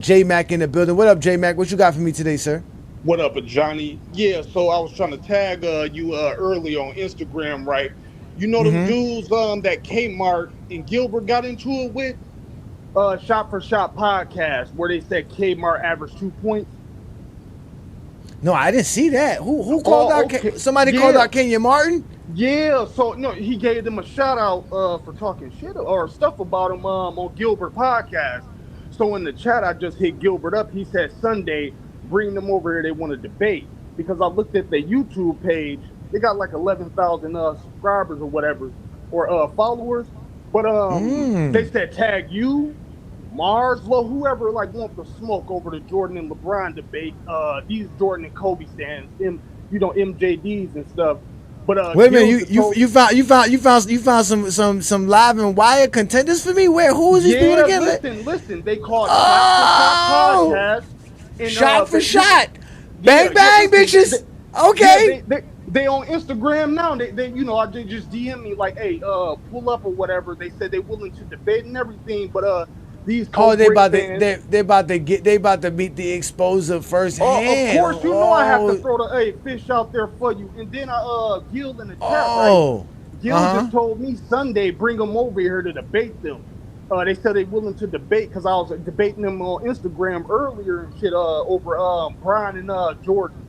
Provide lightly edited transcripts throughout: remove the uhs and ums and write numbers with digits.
J Mac in the building. What up, J Mac? What you got for me today, sir? What up, Johnny? Yeah, so I was trying to tag you early on Instagram, right? You know them Mm-hmm. dudes that Kmart and Gilbert got into it with Shot for Shot podcast where they said Kmart averaged 2 points. No, I didn't see that. Who called Oh, out? okay. Somebody called Yeah, out Kenya Martin. yeah. So no, he gave them a shout out for talking shit or stuff about him on Gilbert podcast. So in the chat, I just hit Gilbert up. He said Sunday, bring them over here. They want to debate because I looked at the YouTube page. They got like 11,000 subscribers or whatever or followers. But they Mm. said tag you, Mars, Low, whoever like want the smoke over the Jordan and LeBron debate. These Jordan and Kobe stands, MJDs and stuff. But Wait a minute. Gills had told You found some live and wire contenders for me. Where? Who is these people yeah, again? listen. They called Shot for Shot Oh, podcast, and shot for shot. yeah, Bang yeah. bang, bitches. Yeah, Okay. they on Instagram now. They just DM me like, hey, pull up or whatever. They said they willing to debate and everything, but these Oh, Cold Break fans. they about to meet the exposer Of firsthand. course, you know I have to Oh, throw the fish out there for you. And then Gil in the chat, right? oh, Gil uh just huh. told me Sunday bring them over here to debate them. They said they willing to debate because I was debating them on Instagram earlier and shit over Brian and Jordan,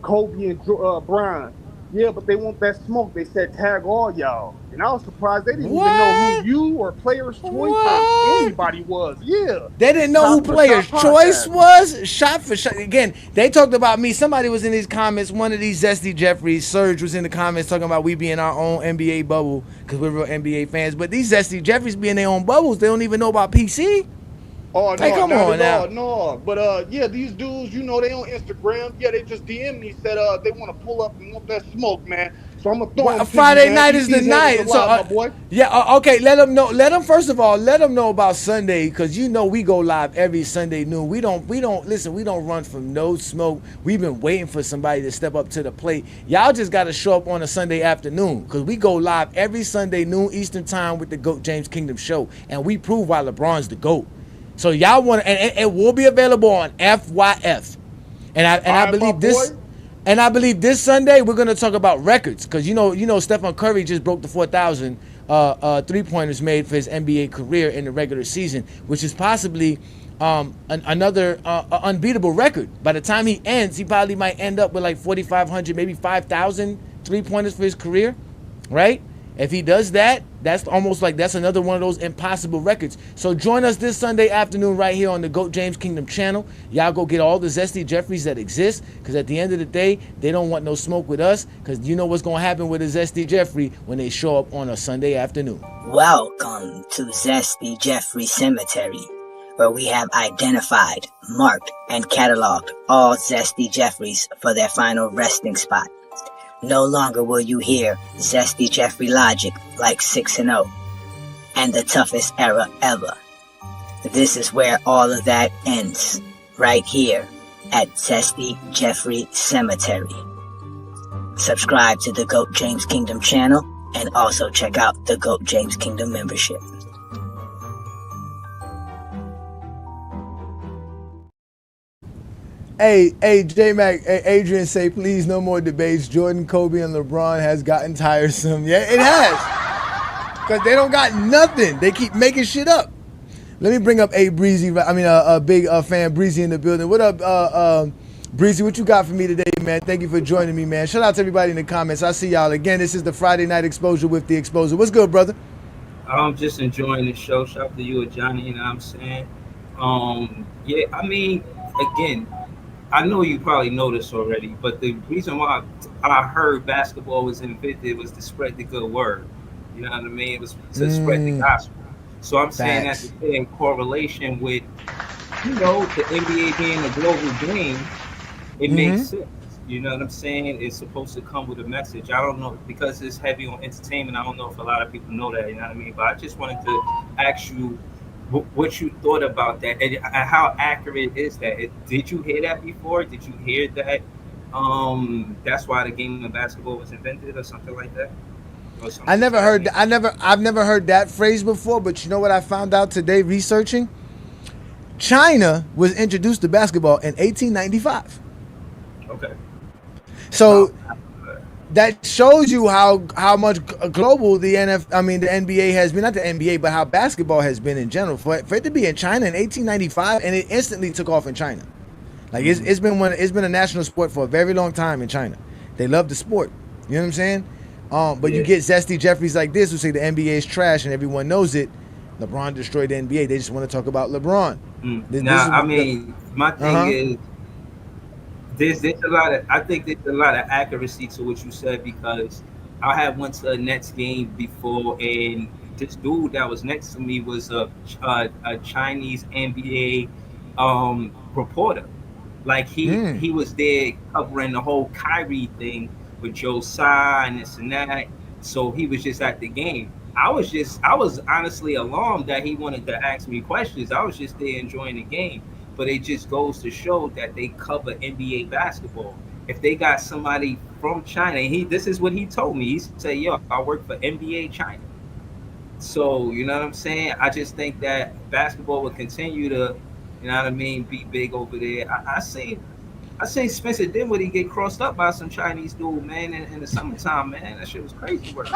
Kobe and Brian. Yeah, but they want that smoke. They said tag all y'all, and I was surprised they didn't even know who What? you or Players Choice or What? anybody was. Yeah, They didn't know who Shot for Shot player's choice podcast. was. Shot for shot. Again, they talked about me. Somebody was in these comments. One of these Zesty Jeffries, Serge was in the comments talking about we be in our own NBA bubble because we're real NBA fans. But these Zesty Jeffries be in their own bubbles. They don't even know about PC. Oh Hey, no, come not on at now. all, no. But yeah, these dudes, they on Instagram. Yeah, they just DM me said they want to pull up and want that smoke, man. So I'm gonna throw them to you, Friday man. night Eat is the these haters night. So alive, my boy. yeah, okay. Let them know. Let them first of all let them know about Sunday because we go live every Sunday noon. We don't listen. We don't run from no smoke. We've been waiting for somebody to step up to the plate. Y'all just got to show up on a Sunday afternoon because we go live every Sunday noon Eastern time with the GOAT James Kingdom show, and we prove why LeBron's the GOAT. So y'all want and it will be available on FYF, All I right, my believe boy. this. And I believe this Sunday we're gonna talk about records because Stephen Curry just broke the 4,000 3-pointers made for his NBA career in the regular season, which is possibly another unbeatable record. By the time he ends, he probably might end up with like 4,500, maybe 5,000 3-pointers for his career, right? If he does that, that's almost like that's another one of those impossible records. So join us this Sunday afternoon right here on the GOAT James Kingdom channel. Y'all go get all the Zesty Jeffries that exist because at the end of the day, they don't want no smoke with us because you know what's going to happen with a Zesty Jeffrey when they show up on a Sunday afternoon. Welcome to Zesty Jeffrey Cemetery, where we have identified, marked, and cataloged all Zesty Jeffries for their final resting spot. No longer will you hear Zesty Jeffrey logic like 6-0 and the toughest era ever. This is where all of that ends, right here at Zesty Jeffrey Cemetery. Subscribe to the GOAT James Kingdom channel and also check out the GOAT James Kingdom membership. Hey, J Mac, hey, Adrian say please no more debates. Jordan, Kobe, and LeBron has gotten tiresome. Yeah, it has. Because they don't got nothing. They keep making shit up. Let me bring up a Breezy. I mean, a big fan Breezy in the building. What up, Breezy? What you got for me today, man? Thank you for joining me, man. Shout out to everybody in the comments. I see y'all again. This is the Friday Night Exposure with the Exposer. What's good, brother? I'm just enjoying the show. Shout out to you and Johnny, you know what I'm saying? Yeah, I mean, again, I know you probably know this already, but the reason why I heard basketball was invented was to spread the good word. You know what I mean? It was to spread the gospel. So I'm saying that Facts. in correlation with, the NBA being a global game, it Mm-hmm. makes sense. You know what I'm saying? It's supposed to come with a message. I don't know because it's heavy on entertainment. I don't know if a lot of people know that. You know what I mean? But I just wanted to ask you what you thought about that and how accurate is that? Did you hear that before? Did you hear that? That's why the game of basketball was invented, or something like that, or I something to never that heard. nature. I've never heard that phrase before. But you know what I found out today researching? China was introduced to basketball in 1895. Okay. So that shows you how much global the the NBA has been, not the NBA, but how basketball has been in general. For it to be in China in 1895, and it instantly took off in China. Like it's been a national sport for a very long time in China. They love the sport. You know what I'm saying? But you get zesty Jeffries like this who say the NBA is trash and everyone knows it. LeBron destroyed the NBA. They just want to talk about LeBron. My thing is, there's a lot of, I think there's a lot of accuracy to what you said, because I went to a Nets game before, and this dude that was next to me was a Chinese NBA reporter. Like he was there covering the whole Kyrie thing with Joe Tsai and this and that. So he was just at the game. I was honestly alarmed that he wanted to ask me questions. I was just there enjoying the game. But it just goes to show that they cover NBA basketball. If they got somebody from China, this is what he told me. He said, "Yo, I work for NBA China." So, you know what I'm saying? I just think that basketball will continue to, you know what I mean, be big over there. I seen Spencer Dinwiddie get crossed up by some Chinese dude, man, in the summertime, man. That shit was crazy work.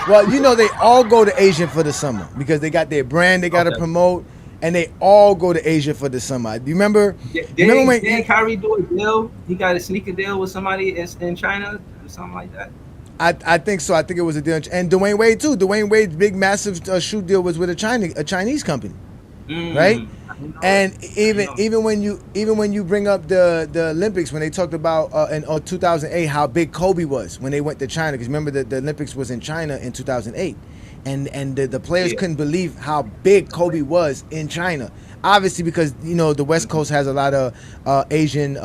Well, they all go to Asia for the summer because they got their brand they got to promote. And they all go to Asia for the summer. Do you remember? Did Kyrie do a deal? He got a sneaker deal with somebody in China or something like that? I think so. I think it was a deal. And Dwayne Wade too. Dwayne Wade's big massive shoe deal was with a Chinese company, right? And even when you bring up the Olympics, when they talked about in 2008 how big Kobe was when they went to China, because remember the Olympics was in China in 2008. And the players couldn't believe how big Kobe was in China. Obviously, because the West Coast has a lot of Asian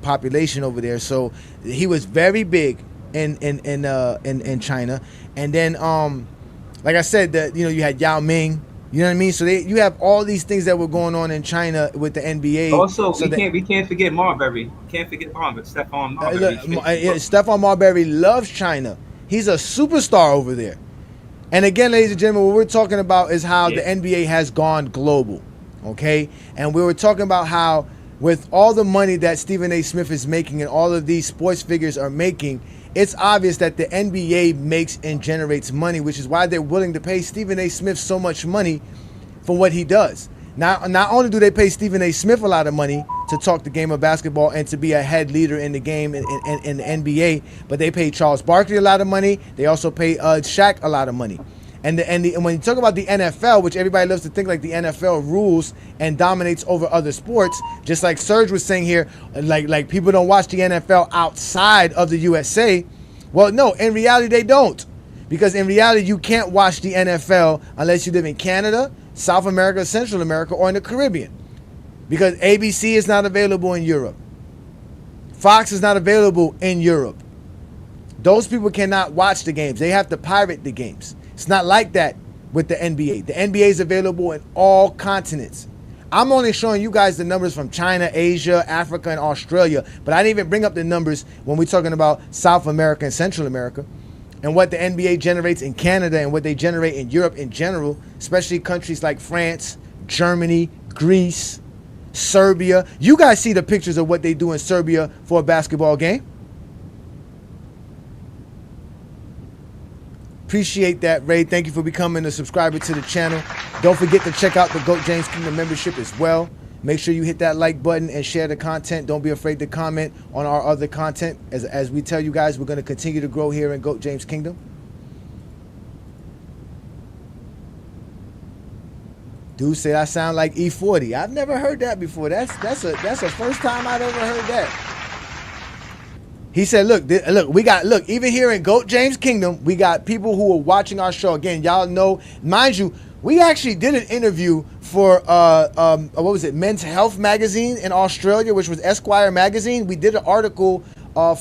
population over there, so he was very big in China. And then, like I said, you had Yao Ming. You know what I mean? So you have all these things that were going on in China with the NBA. Also, we can't forget Marbury. Stephon Marbury. Stephon Marbury loves China. He's a superstar over there. And again, ladies and gentlemen, what we're talking about is how the NBA has gone global, okay? And we were talking about how with all the money that Stephen A. Smith is making and all of these sports figures are making, it's obvious that the NBA makes and generates money, which is why they're willing to pay Stephen A. Smith so much money for what he does. Not only do they pay Stephen A. Smith a lot of money to talk the game of basketball and to be a head leader in the game in the NBA, but they pay Charles Barkley a lot of money. They also pay Shaq a lot of money. And when you talk about the NFL, which everybody loves to think like the NFL rules and dominates over other sports, just like Serge was saying here, like people don't watch the NFL outside of the USA. Well, no, in reality they don't, because in reality you can't watch the NFL unless you live in Canada, South America, Central America, or in the Caribbean, because ABC is not available in Europe. Fox is not available in Europe. Those people cannot watch the games. They have to pirate the games. It's not like that with the NBA. The NBA is available in all continents. I'm only showing you guys the numbers from China, Asia, Africa, and Australia, but I didn't even bring up the numbers when we're talking about South America and Central America, and what the NBA generates in Canada and what they generate in Europe in general, especially countries like France, Germany, Greece, Serbia. You guys see the pictures of what they do in Serbia for a basketball game. Appreciate that, Ray. Thank you for becoming a subscriber to the channel. Don't forget to check out the GOAT James Kingdom membership as well. Make sure you hit that like button and share the content. Don't be afraid to comment on our other content. As we tell you guys, we're going to continue to grow here in GOAT James Kingdom. Dude said I sound like E40. I've never heard that before. That's the first time I've ever heard that. He said, look, even here in GOAT James Kingdom, we got people who are watching our show. Again, y'all know, mind you, we actually did an interview for, Men's Health magazine in Australia, which was Esquire magazine. We did an article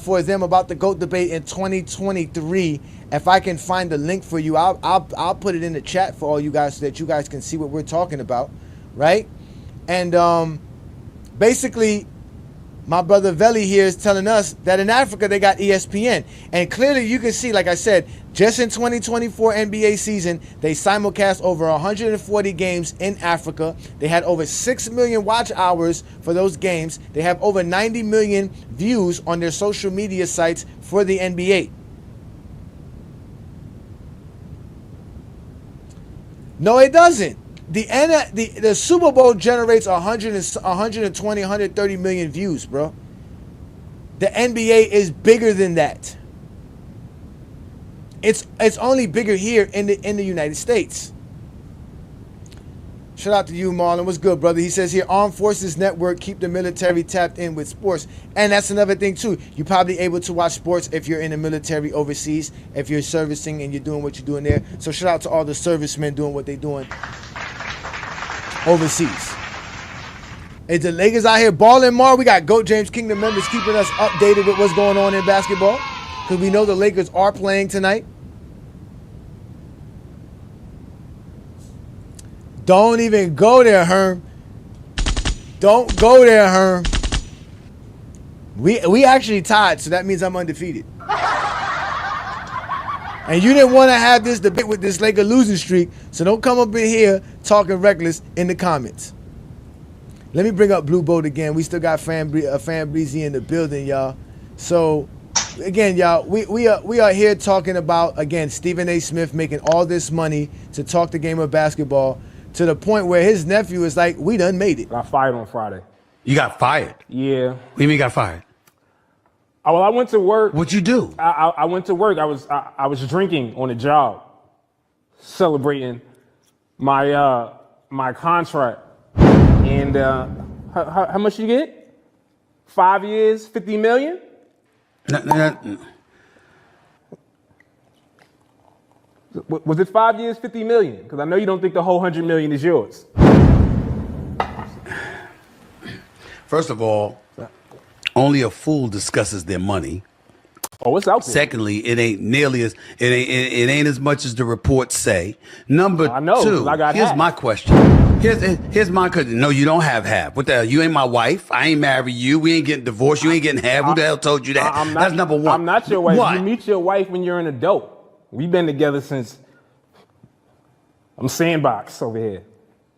for them about the GOAT debate in 2023. If I can find the link for you, I'll put it in the chat for all you guys so that you guys can see what we're talking about, right? And basically, my brother Veli here is telling us that in Africa they got ESPN. And clearly you can see, like I said, just in 2024 NBA season, they simulcast over 140 games in Africa. They had over 6 million watch hours for those games. They have over 90 million views on their social media sites for the NBA. No, it doesn't. The Super Bowl generates 120, 130 million views, bro. The NBA is bigger than that. It's only bigger here in the United States. Shout out to you, Marlon. What's good, brother? He says here, Armed Forces Network keep the military tapped in with sports. And that's another thing, too. You're probably able to watch sports if you're in the military overseas, if you're servicing and you're doing what you're doing there. So shout out to all the servicemen doing what they're doing overseas. Is the Lakers out here balling, Mar? We got GOAT James Kingdom members keeping us updated with what's going on in basketball, because we know the Lakers are playing tonight. Don't even go there, Herm. Don't go there, Herm. We actually tied, so that means I'm undefeated. And you didn't want to have this debate with this Laker losing streak, so don't come up in here talking reckless in the comments. Let me bring up Blue Boat again. We still got Fan Breezy in the building, y'all. So, again, y'all, we are here talking about, again, Stephen A. Smith making all this money to talk the game of basketball, to the point where his nephew is like, we done made it. I got fired on Friday. You got fired? Yeah. What do you mean you got fired? Well, I went to work. What'd you do? I went to work. I was drinking on the job, celebrating my contract. And how much you get? 5 years, 50 million? No. Was it 5 years, 50 million? Because I know you don't think the whole 100 million is yours. First of all, only a fool discusses their money. Oh, it's out there. Secondly, it ain't nearly as it ain't as much as the reports say. Number I know, 'cause two, I got here's half. my question. Here's my question. No, you don't have half. What the hell? You ain't my wife. I ain't married you. We ain't getting divorced. You ain't getting half. Who the hell told you that? That's number one. I'm not your wife. What? You meet your wife when you're an adult. We've been together since I'm Sandbox over here.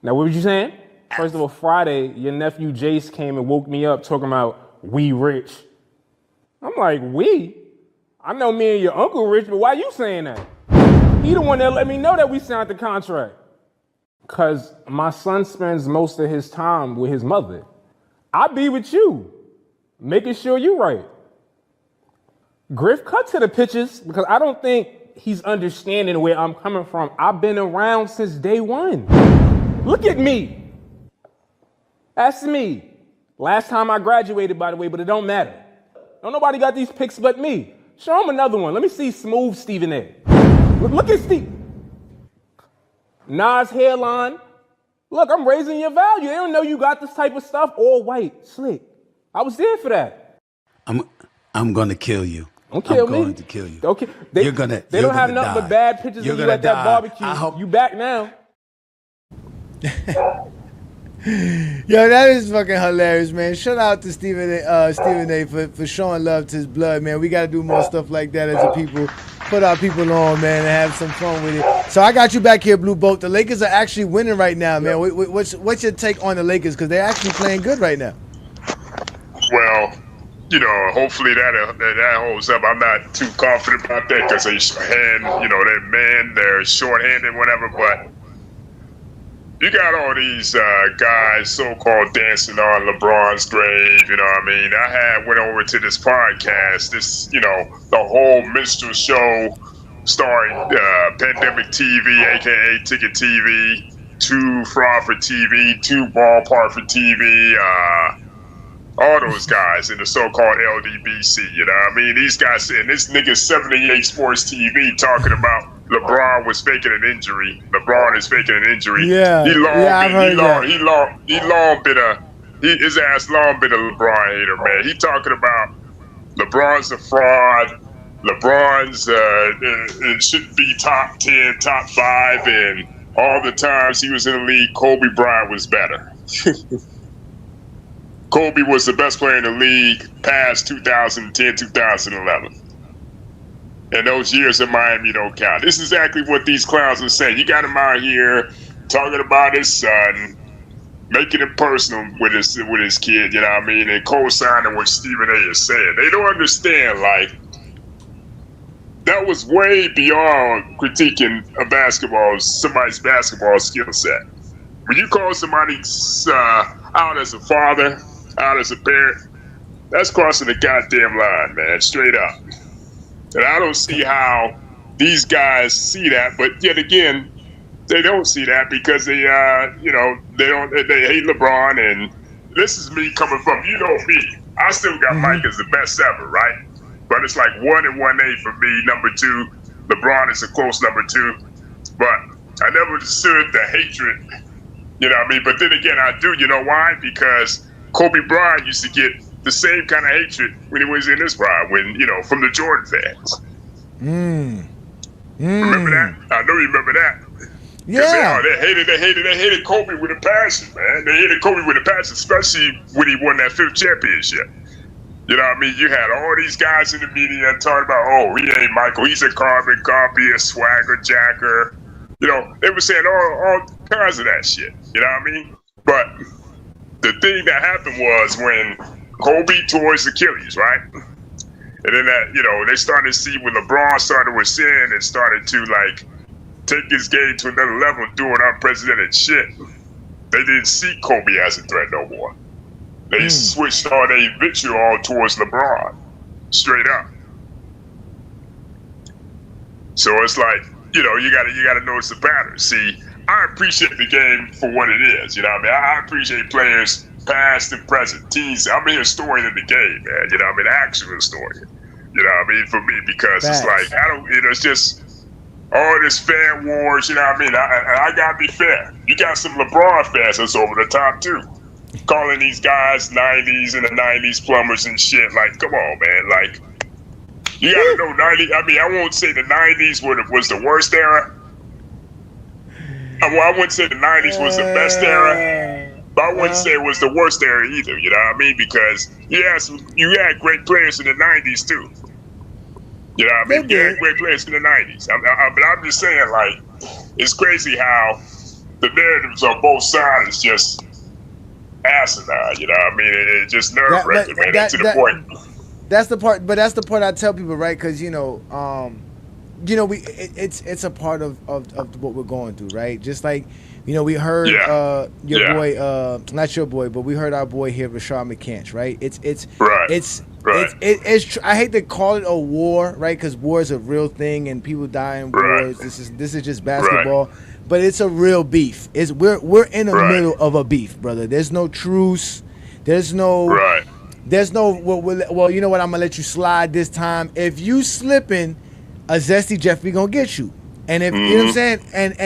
Now, what was you saying? First of all, Friday, your nephew Jace came and woke me up talking about we rich. I'm like, we? I know me and your uncle rich, but why you saying that? He the one that let me know that we signed the contract. Because my son spends most of his time with his mother. I be with you, making sure you right. Griff, cut to the pictures, because I don't think he's understanding where I'm coming from. I've been around since day one. Look at me. That's me. Last time I graduated, by the way, but it don't matter. Don't nobody got these pics but me. Show him another one. Let me see smooth Stephen A. Look at Steve. Nas hairline. Look, I'm raising your value. They don't know you got this type of stuff. All white, slick. I was there for that. I'm gonna kill you. Don't kill me. I'm going to kill you. Okay. They don't gonna have nothing die. but bad pictures You're of you gonna at that die. barbecue. I hope- You back now. Yo, that is fucking hilarious, man. Shout out to Stephen A. For showing love to his blood, man. We got to do more stuff like that as a people. Put our people on, man, and have some fun with it. So I got you back here, Blue Boat. The Lakers are actually winning right now, man. What's your take on the Lakers? Because they're actually playing good right now. Well, you know, hopefully that holds up. I'm not too confident about that because they're short-handed, whatever, but you got all these guys so-called dancing on LeBron's grave, you know what I mean? I went over to this podcast, the whole minstrel show starring Pandemic TV, aka Ticket TV, 2 Fraud for TV, 2 Ballpark for TV, all those guys in the so-called LDBC, you know what I mean? These guys, and this nigga 78 Sports TV talking about LeBron was faking an injury. LeBron is faking an injury. Yeah, I've heard that. His ass long been a LeBron hater, man. He talking about LeBron's a fraud. LeBron's it shouldn't be top 10, top 5, and all the times he was in the league, Kobe Bryant was better. Kobe was the best player in the league past 2010, 2011. And those years in Miami don't count. This is exactly what these clowns are saying. You got him out here talking about his son, making it personal with his kid, you know what I mean, and co-signing what Stephen A is saying. They don't understand, like, that was way beyond critiquing somebody's basketball skill set. When you call somebody out as a father, out as a parent, that's crossing the goddamn line, man, straight up. And I don't see how these guys see that, but yet again, they don't see that because they hate LeBron. And this is me coming from, you know me, I still got Mike as the best ever, right? But it's like 1 and 1A for me. Number 2, LeBron is a close number 2. But I never understood the hatred, you know what I mean? But then again, I do. You know why? Because Kobe Bryant used to get the same kind of hatred when he was in his prime, from the Jordan fans. Remember that? I know you remember that. Yeah. They hated Kobe with a passion, man. They hated Kobe with a passion, especially when he won that 5th championship. You know what I mean? You had all these guys in the media talking about, oh, he ain't Michael, he's a carbon copy, a swagger jacker. You know, they were saying all kinds of that shit. You know what I mean? But the thing that happened was when Kobe tore his Achilles, right? And then they started to see when LeBron started with sin and started to, like, take his game to another level doing unprecedented shit. They didn't see Kobe as a threat no more. They switched all their vitriol towards LeBron, straight up. So it's like, you gotta notice the pattern. See, I appreciate the game for what it is. You know what I mean? I appreciate players past and present, teams. I'm a historian of the game, man. You know what I mean? Actual historian. You know what I mean? For me, because It's like, it's just all this fan wars, you know what I mean? I gotta be fair. You got some LeBron fans that's over the top too. Calling these guys 90s and the 90s plumbers and shit. Like, come on, man. Like, you gotta know 90. I mean, I won't say the 90s was the worst era. I wouldn't say the 90s was the best era, but I wouldn't say it was the worst era either. You know what I mean? Because you had great players in the 90s too. You know what I mean? You had great players in the 90s. But I'm just saying, like, it's crazy how the narratives on both sides is just asinine, you know what I mean? It's just nerve-wracking, man. That's to the point. That's the part, but that's the part I tell people, right? Because it's a part of what we're going through, right? Just like, we heard your boy, not your boy, but we heard our boy here, Rashad McCants, right? It's I hate to call it a war, right? Because war is a real thing and people die in wars. This is just basketball. Right. But it's a real beef. We're in the middle of a beef, brother. There's no truce. There's no. Well, you know what? I'm gonna let you slide this time. If you slipping, a Zesty Jeffrey gonna get you. And if you know what I'm saying, and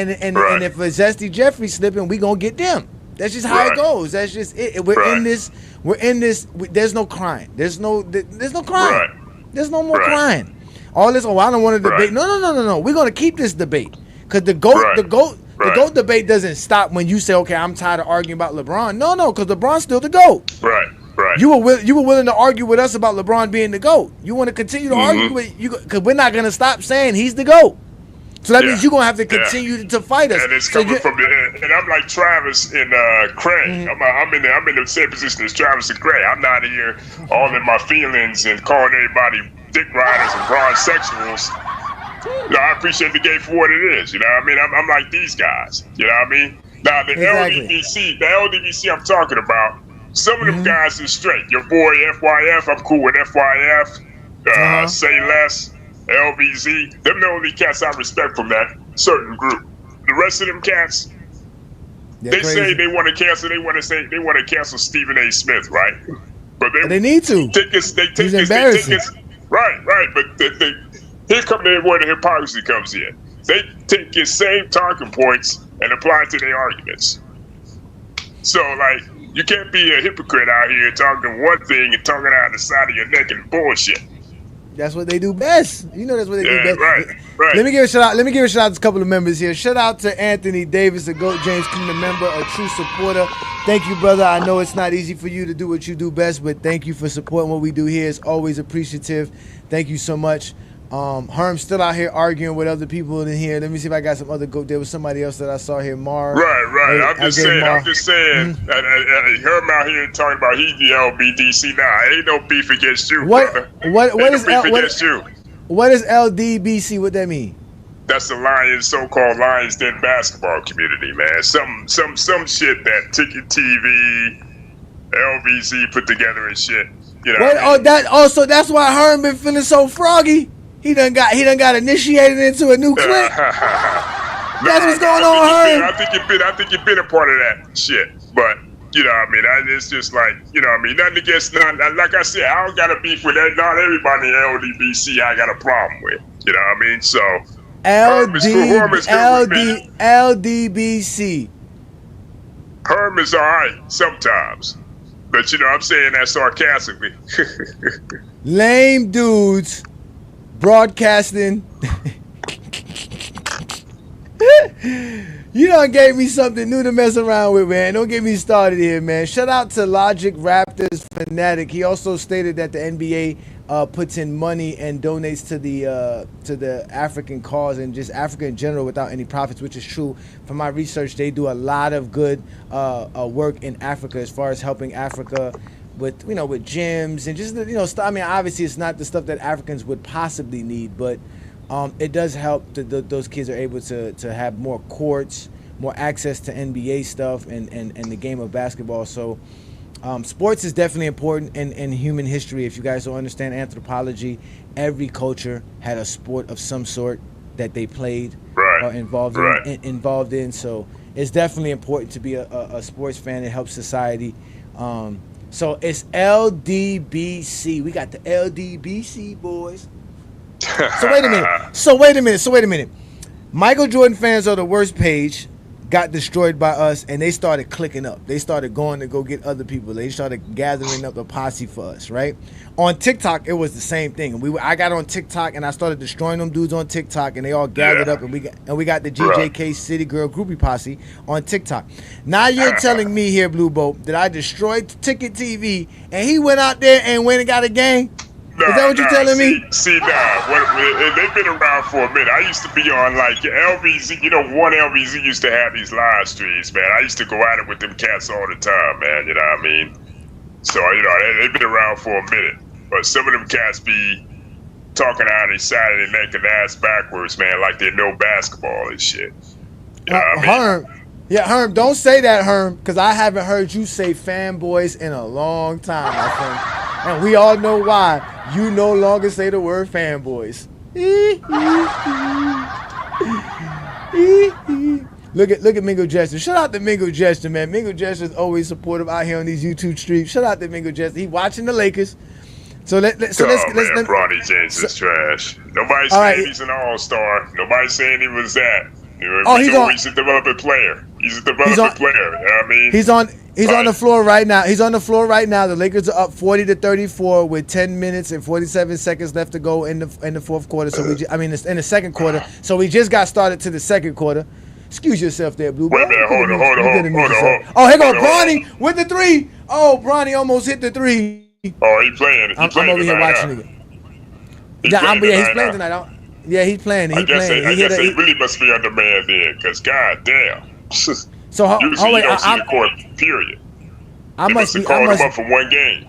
if a Zesty Jeffrey slipping, we gonna get them. That's just how it goes. That's just it. We're in this. There's no crying. There's no crying. There's no more crying. All this. Oh, I don't want to debate. No. We're gonna keep this debate. Because the GOAT debate doesn't stop when you say, okay, I'm tired of arguing about LeBron. No, because LeBron's still the GOAT. Right. You were willing to argue with us about LeBron being the GOAT. You want to continue to argue with you because we're not going to stop saying he's the GOAT. So that means you're going to have to continue to fight us. And it's coming from and I'm like Travis and Craig. I'm in the same position as Travis and Craig. I'm not here all in my feelings and calling everybody dick riders and broad sexuals. I appreciate the game for what it is. You know what I mean? I'm like these guys. You know what I mean? Now, the LDVC I'm talking about, some of them guys is straight. Your boy FYF, I'm cool with FYF. Say Less, LBZ. Them the only cats I respect from that certain group. The rest of them cats, they say they want to cancel. They want to cancel Stephen A. Smith, right? But they need to. He's embarrassing. Right. But here comes where the hypocrisy comes in. They take his same talking points and apply it to their arguments. So, like, you can't be a hypocrite out here talking one thing and talking out the side of your neck and bullshit. That's what they do best. You know that's what they do best. Right. Let me give a shout out. Let me give a shout out to a couple of members here. Shout out to Anthony Davis, a GOAT James Kingdom member, a true supporter. Thank you, brother. I know it's not easy for you to do what you do best, but thank you for supporting what we do here. It's always appreciative. Thank you so much. Herm's still out here arguing with other people in here. Let me see if I got some other GOAT. There was somebody else that I saw here, Mar. Right. I'm just saying. Mm-hmm. Herm out here talking about he's the LBDC. Nah, ain't no beef against you, brother. What is beef against you? What is LDBC? What that mean? That's the Lions, so-called Lions Den basketball community, man. Some shit that Ticket TV, LVC put together and shit. You know. So that's why Herm been feeling so froggy. He done got initiated into a new clique. That's what's going on, Herm. I think you've been a part of that shit. But you know what I mean? It's just like, you know what I mean? Nothing against none. Like I said, I don't got a beef with that. Not everybody in LDBC I got a problem with. You know what I mean? So LDBC. Herm is all right sometimes. But you know, I'm saying that sarcastically. Lame dudes broadcasting. You done gave me something new to mess around with, man. Don't get me started here, man. Shout out to Logic Raptors Fanatic. He also stated that the NBA puts in money and donates to the African cause and just Africa in general without any profits, which is true. From my research, they do a lot of good work in Africa as far as helping Africa with gyms and just I mean, obviously it's not the stuff that Africans would possibly need, but it does help that those kids are able to have more courts, more access to NBA stuff and the game of basketball. So sports is definitely important in human history. If you guys don't understand anthropology, every culture had a sport of some sort that they played or involved in. So it's definitely important to be a sports fan. It helps society. So it's LDBC. We got the LDBC boys. So wait a minute. Michael Jordan fans are the worst page got destroyed by us, and they started clicking up. They started going to go get other people. They started gathering up a posse for us, right? On TikTok, it was the same thing. I got on TikTok, and I started destroying them dudes on TikTok, and they all gathered up, and we got the GJK City Girl Groupie Posse on TikTok. Now you're telling me here, Blue Boat, that I destroyed Ticket TV, and he went out there and went and got a gang? Is that what you're telling me? They've been around for a minute. I used to be on like LVZ. One LVZ used to have these live streams, man. I used to go at it with them cats all the time, man. You know what I mean? So, they've been around for a minute. But some of them cats be talking out of their side of their neck and ass backwards, man, like they know basketball and shit. You know what I mean? Herm, don't say that, Herm, because I haven't heard you say fanboys in a long time, my friend. And we all know why. You no longer say the word fanboys. Look at Mingo Jester. Shout out to Mingo Jester, man. Mingo Jester is always supportive out here on these YouTube streams. Shout out to Mingo Jester. He watching the Lakers. Let's Bronny James is trash. Nobody's saying he's an all-star. Nobody's saying he was that. He's a developing player. He's a developing player. You know what I mean? He's on the floor right now. The Lakers are up 40-34 with 10 minutes and 47 seconds left to go in the fourth quarter. So in the second quarter. So we just got started to the second quarter. Excuse yourself there, Blue. Wait a minute, hold on. Oh, here go Bronny with the three. Oh, Bronny almost hit the three. Oh, he's playing. I'm over here watching it. He's playing tonight. Yeah, he's playing. I guess they really must be on demand then, because goddamn. So usually you don't see the court, period. They must have called him up for one game.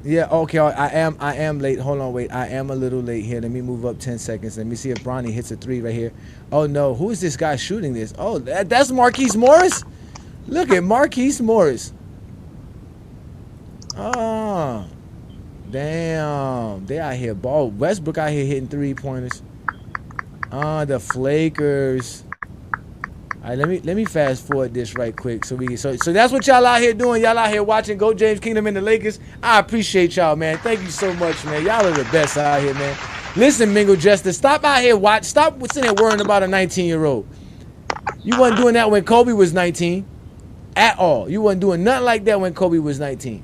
Yeah, okay. I am late. Hold on, wait. I am a little late here. Let me move up 10 seconds. Let me see if Bronny hits a three right here. Oh no, who is this guy shooting this? Oh, that's Marquise Morris. Look at Marquise Morris. Oh, damn. They out here ball. Westbrook out here hitting 3-pointers. The Flakers. All right, let me fast forward this right quick so that's what y'all out here doing. Y'all out here watching Go James Kingdom and the Lakers. I appreciate y'all, man. Thank you so much, man. Y'all are the best out here, man. Listen, Mingo Jester, stop out here stop sitting there worrying about a 19-year-old. You wasn't doing that when Kobe was 19 at all. You wasn't doing nothing like that when Kobe was 19.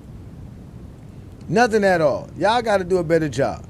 Nothing at all. Y'all got to do a better job.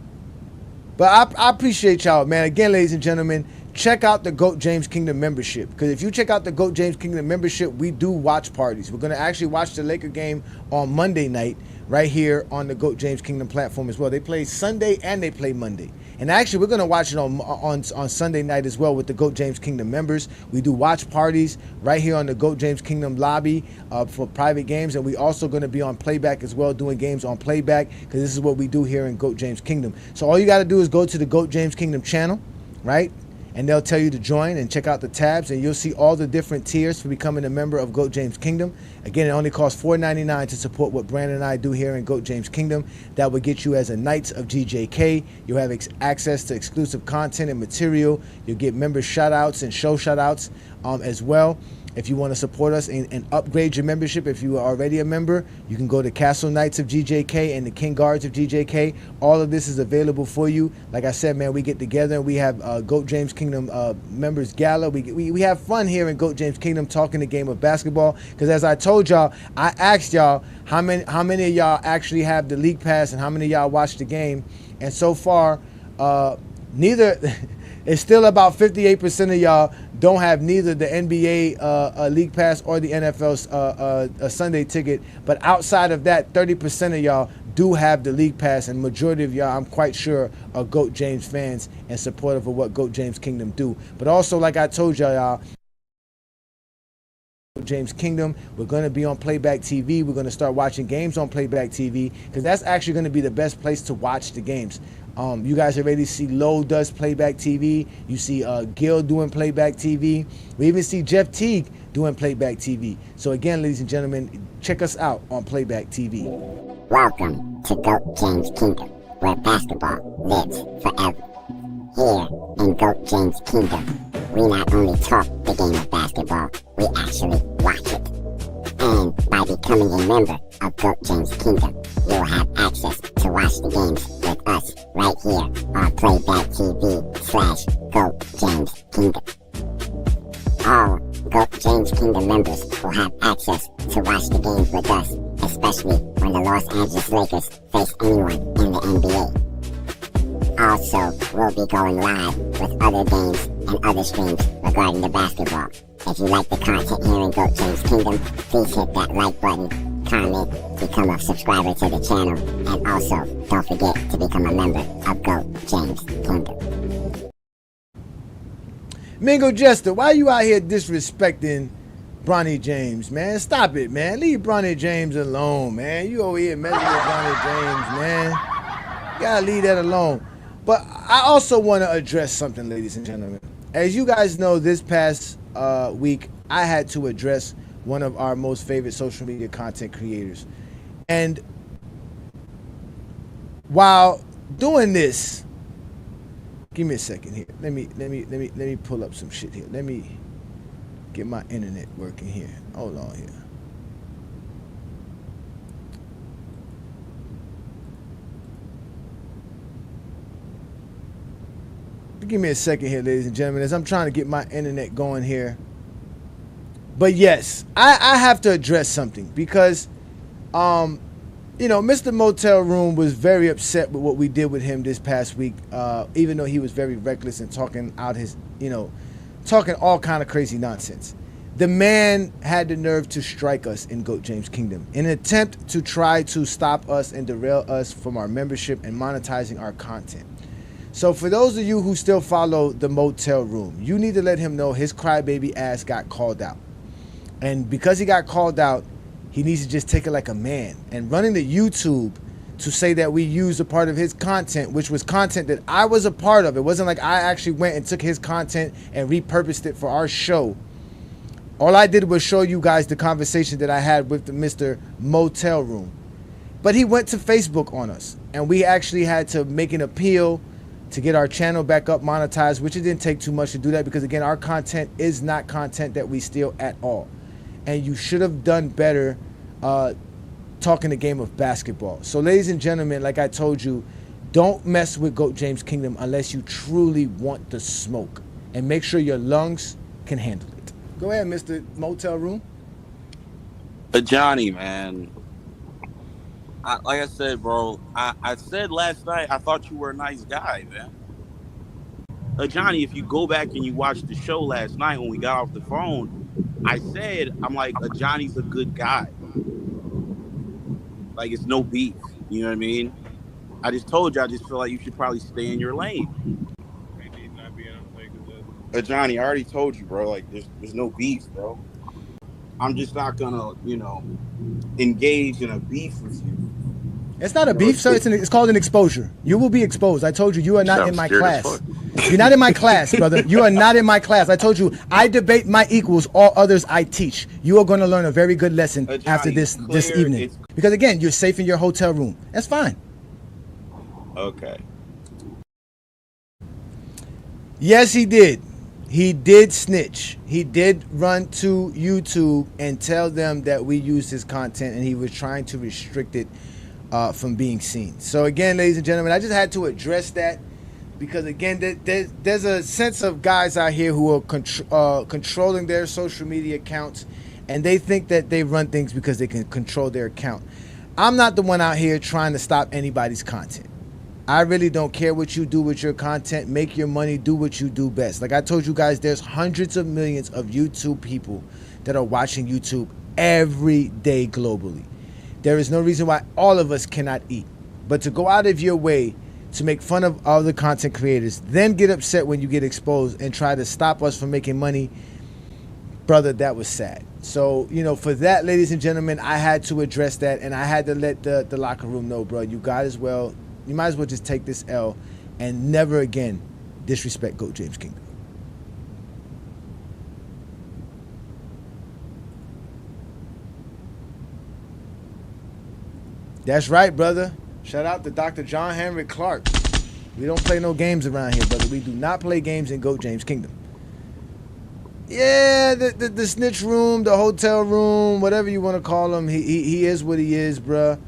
But I appreciate y'all, man. Again, ladies and gentlemen, check out the GOAT James Kingdom membership. Because if you check out the GOAT James Kingdom membership, we do watch parties. We're going to actually watch the Laker game on Monday night right here on the GOAT James Kingdom platform as well. They play Sunday and they play Monday. And actually, we're going to watch it on Sunday night as well with the GOAT James Kingdom members. We do watch parties right here on the GOAT James Kingdom lobby for private games. And we also going to be on playback as well, doing games on playback, because this is what we do here in GOAT James Kingdom. So all you got to do is go to the GOAT James Kingdom channel, right? And they'll tell you to join and check out the tabs, and you'll see all the different tiers for becoming a member of GOAT James Kingdom. Again, it only costs $4.99 to support what Brandon and I do here in GOAT James Kingdom. That will get you as a Knights of GJK. You'll have access to exclusive content and material. You'll get member shout-outs and show shout-outs as well. If you want to support us and upgrade your membership, if you are already a member, you can go to Castle Knights of GJK and the King Guards of GJK. All of this is available for you. Like I said, man, we get together and we have GOAT James Kingdom members gala. We have fun here in GOAT James Kingdom talking the game of basketball. Because as I told y'all, I asked y'all how many of y'all actually have the league pass and how many of y'all watch the game. And so far, neither. It's still about 58% of y'all don't have neither the NBA League Pass or the NFL Sunday ticket. But outside of that, 30% of y'all do have the League Pass, and majority of y'all, I'm quite sure, are GOAT James fans and supportive of what GOAT James Kingdom do. But also, like I told y'all, James Kingdom, we're going to be on Playback TV. We're going to start watching games on Playback TV, because that's actually going to be the best place to watch the games. You guys already see Lowe does Playback TV. You see Gil doing Playback TV. We even see Jeff Teague doing Playback TV. So again, ladies and gentlemen, check us out on Playback TV. Welcome to GOAT James Kingdom, where basketball lives forever. Here in GOAT James Kingdom, we not only talk the game of basketball, we actually watch it. And by becoming a member of GOAT James Kingdom, you'll have access to watch the games with us right here on Playback TV/GOAT James Kingdom. All GOAT James Kingdom members will have access to watch the games with us, especially when the Los Angeles Lakers face anyone in the NBA. Also, we'll be going live with other games and other streams regarding the basketball. If you like the content here in GOAT James Kingdom, please hit that like button, comment, become a subscriber to the channel, and also don't forget to become a member of GOAT James Kingdom. Mingo Jester, why you out here disrespecting Bronny James, man? Stop it, man. Leave Bronny James alone, man. You over here messing with Bronny James, man. You gotta leave that alone. But I also want to address something, ladies and gentlemen. As you guys know, this past week, I had to address one of our most favorite social media content creators. And while doing this, give me a second here. Let me pull up some shit here. Let me get my internet working here. Hold on here. Give me a second here, ladies and gentlemen, as I'm trying to get my internet going here. But yes, I have to address something because, you know, Mr. Motel Room was very upset with what we did with him this past week, even though he was very reckless and talking out his, talking all kind of crazy nonsense. The man had the nerve to strike us in GOAT James Kingdom in an attempt to try to stop us and derail us from our membership and monetizing our content. So for those of you who still follow the Motel Room, you need to let him know his crybaby ass got called out. And because he got called out, he needs to just take it like a man. And running to YouTube to say that we used a part of his content, which was content that I was a part of. It wasn't like I actually went and took his content and repurposed it for our show. All I did was show you guys the conversation that I had with the Mr. Motel Room. But he went to Facebook on us. And we actually had to make an appeal to get our channel back up monetized, which it didn't take too much to do that because, again, our content is not content that we steal at all. And you should have done better talking the game of basketball. So, ladies and gentlemen, like I told you, don't mess with GOAT James Kingdom unless you truly want the smoke. And make sure your lungs can handle it. Go ahead, Mr. Motel Room. Johnny, man. like I said, bro, I said last night I thought you were a nice guy, man. Johnny, if you go back and you watch the show last night when we got off the phone, I said, I'm like, Johnny's a good guy. Like, it's no beef. You know what I mean? I just told you, I just feel like you should probably stay in your lane. Johnny, I already told you, bro, like, there's no beef, bro. I'm just not gonna, engage in a beef with you. It's not a beef, sir. It's called an exposure. You will be exposed. I told you, you are not in my class. You're not in my class, brother. You are not in my class. I told you, I debate my equals. All others I teach. You are going to learn a very good lesson Johnny, after this evening. Because again, you're safe in your hotel room. That's fine. Okay. Yes, he did. He did snitch. He did run to YouTube and tell them that we used his content, and he was trying to restrict it from being seen. So again, ladies and gentlemen, I just had to address that because again, there's a sense of guys out here who are controlling their social media accounts, and they think that they run things because they can control their account. I'm not the one out here trying to stop anybody's content. I really don't care what you do with your content. Make your money, do what you do best. Like I told you guys, there's hundreds of millions of YouTube people that are watching YouTube every day globally. There is no reason why all of us cannot eat. But to go out of your way to make fun of other content creators, then get upset when you get exposed and try to stop us from making money, brother, that was sad. So, for that, ladies and gentlemen, I had to address that, and I had to let the locker room know, bro, you might as well just take this L and never again disrespect GOAT James Kingdom. That's right, brother. Shout out to Dr. John Henry Clark. We don't play no games around here, brother. We do not play games in GOAT James Kingdom. Yeah, the snitch room, the hotel room, whatever you want to call him, he is what he is, bruh.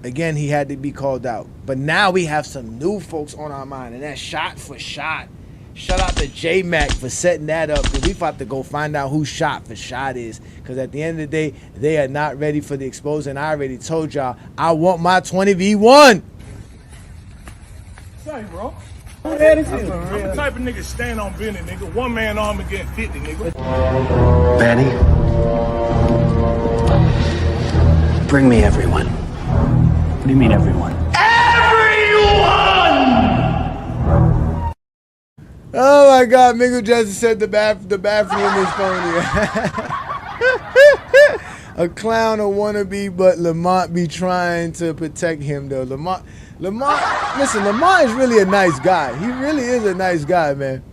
Again, he had to be called out. But now we have some new folks on our mind, and that's Shot for Shot. Shout out to J-Mac for setting that up, because we about to go find out who Shot for Shot is, because at the end of the day, they are not ready for the exposure, and I already told y'all, I want my 20v1. Say, bro. I'm the type of nigga stand on business, nigga. One man arm and getting 50, nigga. Manny, bring me everyone. What do you mean everyone? Oh my God, Mingo Jackson said the bathroom is phony. A clown, a wannabe, but Lamont be trying to protect him though. Lamont, listen, Lamont is really a nice guy. He really is a nice guy, man.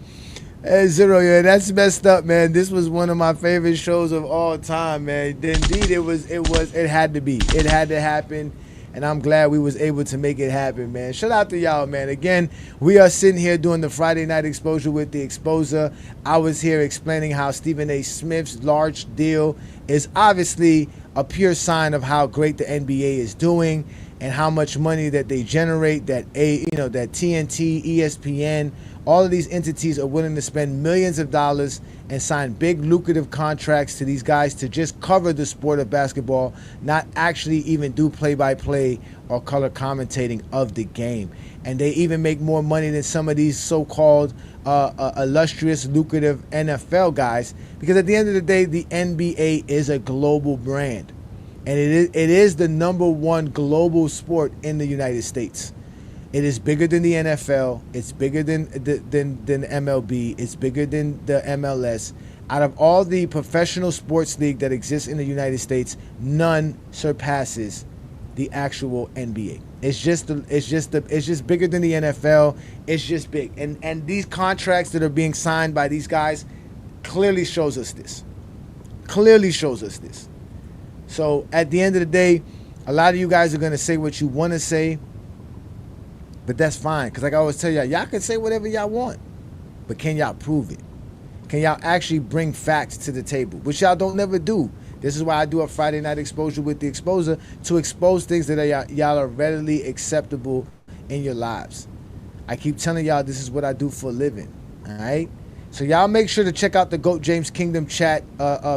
Hey, Zero, yeah, that's messed up, man. This was one of my favorite shows of all time, man. Indeed, it had to be. It had to happen. And I'm glad we was able to make it happen, man. Shout out to y'all, man. Again, we are sitting here doing the Friday Night Exposure with the Exposer. I was here explaining how Stephen A. Smith's large deal is obviously a pure sign of how great the NBA is doing and how much money that they generate, that TNT, ESPN, all of these entities are willing to spend millions of dollars and sign big lucrative contracts to these guys to just cover the sport of basketball, not actually even do play-by-play or color commentating of the game. And they even make more money than some of these so-called illustrious, lucrative NFL guys, because at the end of the day, the NBA is a global brand. And it is the #1 global sport in the United States. It is bigger than the NFL. It's bigger than the MLB. It's bigger than the MLS. Out of all the professional sports league that exists in the United States, none surpasses the actual NBA. It's just bigger than the NFL. It's just big. And these contracts that are being signed by these guys clearly shows us this. Clearly shows us this. So at the end of the day, a lot of you guys are going to say what you want to say, but that's fine. Because like I always tell y'all can say whatever y'all want, but can y'all prove it? Can y'all actually bring facts to the table, which y'all don't never do? This is why I do a Friday Night Exposure with the Exposer, to expose things that y'all are readily acceptable in your lives. I keep telling y'all this is what I do for a living, all right? So y'all make sure to check out the GOAT James Kingdom chat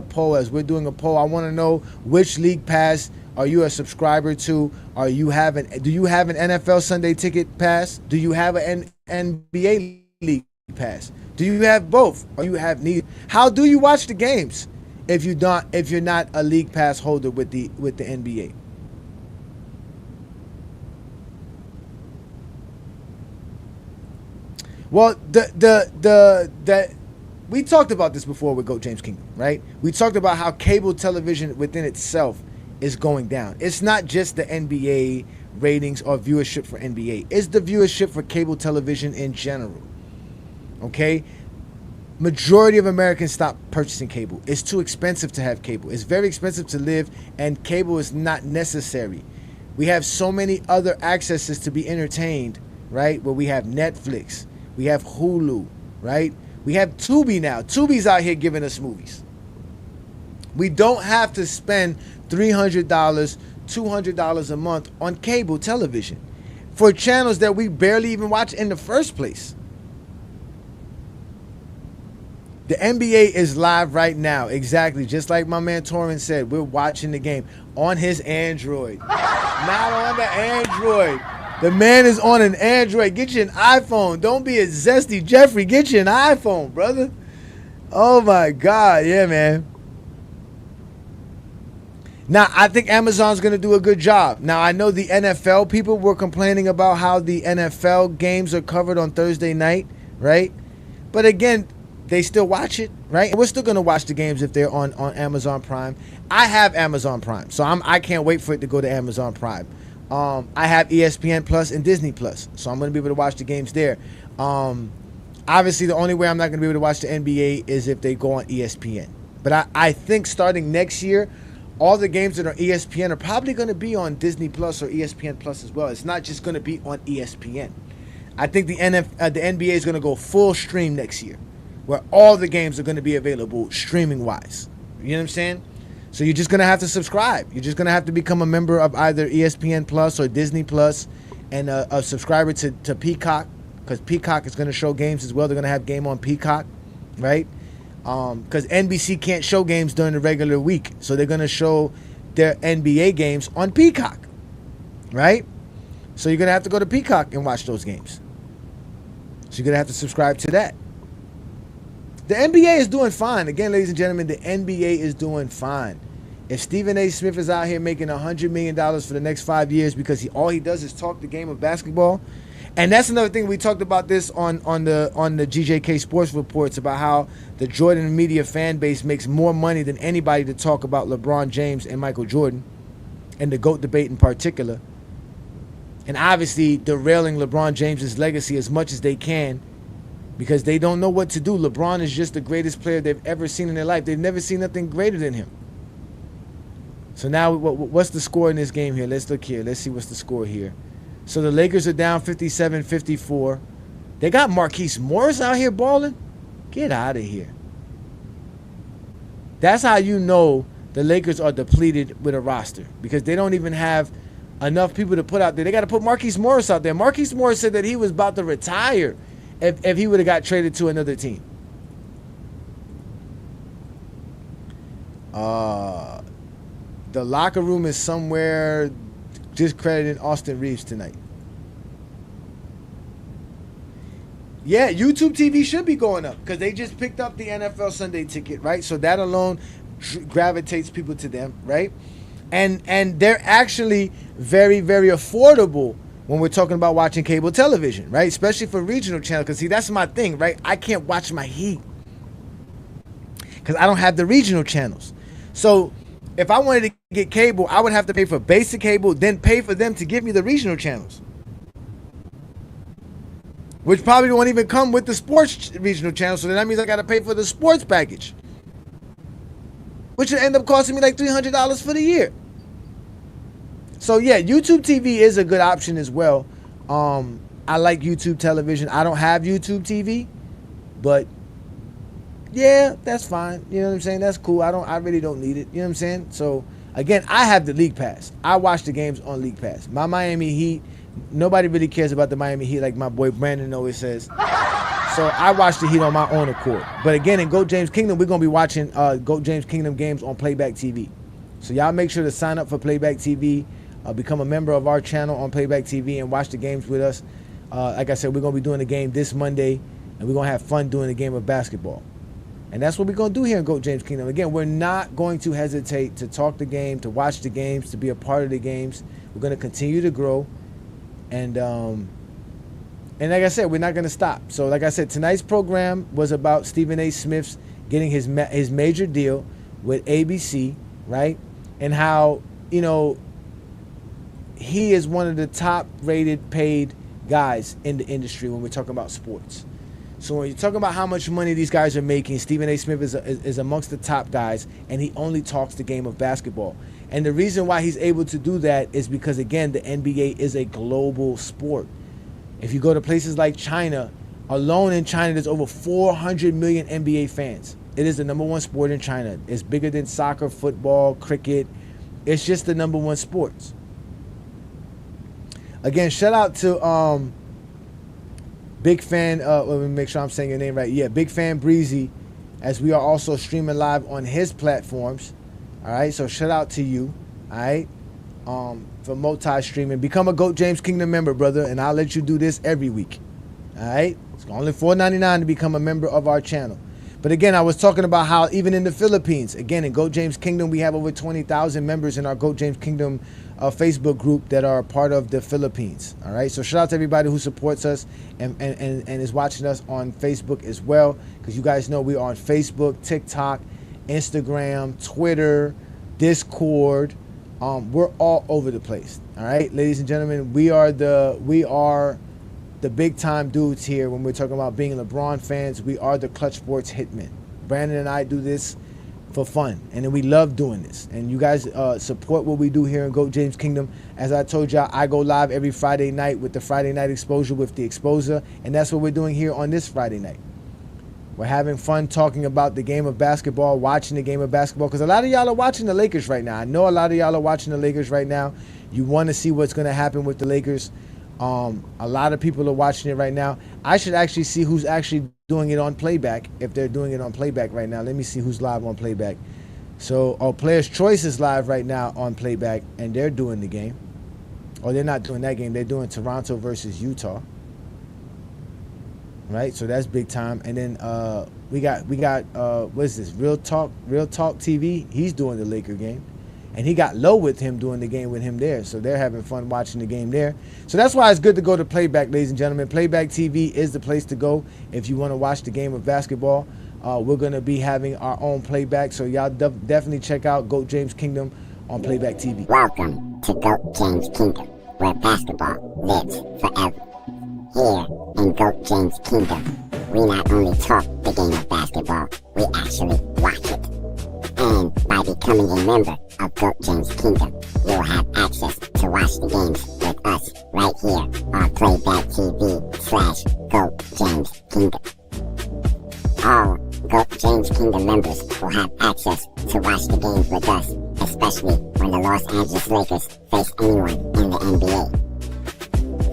poll as we're doing a poll. I want to know which league pass are you a subscriber to? Do you have an NFL Sunday Ticket pass? Do you have an NBA League pass? Do you have both? Or you have neither? How do you watch the games if you're not a league pass holder with the NBA? Well, we talked about this before with GOAT James Kingdom, right? We talked about how cable television within itself is going down. It's not just the NBA ratings or viewership for NBA. It's the viewership for cable television in general. Okay? Majority of Americans stop purchasing cable. It's too expensive to have cable. It's very expensive to live, and cable is not necessary. We have so many other accesses to be entertained, right? Where we have Netflix, we have Hulu, right? We have Tubi now. Tubi's out here giving us movies. We don't have to spend $300, $200 a month on cable television for channels that we barely even watch in the first place. The NBA is live right now, exactly, just like my man Torrin said. We're watching the game on his Android, not on the Android. The man is on an Android. Get you an iPhone. Don't be a zesty Jeffrey. Get you an iPhone, brother. Oh my God, yeah, man. Now, I think Amazon's going to do a good job. Now, I know the NFL people were complaining about how the NFL games are covered on Thursday night, right? But again, they still watch it, right? And we're still going to watch the games if they're on Amazon Prime. I have Amazon Prime, so I can't wait for it to go to Amazon Prime. I have ESPN Plus and Disney Plus, so I'm going to be able to watch the games there. Obviously, the only way I'm not going to be able to watch the NBA is if they go on ESPN. But I think starting next year, all the games that are ESPN are probably going to be on Disney Plus or ESPN Plus as well. It's not just going to be on ESPN. I think the NBA is going to go full stream next year, where all the games are going to be available streaming-wise. You know what I'm saying? So you're just going to have to subscribe. You're just going to have to become a member of either ESPN Plus or Disney Plus and a subscriber to Peacock, because Peacock is going to show games as well. They're going to have game on Peacock, right? Because NBC can't show games during the regular week. So they're going to show their NBA games on Peacock, right? So you're going to have to go to Peacock and watch those games. So you're going to have to subscribe to that. The NBA is doing fine. Again, ladies and gentlemen, the NBA is doing fine. If Stephen A. Smith is out here making $100 million for the next 5 years because all he does is talk the game of basketball, and that's another thing, we talked about this on the GJK Sports Reports about how the Jordan Media fan base makes more money than anybody to talk about LeBron James and Michael Jordan, and the GOAT debate in particular. And obviously derailing LeBron James's legacy as much as they can, because they don't know what to do. LeBron is just the greatest player they've ever seen in their life. They've never seen nothing greater than him. So now, what's the score in this game here? Let's look here. Let's see what's the score here. So the Lakers are down 57-54. They got Marquise Morris out here balling? Get out of here. That's how you know the Lakers are depleted with a roster, because they don't even have enough people to put out there. They got to put Marquise Morris out there. Marquise Morris said that he was about to retire if he would have got traded to another team. The locker room is somewhere discrediting Austin Reeves tonight. Yeah, YouTube TV should be going up because they just picked up the NFL Sunday Ticket, right? So that alone gravitates people to them, right? And they're actually very, very affordable when we're talking about watching cable television, right? Especially for regional channels, because see, that's my thing, right? I can't watch my Heat because I don't have the regional channels. So if I wanted to get cable, I would have to pay for basic cable, then pay for them to give me the regional channels, which probably won't even come with the sports regional channel. So then that means I got to pay for the sports package, which would end up costing me like $300 for the year. So yeah, YouTube TV is a good option as well. I like YouTube television. I don't have YouTube TV, but yeah, that's fine. You know what I'm saying? That's cool. I really don't need it. You know what I'm saying? So again, I have the League Pass. I watch the games on League Pass. My Miami Heat, nobody really cares about the Miami Heat like my boy Brandon always says. So I watch the Heat on my own accord. But again, in GOAT James Kingdom, we're going to be watching GOAT James Kingdom games on Playback TV. So y'all make sure to sign up for Playback TV, become a member of our channel on Playback TV, and watch the games with us. Like I said, we're going to be doing the game this Monday, and we're going to have fun doing the game of basketball. And that's what we're going to do here in GOAT James Kingdom. Again, we're not going to hesitate to talk the game, to watch the games, to be a part of the games. We're going to continue to grow. And like I said, we're not going to stop. So like I said, tonight's program was about Stephen A. Smith's getting his major deal with ABC, right? And how, you know, he is one of the top rated paid guys in the industry when we're talking about sports. So when you're talking about how much money these guys are making, Stephen A. Smith is amongst the top guys, and he only talks the game of basketball. And the reason why he's able to do that is because, again, the NBA is a global sport. If you go to places like China, alone in China, there's over 400 million NBA fans. It is the #1 sport in China. It's bigger than soccer, football, cricket. It's just the #1 sports. Again, shout out to Big Fan, let me make sure I'm saying your name right. Yeah, Big Fan Breezy, as we are also streaming live on his platforms. All right, so shout out to you. All right, for multi-streaming. Become a GOAT James Kingdom member, brother, and I'll let you do this every week. All right, it's only $4.99 to become a member of our channel. But again, I was talking about how even in the Philippines, again, in GOAT James Kingdom, we have over 20,000 members in our GOAT James Kingdom Facebook group that are part of the Philippines. All right, so shout out to everybody who supports us and is watching us on Facebook as well, because you guys know we are on Facebook, TikTok, Instagram, Twitter, Discord. We're all over the place. All right, ladies and gentlemen, we are the big time dudes here. When we're talking about being LeBron fans, we are the Clutch Sports Hitmen. Brandon and I do this for fun, and then we love doing this, and you guys support what we do here in GOAT James Kingdom. As I told y'all, I go live every Friday night with the Friday Night Exposure with the Exposer, and that's what we're doing here on this Friday night. We're having fun talking about the game of basketball, watching the game of basketball, because a lot of y'all are watching the Lakers right now. I know a lot of y'all are watching the Lakers right now. You want to see what's going to happen with the Lakers. A lot of people are watching it right now. I should actually see who's actually doing it on playback, if they're doing it on playback right now. Let me see who's live on playback. So, Players Choice is live right now on playback, and they're doing the game. Or they're not doing that game. They're doing Toronto versus Utah. Right? So that's big time. And then we got what is this? Real Talk TV. He's doing the Laker game. And he got low with him doing the game with him there. So they're having fun watching the game there. So that's why it's good to go to Playback, ladies and gentlemen. Playback TV is the place to go if you want to watch the game of basketball. We're going to be having our own playback. So y'all definitely check out GOAT James Kingdom on Playback TV. Welcome to GOAT James Kingdom, where basketball lives forever. Here in GOAT James Kingdom, we not only talk the game of basketball, we actually watch it. And by becoming a member of GOAT James Kingdom, you'll have access to watch the games with us right here on Playback TV/GOAT James Kingdom. All GOAT James Kingdom members will have access to watch the games with us, especially when the Los Angeles Lakers face anyone in the NBA.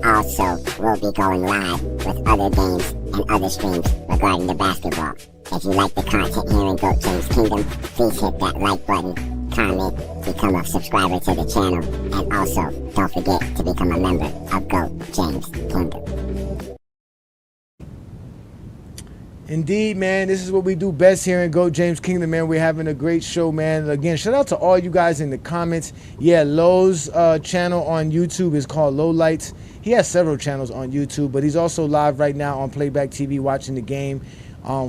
Also, we'll be going live with other games and other streams regarding the basketball. If you like the content here in GOAT James Kingdom, please hit that like button, comment, become a subscriber to the channel, and also don't forget to become a member of GOAT James Kingdom. Indeed, man, this is what we do best here in GOAT James Kingdom, man. We're having a great show, man. Again, shout out to all you guys in the comments. Yeah, Lowe's channel on YouTube is called Low Lights. He has several channels on YouTube, but he's also live right now on Playback TV watching the game,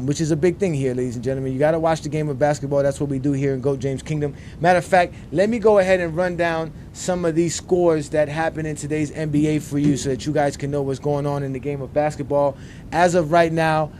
which is a big thing here, ladies and gentlemen. You got to watch the game of basketball. That's what we do here in GOAT James Kingdom. Matter of fact, let me go ahead and run down some of these scores that happened in today's NBA for you so that you guys can know what's going on in the game of basketball. As of right now,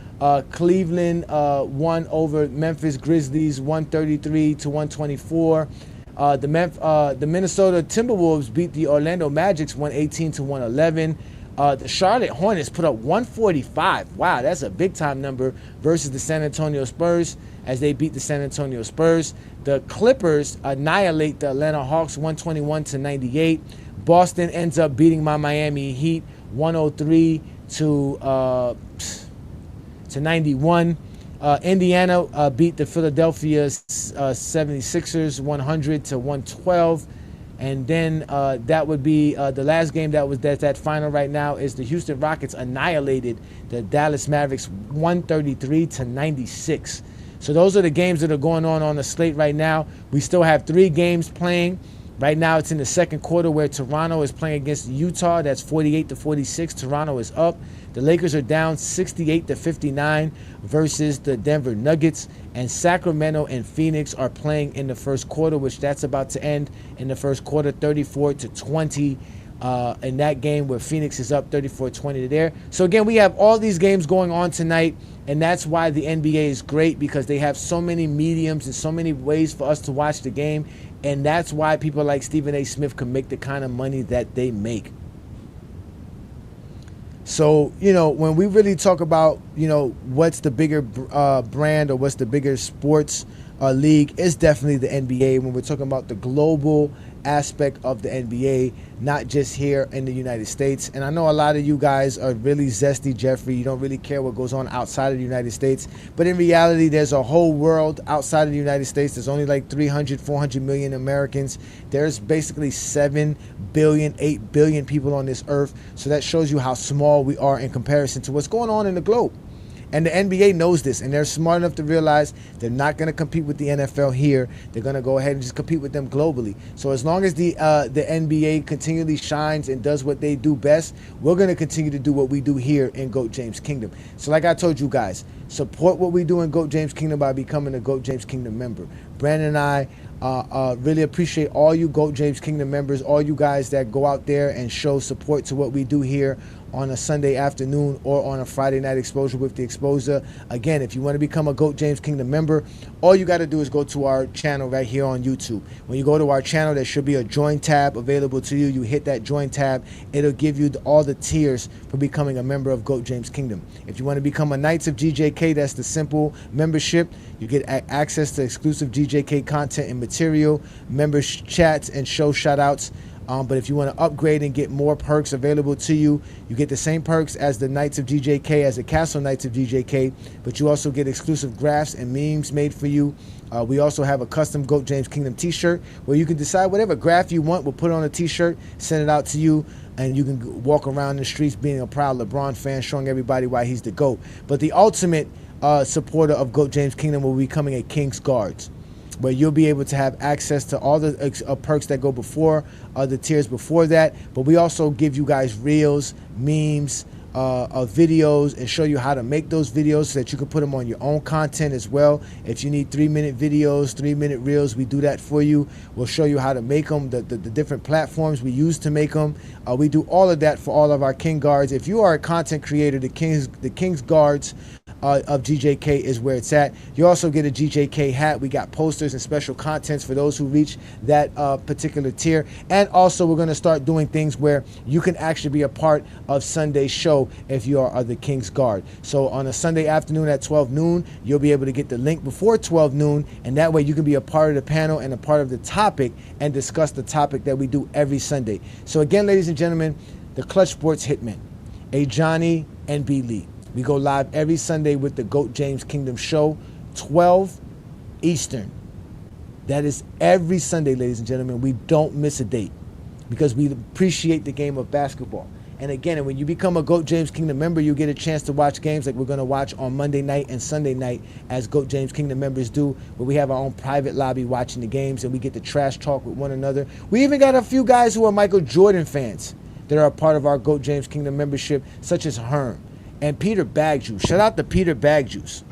Cleveland won over Memphis Grizzlies 133-124. The Minnesota Timberwolves beat the Orlando Magic 118-111. The Charlotte Hornets put up 145. Wow, that's a big time number versus the San Antonio Spurs as they beat the San Antonio Spurs. The Clippers annihilate the Atlanta Hawks 121-98. Boston ends up beating my Miami Heat 103 to 91. Indiana beat the Philadelphia 76ers 100-112. And then that would be the last game that's that final right now is the Houston Rockets annihilated the Dallas Mavericks 133-96. So those are the games that are going on the slate right now. We still have 3 games playing. Right now it's in the second quarter where Toronto is playing against Utah. That's 48-46. Toronto is up. The Lakers are down 68-59 versus the Denver Nuggets. And Sacramento and Phoenix are playing in the first quarter, which that's about to end in the first quarter, 34-20. In that game where Phoenix is up 34-20 there. So again, we have all these games going on tonight, and that's why the NBA is great, because they have so many mediums and so many ways for us to watch the game, and that's why people like Stephen A. Smith can make the kind of money that they make. So, when we really talk about, what's the bigger brand or what's the bigger sports league, it's definitely the NBA. When we're talking about the global aspect of the NBA, not just here in the United States. And I know a lot of you guys are really zesty, Jeffrey. You don't really care what goes on outside of the United States. But in reality, there's a whole world outside of the United States. There's only like 300, 400 million Americans. There's basically 7 billion, 8 billion people on this earth. So that shows you how small we are in comparison to what's going on in the globe. And the NBA knows this, and they're smart enough to realize they're not going to compete with the NFL here. They're going to go ahead and just compete with them globally. So as long as the NBA continually shines and does what they do best, we're going to continue to do what we do here in GOAT James Kingdom. So like I told you guys, support what we do in GOAT James Kingdom by becoming a GOAT James Kingdom member. Brandon and I really appreciate all you GOAT James Kingdom members, all you guys that go out there and show support to what we do here on a Sunday afternoon or on a Friday night exposure with the Exposure. Again, if you want to become a GOAT James Kingdom member, all you got to do is go to our channel right here on YouTube. When you go to our channel, there should be a join tab available to you. You hit that join tab. It'll give you all the tiers for becoming a member of GOAT James Kingdom. If you want to become a Knights of GJK, that's the simple membership. You get access to exclusive GJK content and material, members chats, and show shout-outs. But if you want to upgrade and get more perks available to you, you get the same perks as the Knights of GJK, as the Castle Knights of GJK, but you also get exclusive graphs and memes made for you. We also have a custom GOAT James Kingdom t-shirt where you can decide whatever graph you want. We'll put it on a t-shirt, send it out to you, and you can walk around the streets being a proud LeBron fan, showing everybody why he's the GOAT. But the ultimate supporter of GOAT James Kingdom will be becoming a King's Guards, where you'll be able to have access to all the perks that go before the tiers before that. But we also give you guys reels, memes, videos, and show you how to make those videos so that you can put them on your own content as well. If you need 3-minute videos, 3-minute reels, we do that for you. We'll show you how to make them, the different platforms we use to make them. We do all of that for all of our King Guards. If you are a content creator, the King's Guards of GJK is where it's at. You also get a GJK hat. We got posters and special contents for those who reach that particular tier. And also we're going to start doing things where you can actually be a part of Sunday's show if you are the King's Guard. So on a Sunday afternoon at 12 noon, you'll be able to get the link before 12 noon, and that way you can be a part of the panel and a part of the topic and discuss the topic that we do every Sunday. So again, ladies and gentlemen, the Clutch Sports Hitmen, A. Johnny and B. Lee. We go live every Sunday with the GOAT James Kingdom show, 12 Eastern. That is every Sunday, ladies and gentlemen. We don't miss a date because we appreciate the game of basketball. And again, when you become a GOAT James Kingdom member, you get a chance to watch games like we're going to watch on Monday night and Sunday night, as GOAT James Kingdom members do, where we have our own private lobby watching the games and we get to trash talk with one another. We even got a few guys who are Michael Jordan fans that are a part of our GOAT James Kingdom membership, such as Herm and Peter Bagjuice. Shout out to Peter Bagjuice,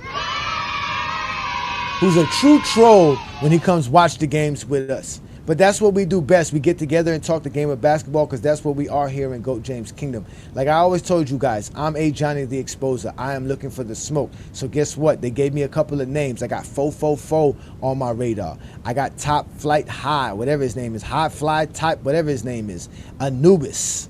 who's a true troll when he comes watch the games with us. But that's what we do best. We get together and talk the game of basketball because that's what we are here in GOAT James Kingdom. Like I always told you guys, I'm A. Johnny the Exposer. I am looking for the smoke. So guess what? They gave me a couple of names. I got Fo on my radar. I got Top Flight High, whatever his name is. High Fly Type, whatever his name is. Anubis,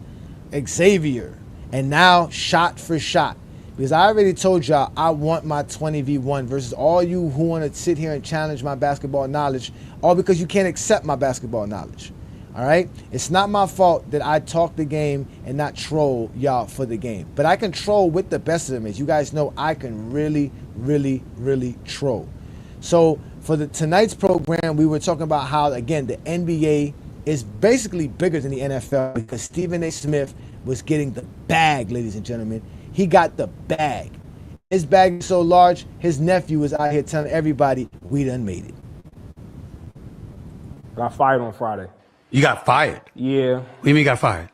Xavier, and now Shot for Shot. Because I already told y'all I want my 20v1 versus all you who want to sit here and challenge my basketball knowledge, all because you can't accept my basketball knowledge. All right? It's not my fault that I talk the game and not troll y'all for the game. But I can troll with the best of them. As you guys know, I can really really, really troll. So for tonight's program, we were talking about how, again, the NBA is basically bigger than the NFL because Stephen A. Smith was getting the bag, ladies and gentlemen. He got the bag. His bag is so large, his nephew was out here telling everybody, we done made it. Got fired on Friday. You got fired? Yeah. What do you mean you got fired?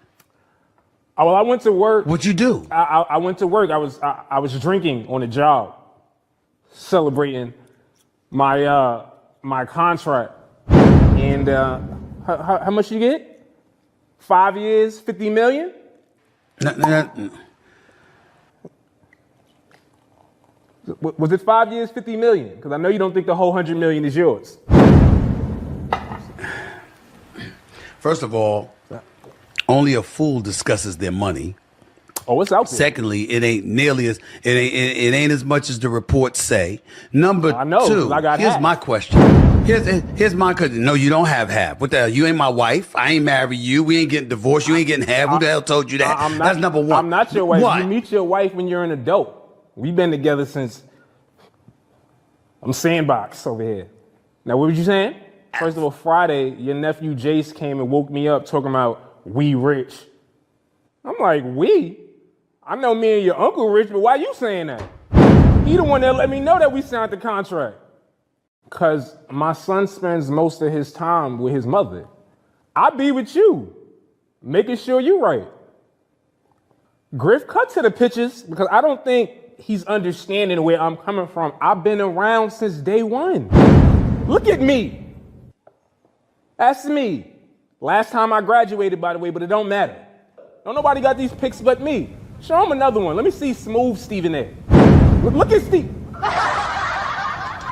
Well, I went to work. What'd you do? I went to work. I was drinking on the job, celebrating my my contract. And how much you get? 5 years, 50 million? No. Was it 5 years, 50 million? Because I know you don't think the whole 100 million is yours. First of all, only a fool discusses their money. Oh, it's out there. Secondly, it ain't nearly as it ain't as much as the reports say. Number I know, two, I got here's half. my question. Here's my question. No, you don't have half. What the hell? You ain't my wife. I ain't married you. We ain't getting divorced. You ain't getting half. Who the hell told you that? That's number one. I'm not your wife. What? You meet your wife when you're an adult. We've been together since I'm sandbox over here. Now, what were you saying? First of all, Friday, your nephew Jace came and woke me up talking about we rich. I'm like, we? I know me and your uncle rich, but why you saying that? He the one that let me know that we signed the contract. Because my son spends most of his time with his mother. I be with you, making sure you right. Griff, cut to the pictures, because I don't think he's understanding where I'm coming from. I've been around since day one. Look at me. That's me. Last time I graduated, by the way, but it don't matter. Don't nobody got these pics but me. Show him another one. Let me see smooth Stephen A. Look at Steve.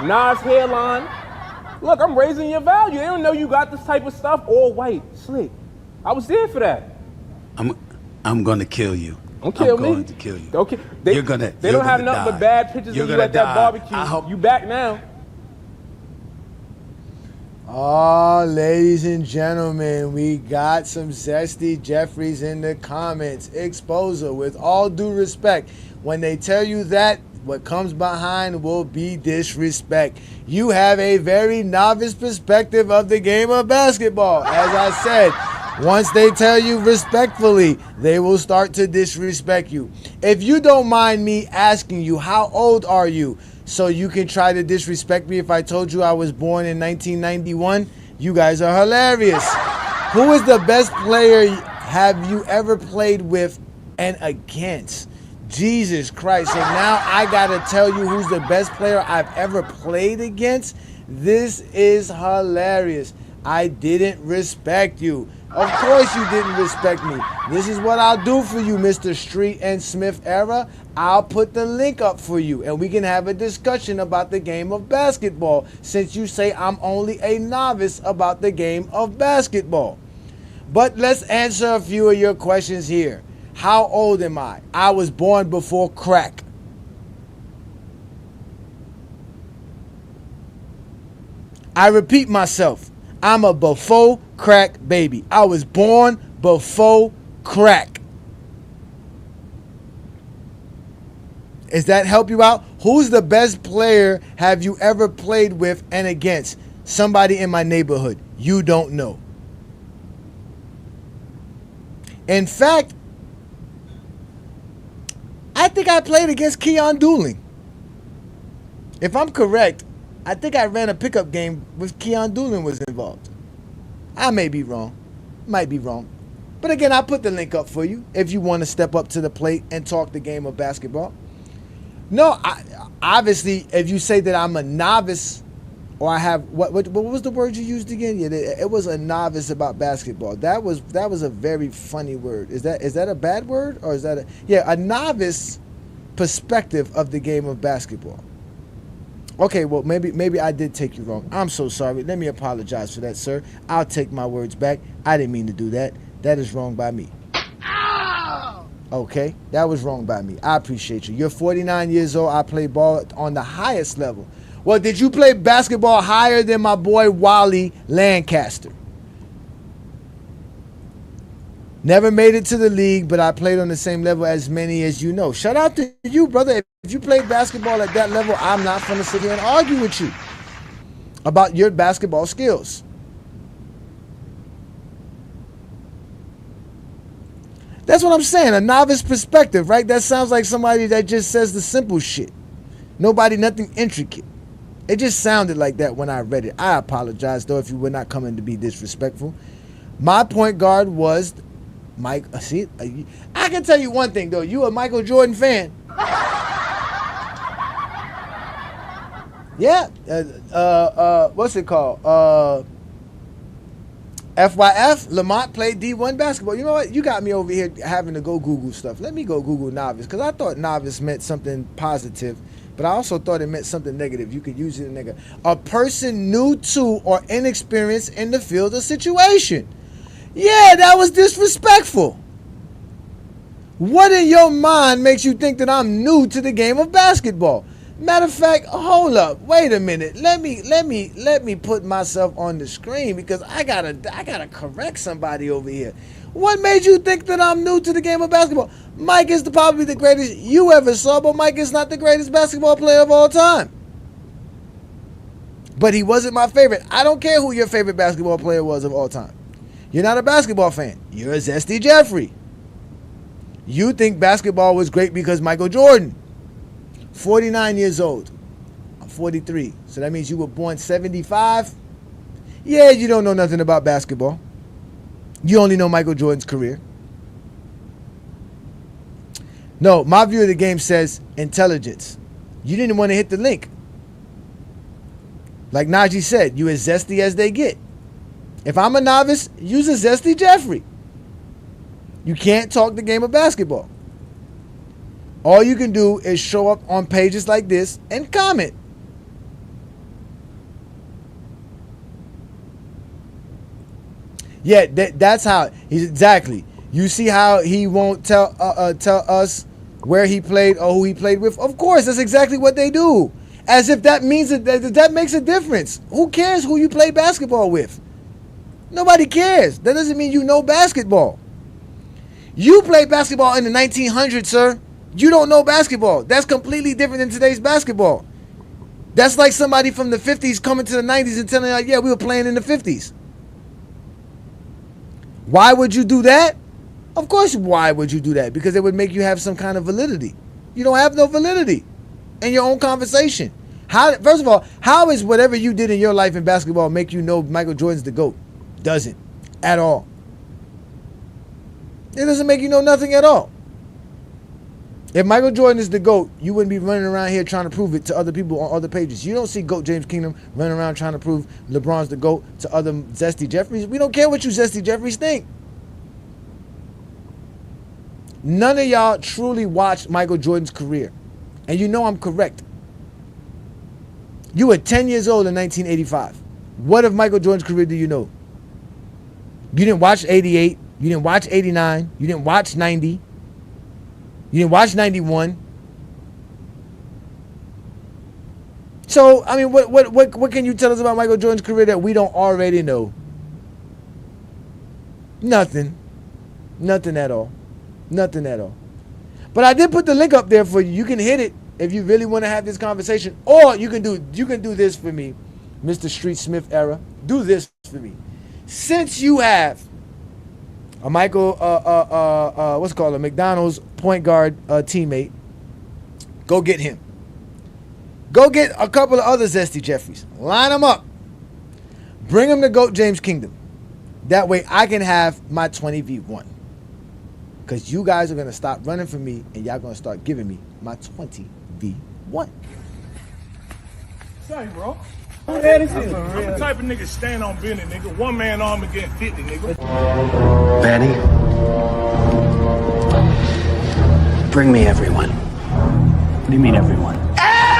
Nas hairline. Look, I'm raising your value. They don't know you got this type of stuff. All white, slick. I was there for that. I'm gonna kill you. Don't kill me. I'm going to kill you. Okay. You're gonna. They don't have nothing but bad pictures of you at that barbecue. I hope you back now. Oh, ladies and gentlemen, we got some Zesty Jeffries in the comments. Exposer, with all due respect, when they tell you that, what comes behind will be disrespect. You have a very novice perspective of the game of basketball. As I said, once they tell you respectfully, they will start to disrespect you. If you don't mind me asking you, how old are you? So you can try to disrespect me if I told you I was born in 1991? You guys are hilarious. Who is the best player have you ever played with and against? Jesus Christ. So now I gotta tell you who's the best player I've ever played against? This is hilarious. I didn't respect you. Of course you didn't respect me. This is what I'll do for you, Mr. Street and Smith era. I'll put the link up for you and we can have a discussion about the game of basketball since you say I'm only a novice about the game of basketball. But let's answer a few of your questions here. How old am I? I was born before crack. I repeat myself. I'm a before crack baby. I was born before crack. Does that help you out? Who's the best player have you ever played with and against? Somebody in my neighborhood. You don't know. In fact, I think I played against Keon Dooling. If I'm correct, I think I ran a pickup game with Keon Dooling was involved. I may be wrong. Might be wrong. But again, I'll put the link up for you if you want to step up to the plate and talk the game of basketball. No, obviously, if you say that I'm a novice or I have, what was the word you used again? Yeah, it was a novice about basketball. That was a very funny word. Is that a bad word or is that a novice perspective of the game of basketball? Okay, well, maybe I did take you wrong. I'm so sorry. Let me apologize for that, sir. I'll take my words back. I didn't mean to do that. That is wrong by me. Okay, that was wrong by me. I appreciate you. You're 49 years old. I play ball on the highest level. Well, did you play basketball higher than my boy Wally Lancaster? Never made it to the league, but I played on the same level as many as you know. Shout out to you, brother. If you played basketball at that level, I'm not going to sit here and argue with you about your basketball skills. That's what I'm saying, a novice perspective, right? That sounds like somebody that just says the simple shit. Nothing intricate. It just sounded like that when I read it. I apologize, though, if you were not coming to be disrespectful. My point guard was Mike. See, I can tell you one thing, though. You a Michael Jordan fan. Yeah. What's it called? FYF, Lamont played D1 basketball. You know what? You got me over here having to go Google stuff. Let me go Google novice, because I thought novice meant something positive, but I also thought it meant something negative. You could use it in negative. A person new to or inexperienced in the field or situation. Yeah, that was disrespectful. What in your mind makes you think that I'm new to the game of basketball? Matter of fact, hold up, wait a minute. Let me put myself on the screen, because I gotta correct somebody over here. What made you think that I'm new to the game of basketball? Mike is probably the greatest you ever saw, but Mike is not the greatest basketball player of all time. But he wasn't my favorite. I don't care who your favorite basketball player was of all time. You're not a basketball fan. You're a Zesty Jeffrey. You think basketball was great because Michael Jordan. 49 years old. I'm 43. So that means you were born 75. Yeah, you don't know nothing about basketball. You only know Michael Jordan's career. No, my view of the game says intelligence. You didn't want to hit the link. Like Najee said, you as zesty as they get. If I'm a novice, use a Zesty Jeffrey. You can't talk the game of basketball. All you can do is show up on pages like this and comment. Yeah, that's how he's exactly. You see how he won't tell us where he played or who he played with? Of course, that's exactly what they do. As if that means that makes a difference. Who cares who you play basketball with? Nobody cares. That doesn't mean you know basketball. You played basketball in the 1900s, sir. You don't know basketball. That's completely different than today's basketball. That's like somebody from the 50s coming to the 90s and telling you, yeah, we were playing in the 50s. Why would you do that? Of course, why would you do that? Because it would make you have some kind of validity. You don't have no validity in your own conversation. First of all, how is whatever you did in your life in basketball make you know Michael Jordan's the GOAT? Doesn't. At all. It doesn't make you know nothing at all. If Michael Jordan is the GOAT, you wouldn't be running around here trying to prove it to other people on other pages. You don't see GOAT James Kingdom running around trying to prove LeBron's the GOAT to other Zesty Jeffries. We don't care what you Zesty Jeffries think. None of y'all truly watched Michael Jordan's career. And you know I'm correct. You were 10 years old in 1985. What of Michael Jordan's career do you know? You didn't watch 88. You didn't watch 89. You didn't watch 90. You didn't watch 91. So, I mean, what can you tell us about Michael Jordan's career that we don't already know? Nothing. Nothing at all. Nothing at all. But I did put the link up there for you. You can hit it if you really want to have this conversation. Or you can do this for me, Mr. Street Smith era. Do this for me. Since you have a Michael, what's it called, a McDonald's point guard teammate, go get him. Go get a couple of other Zesty Jeffries. Line them up. Bring them to GOAT James Kingdom. That way I can have my 20v1. Because you guys are going to stop running from me and y'all going to start giving me my 20v1. Say, bro. I'm the type of nigga stand on business, nigga. One man arm against 50, nigga. Vanny, bring me everyone. What do you mean everyone? Everyone!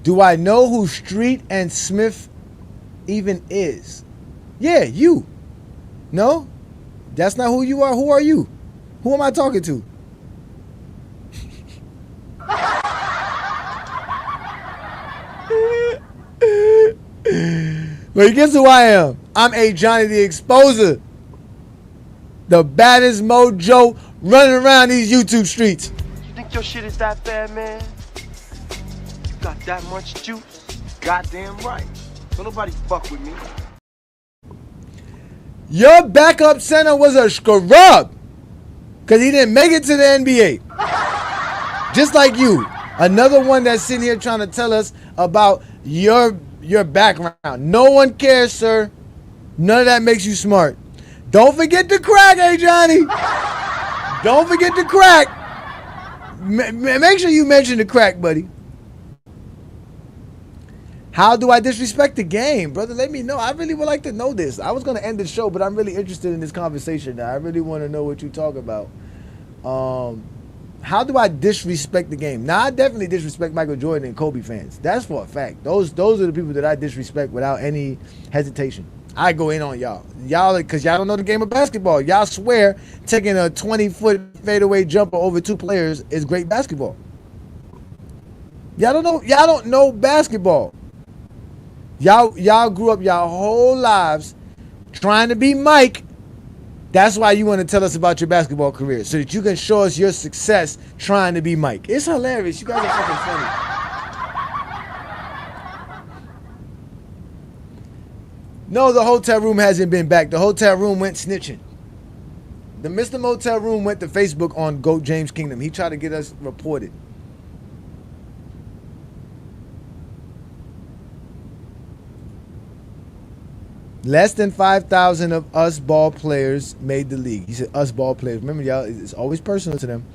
Do I know who Street and Smith even is? Yeah, you. No? That's not who you are. Who are you? Who am I talking to? But guess who I am? I'm A. Johnny the Exposer. The baddest mojo running around these YouTube streets. You think your shit is that bad, man? You got that much juice? Goddamn right. Don't nobody fuck with me. Your backup center was a scrub because he didn't make it to the NBA. Just like you. Another one that's sitting here trying to tell us about your background. No one cares, sir. None of that makes you smart. Don't forget to crack, hey Johnny. Don't forget to crack. Make sure you mention the crack, buddy. How do I disrespect the game, brother? Let me know. I really would like to know this. I was going to end the show, but I'm really interested in this conversation now. I really want to know what you talk about. How do I disrespect the game? Now, I definitely disrespect Michael Jordan and Kobe fans. That's for a fact. Those are the people that I disrespect without any hesitation. I go in on y'all. Y'all, because y'all don't know the game of basketball. Y'all swear taking a 20-foot fadeaway jumper over two players is great basketball. Y'all don't know basketball. Y'all grew up y'all whole lives trying to be Mike. That's why you want to tell us about your basketball career, so that you can show us your success trying to be Mike. It's hilarious. You guys are fucking funny. No, the hotel room hasn't been back. The hotel room went snitching. The Mr. Motel room went to Facebook on GOAT James Kingdom. He tried to get us reported. Less than 5,000 of us ball players made the league. He said us ball players. Remember, y'all, it's always personal to them.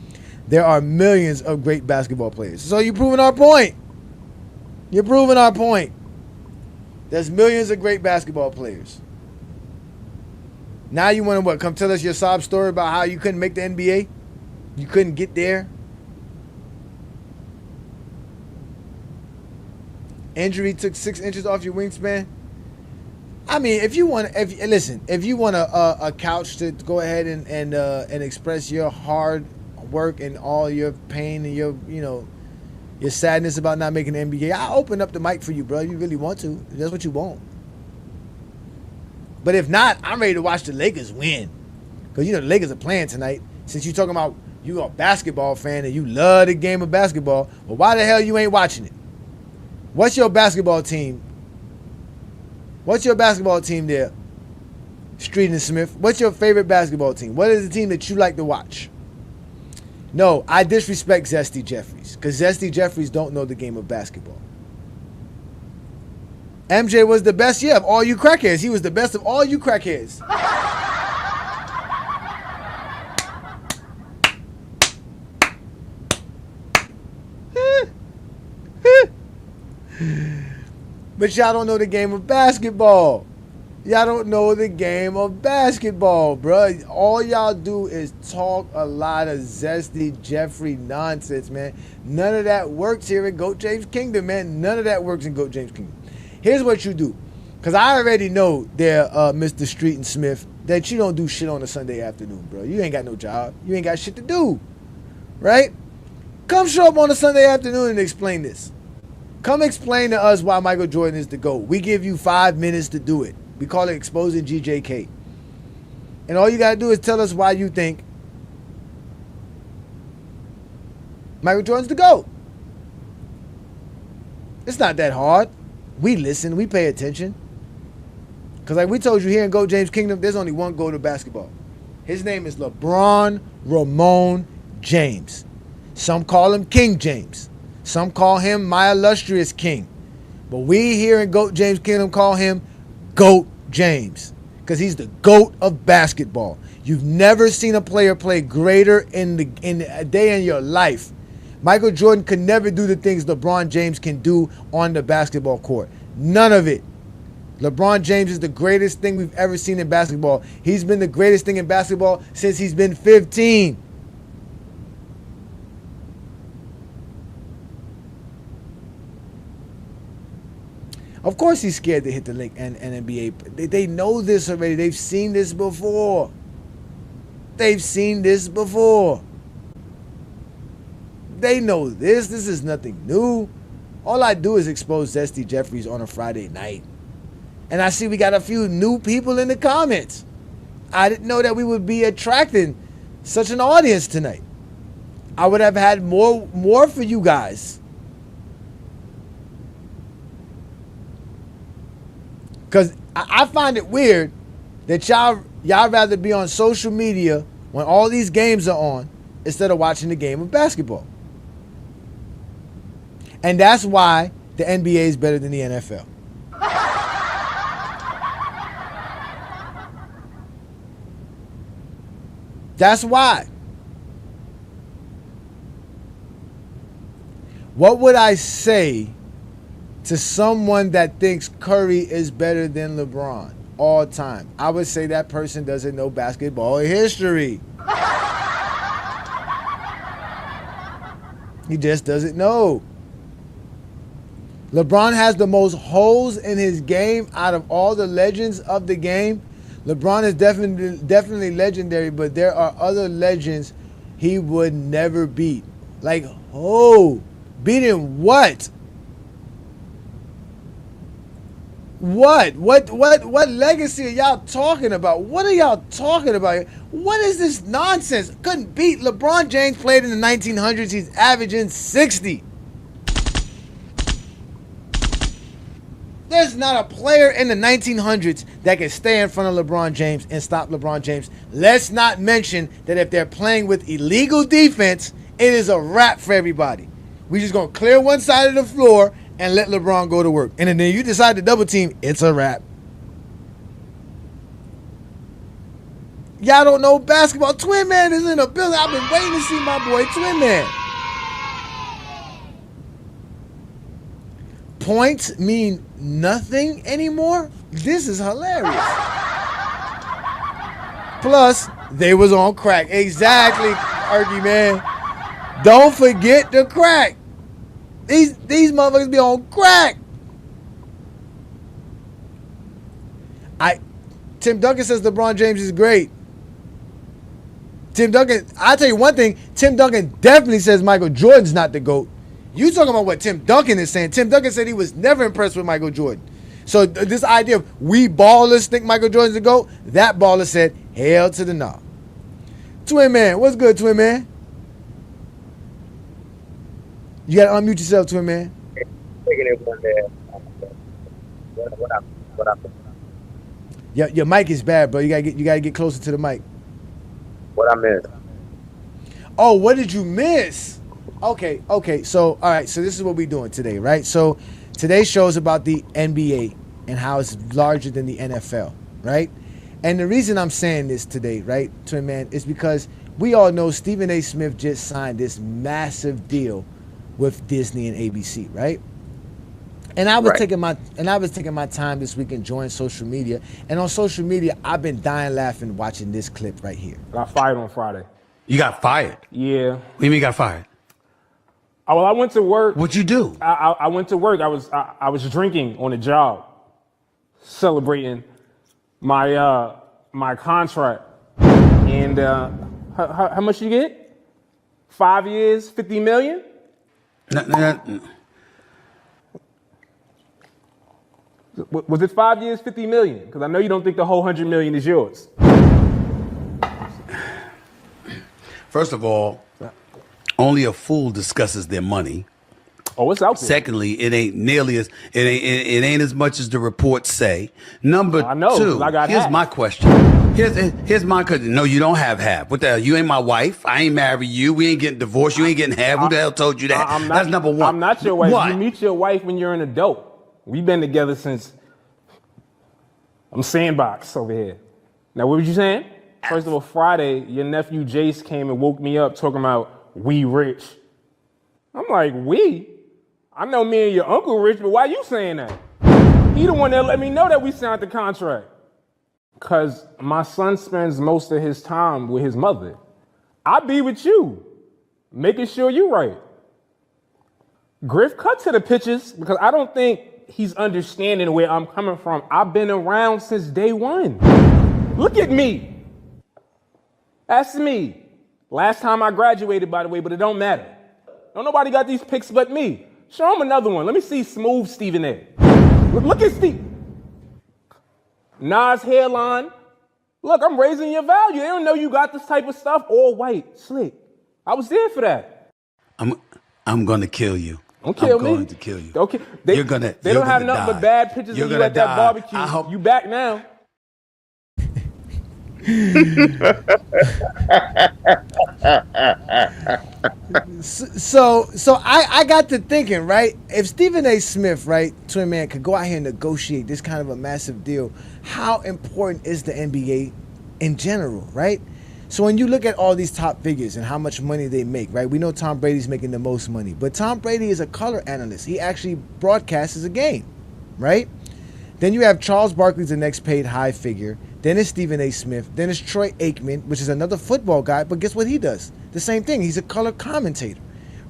There are millions of great basketball players. So you're proving our point. You're proving our point. There's millions of great basketball players. Now you want to what? Come tell us your sob story about how you couldn't make the NBA? You couldn't get there? Injury took 6 inches off your wingspan? I mean, if you want a couch to go ahead and express your hard work and all your pain and your sadness about not making the NBA, I'll open up the mic for you, bro. You really want to? If that's what you want. But if not, I'm ready to watch the Lakers win, because the Lakers are playing tonight. Since you're talking about you are a basketball fan and you love the game of basketball, well, why the hell you ain't watching it? What's your basketball team? What's your basketball team there? Street and Smith. What's your favorite basketball team? What is the team that you like to watch? No, I disrespect Zesty Jeffries, because Zesty Jeffries don't know the game of basketball. MJ was the best, of all you crackheads. He was the best of all you crackheads. But y'all don't know the game of basketball. Y'all don't know the game of basketball, bro. All y'all do is talk a lot of Zesty Jeffrey nonsense, man. None of that works here in GOAT James Kingdom, man. None of that works in GOAT James Kingdom. Here's what you do. Because I already know there, Mr. Street and Smith, that you don't do shit on a Sunday afternoon, bro. You ain't got no job. You ain't got shit to do, right? Come show up on a Sunday afternoon and explain this. Come explain to us why Michael Jordan is the GOAT. We give you 5 minutes to do it. We call it Exposing GJK. And all you got to do is tell us why you think Michael Jordan's the GOAT. It's not that hard. We listen. We pay attention. Because like we told you here in GOAT James Kingdom, there's only one GOAT of basketball. His name is LeBron Ramon James. Some call him King James. Some call him my illustrious king. But we here in GOAT James Kingdom call him GOAT James, because he's the GOAT of basketball. You've never seen a player play greater in a day in your life. Michael Jordan could never do the things LeBron James can do on the basketball court. None of it. LeBron James is the greatest thing we've ever seen in basketball. He's been the greatest thing in basketball since he's been 15. Of course he's scared to hit the link and NBA. They know this already. They've seen this before. They've seen this before. They know this. This is nothing new. All I do is expose Zesty Jeffries on a Friday night. And I see we got a few new people in the comments. I didn't know that we would be attracting such an audience tonight. I would have had more for you guys. Because I find it weird that y'all rather be on social media when all these games are on instead of watching the game of basketball. And that's why the NBA is better than the NFL. That's why. What would I say to someone that thinks Curry is better than LeBron all time? I would say that person doesn't know basketball history. He just doesn't know. LeBron has the most holes in his game out of all the legends of the game. LeBron is definitely legendary, but there are other legends he would never beat. Like, beating what? What legacy are y'all talking about? What are y'all talking about? What is this nonsense? Couldn't beat. LeBron James played in the 1900s. He's averaging 60. There's not a player in the 1900s that can stay in front of LeBron James and stop LeBron James. Let's not mention that if they're playing with illegal defense, it is a wrap for everybody. We just gonna clear one side of the floor and let LeBron go to work. And then you decide to double team, it's a wrap. Y'all don't know basketball. Twin Man is in the building. I've been waiting to see my boy Twin Man. Points mean nothing anymore? This is hilarious. Plus, they was on crack. Exactly, Arky, man. Don't forget the crack. These motherfuckers be on crack. Tim Duncan says LeBron James is great. Tim Duncan, I'll tell you one thing, Tim Duncan definitely says Michael Jordan's not the GOAT. You talking about what Tim Duncan is saying. Tim Duncan said he was never impressed with Michael Jordan. So this idea of we ballers think Michael Jordan's the GOAT, that baller said, hell to the no. Twin Man, what's good, Twin Man? You gotta unmute yourself, Twin Man. What up? Your mic is bad, bro. You gotta get closer to the mic. What I missed? Oh, what did you miss? Okay. So, all right. So this is what we're doing today, right? So today's show is about the NBA and how it's larger than the NFL, right? And the reason I'm saying this today, right, Twin Man, is because we all know Stephen A. Smith just signed this massive deal with Disney and ABC, right? And I was taking my time this week enjoying social media. And on social media, I've been dying laughing watching this clip right here. Got fired on Friday. You got fired? Yeah. What do you mean you got fired? Well, I went to work. What'd you do? I went to work. I was drinking on the job, celebrating my my contract. And how much you get? 5 years, 50 million? No. Was it 5 years, 50 million? Because I know you don't think the whole 100 million is yours. First of all, only a fool discusses their money. Oh, it's out there. Secondly, it ain't nearly as it ain't as much as the reports say. Number two, here's my question. Here's my question. No, you don't have half. What the hell? You ain't my wife. I ain't married you. We ain't getting divorced. You ain't getting half. Who the hell told you that? That's number one. I'm not your wife. What? You meet your wife when you're an adult. We've been together since I'm Sandbox over here. Now, what were you saying? First of all, Friday, your nephew Jace came and woke me up talking about we rich. I'm like, we? I know me and your uncle rich, but why you saying that? He the one that let me know that we signed the contract. Because my son spends most of his time with his mother. I be with you, making sure you right. Griff, cut to the pictures, because I don't think he's understanding where I'm coming from. I've been around since day one. Look at me. That's me. Last time I graduated, by the way, but it don't matter. Don't nobody got these pics but me. Show him another one. Let me see smooth Stephen A. Look at Steve. Nas hairline. Look, I'm raising your value. They don't know you got this type of stuff. All white, slick. I was there for that. I'm gonna kill you. Don't kill me. I'm going to kill you. Okay. They don't have nothing but bad pictures of you at that barbecue. You back now. So I got to thinking, right? If Stephen A. Smith, right, Twin Man, could go out here and negotiate this kind of a massive deal, how important is the NBA in general, right? So when you look at all these top figures and how much money they make, right? We know Tom Brady's making the most money, but Tom Brady is a color analyst. He actually broadcasts a game, right? Then you have Charles Barkley's the next paid high figure. Then it's Stephen A. Smith. Then it's Troy Aikman, which is another football guy, but guess what he does? The same thing. He's a color commentator.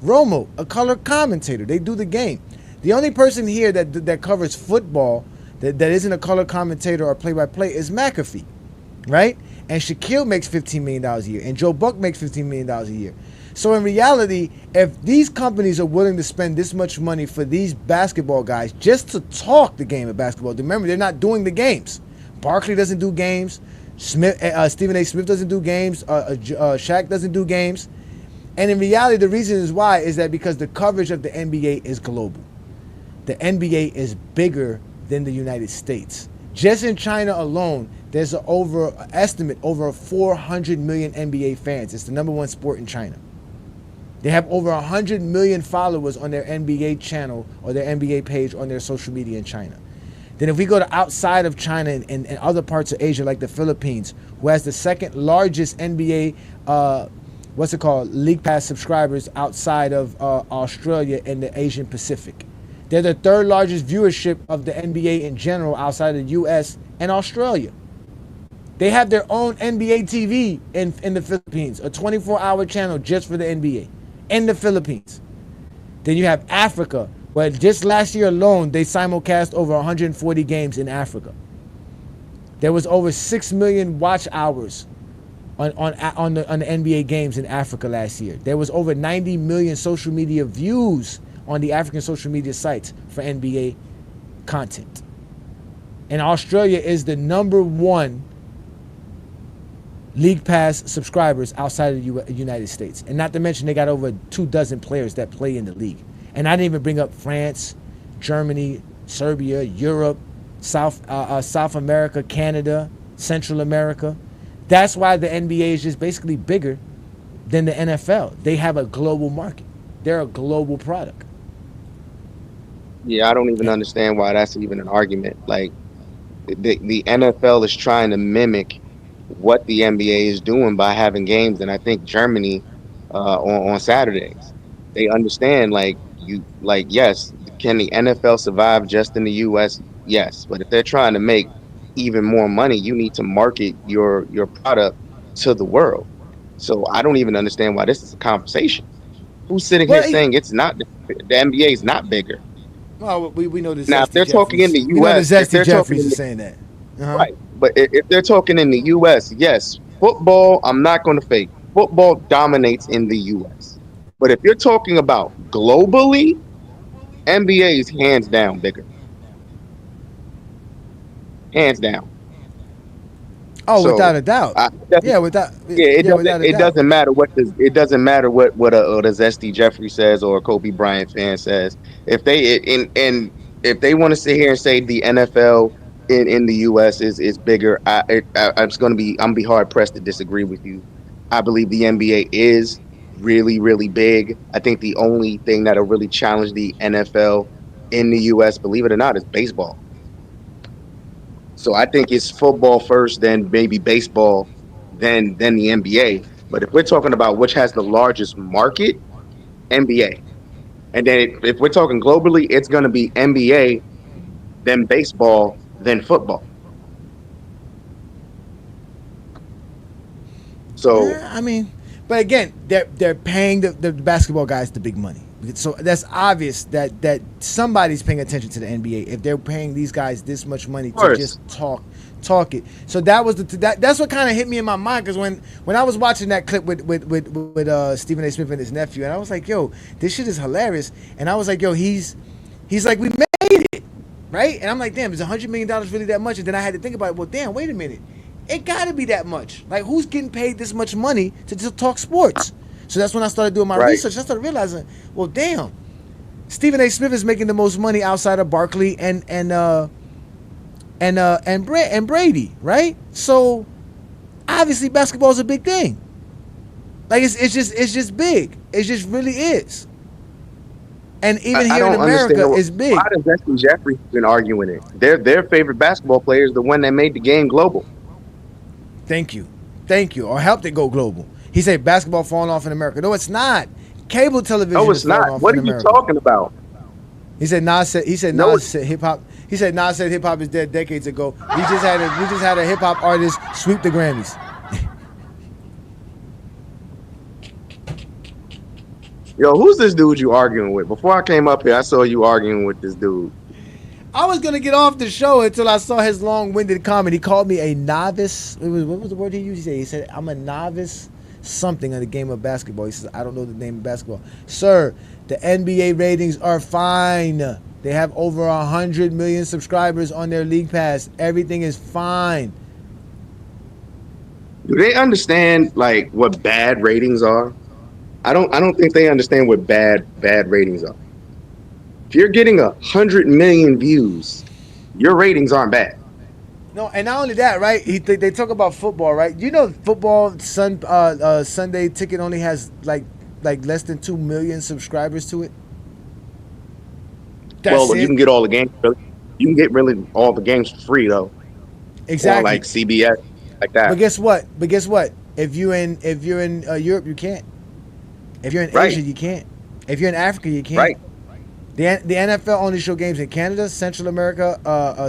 Romo, a color commentator. They do the game. The only person here that covers football that isn't a color commentator or play-by-play is McAfee, right? And Shaquille makes $15 million a year, and Joe Buck makes $15 million a year. So in reality, if these companies are willing to spend this much money for these basketball guys just to talk the game of basketball, remember, they're not doing the games. Barkley doesn't do games. Stephen A. Smith doesn't do games. Shaq doesn't do games. And in reality, the reason is why is that because the coverage of the NBA is global. The NBA is bigger than the United States. Just in China alone, there's over 400 million NBA fans. It's the number one sport in China. They have over 100 million followers on their NBA channel or their NBA page on their social media in China. Then if we go to outside of China and other parts of Asia like the Philippines, who has the second largest NBA, League Pass subscribers outside of Australia and the Asian Pacific. They're the third largest viewership of the NBA in general outside of the US and Australia. They have their own NBA TV in the Philippines, a 24-hour channel just for the NBA in the Philippines. Then you have Africa, where just last year alone, they simulcast over 140 games in Africa. There was over 6 million watch hours on the NBA games in Africa last year. There was over 90 million social media views on the African social media sites for NBA content. And Australia is the number one League Pass subscribers outside of the United States. And not to mention they got over 24 players that play in the league. And I didn't even bring up France, Germany, Serbia, Europe, South America, Canada, Central America. That's why the NBA is just basically bigger than the NFL. They have a global market. They're a global product. Yeah, I don't even understand why that's even an argument. Like, the NFL is trying to mimic what the NBA is doing by having games, and I think Germany on Saturdays. They understand, yes, can the NFL survive just in the U.S.? Yes, but if they're trying to make even more money, you need to market your product to the world. So I don't even understand why this is a conversation. Who's sitting here saying it's not the NBA is not bigger? Well, we know this. Now, if they're talking in the U.S., if they're talking in saying that, right? But if they're talking in the U.S., yes, football. I'm not going to fake. Football dominates in the U.S. But if you're talking about globally, NBA is hands down bigger. Hands down. Oh, so, without a doubt. It doesn't matter what a Zesty Jeffrey says or a Kobe Bryant fan says. If they want to sit here and say the NFL in the U.S. is bigger, I'm be hard pressed to disagree with you. I believe the NBA is really, really big. I think the only thing that'll really challenge the NFL in the U.S., believe it or not, is baseball. So I think it's football first, then maybe baseball, then the NBA. But if we're talking about which has the largest market, NBA. And then if we're talking globally, it's going to be NBA, then baseball, then football. So I mean, but again, they're paying the basketball guys the big money. So that's obvious that somebody's paying attention to the NBA if they're paying these guys this much money to just talk it. So that was that's what kind of hit me in my mind, because when I was watching that clip with Stephen A. Smith and his nephew, and I was like, yo, this shit is hilarious. And I was like, yo, he's like, we made it. right? And I'm like, damn, is $100 million really that much? And then I had to think about it. Well, damn, wait a minute. It got to be that much. Like, who's getting paid this much money to just talk sports? So that's when I started doing my research. I started realizing, well, damn, Stephen A. Smith is making the most money outside of Barkley and Brady, right? So obviously basketball is a big thing. Like it's just big. It just really is. And even here in America, it's big. Why does Zesty Jeffrey been arguing it? Their favorite basketball player is the one that made the game global. Thank you, or helped it go global. He said basketball falling off in America. No, it's not. Cable television. No, it's not. What are you talking about? He said Nas said hip hop. He said Nas said hip hop is dead decades ago. We just had a hip hop artist sweep the Grammys. Yo, who's this dude you arguing with? Before I came up here, I saw you arguing with this dude. I was gonna get off the show until I saw his long-winded comment. He called me a novice. What was the word he used? He said I'm a novice something in the game of basketball. He says I don't know the name of basketball. Sir, the NBA ratings are fine. They have over 100 million subscribers on their league pass. Everything is fine. Do they understand like what bad ratings are? I don't think they understand what bad ratings are. If you're getting 100 million views, your ratings aren't bad. No, and not only that, right? They talk about football, right? You know, football Sunday Ticket only has like less than 2 million subscribers to it. You can get all the games. You can get really all the games for free though. Exactly. Or like CBS, like that. But guess what? If you're in Europe, you can't. If you're in Asia, you can't. If you're in Africa, you can't. Right. The NFL only show games in Canada, Central America,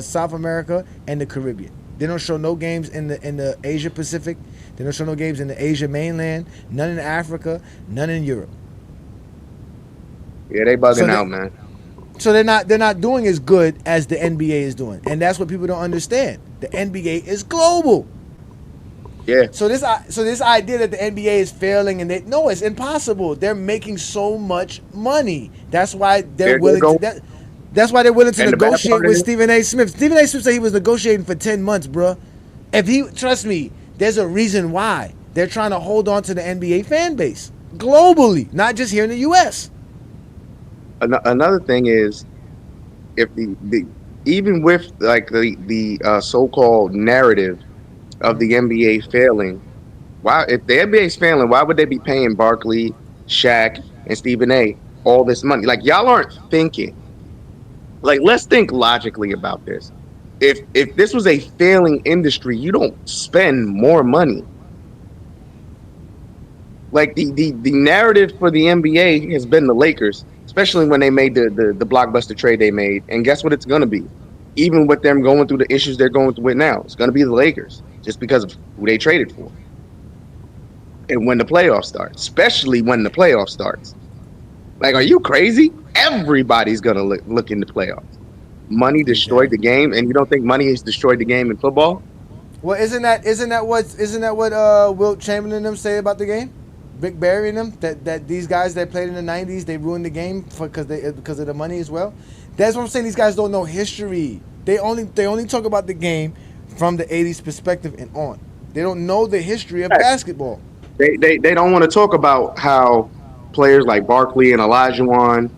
South America, and the Caribbean. They don't show no games in the Asia Pacific. They don't show no games in the Asia mainland. None in Africa. None in Europe. Yeah, they bugging out, man. So they're not doing as good as the NBA is doing, and that's what people don't understand. The NBA is global. Yeah. So this idea that the NBA is failing and no, it's impossible. They're making so much money. That's why they're willing to. That's why they're willing to negotiate with Stephen A. Smith. Stephen A. Smith said he was negotiating for 10 months, bro. Trust me, there's a reason why they're trying to hold on to the NBA fan base globally, not just here in the U.S. Another thing is, if even with like the so-called narrative of the NBA failing, if the NBA is failing, why would they be paying Barkley, Shaq, and Stephen A. all this money? Like, y'all aren't thinking. Like, let's think logically about this. If this was a failing industry, you don't spend more money. Like the narrative for the NBA has been the Lakers, especially when they made the blockbuster trade they made. And guess what it's gonna be? Even with them going through the issues they're going through now, it's gonna be the Lakers, just because of who they traded for. And when the playoffs start, especially when the playoffs starts. Like, are you crazy? Everybody's gonna look into playoffs. Money destroyed the game, and you don't think money has destroyed the game in football? Well, isn't that what Wilt Chamberlain and them say about the game? Rick Barry and them, that these guys that played in the 90s, they ruined the game because of the money as well. That's what I'm saying. These guys don't know history. They only talk about the game from the 80s perspective and on. They don't know the history of basketball. They don't want to talk about how players like Barkley and Olajuwon,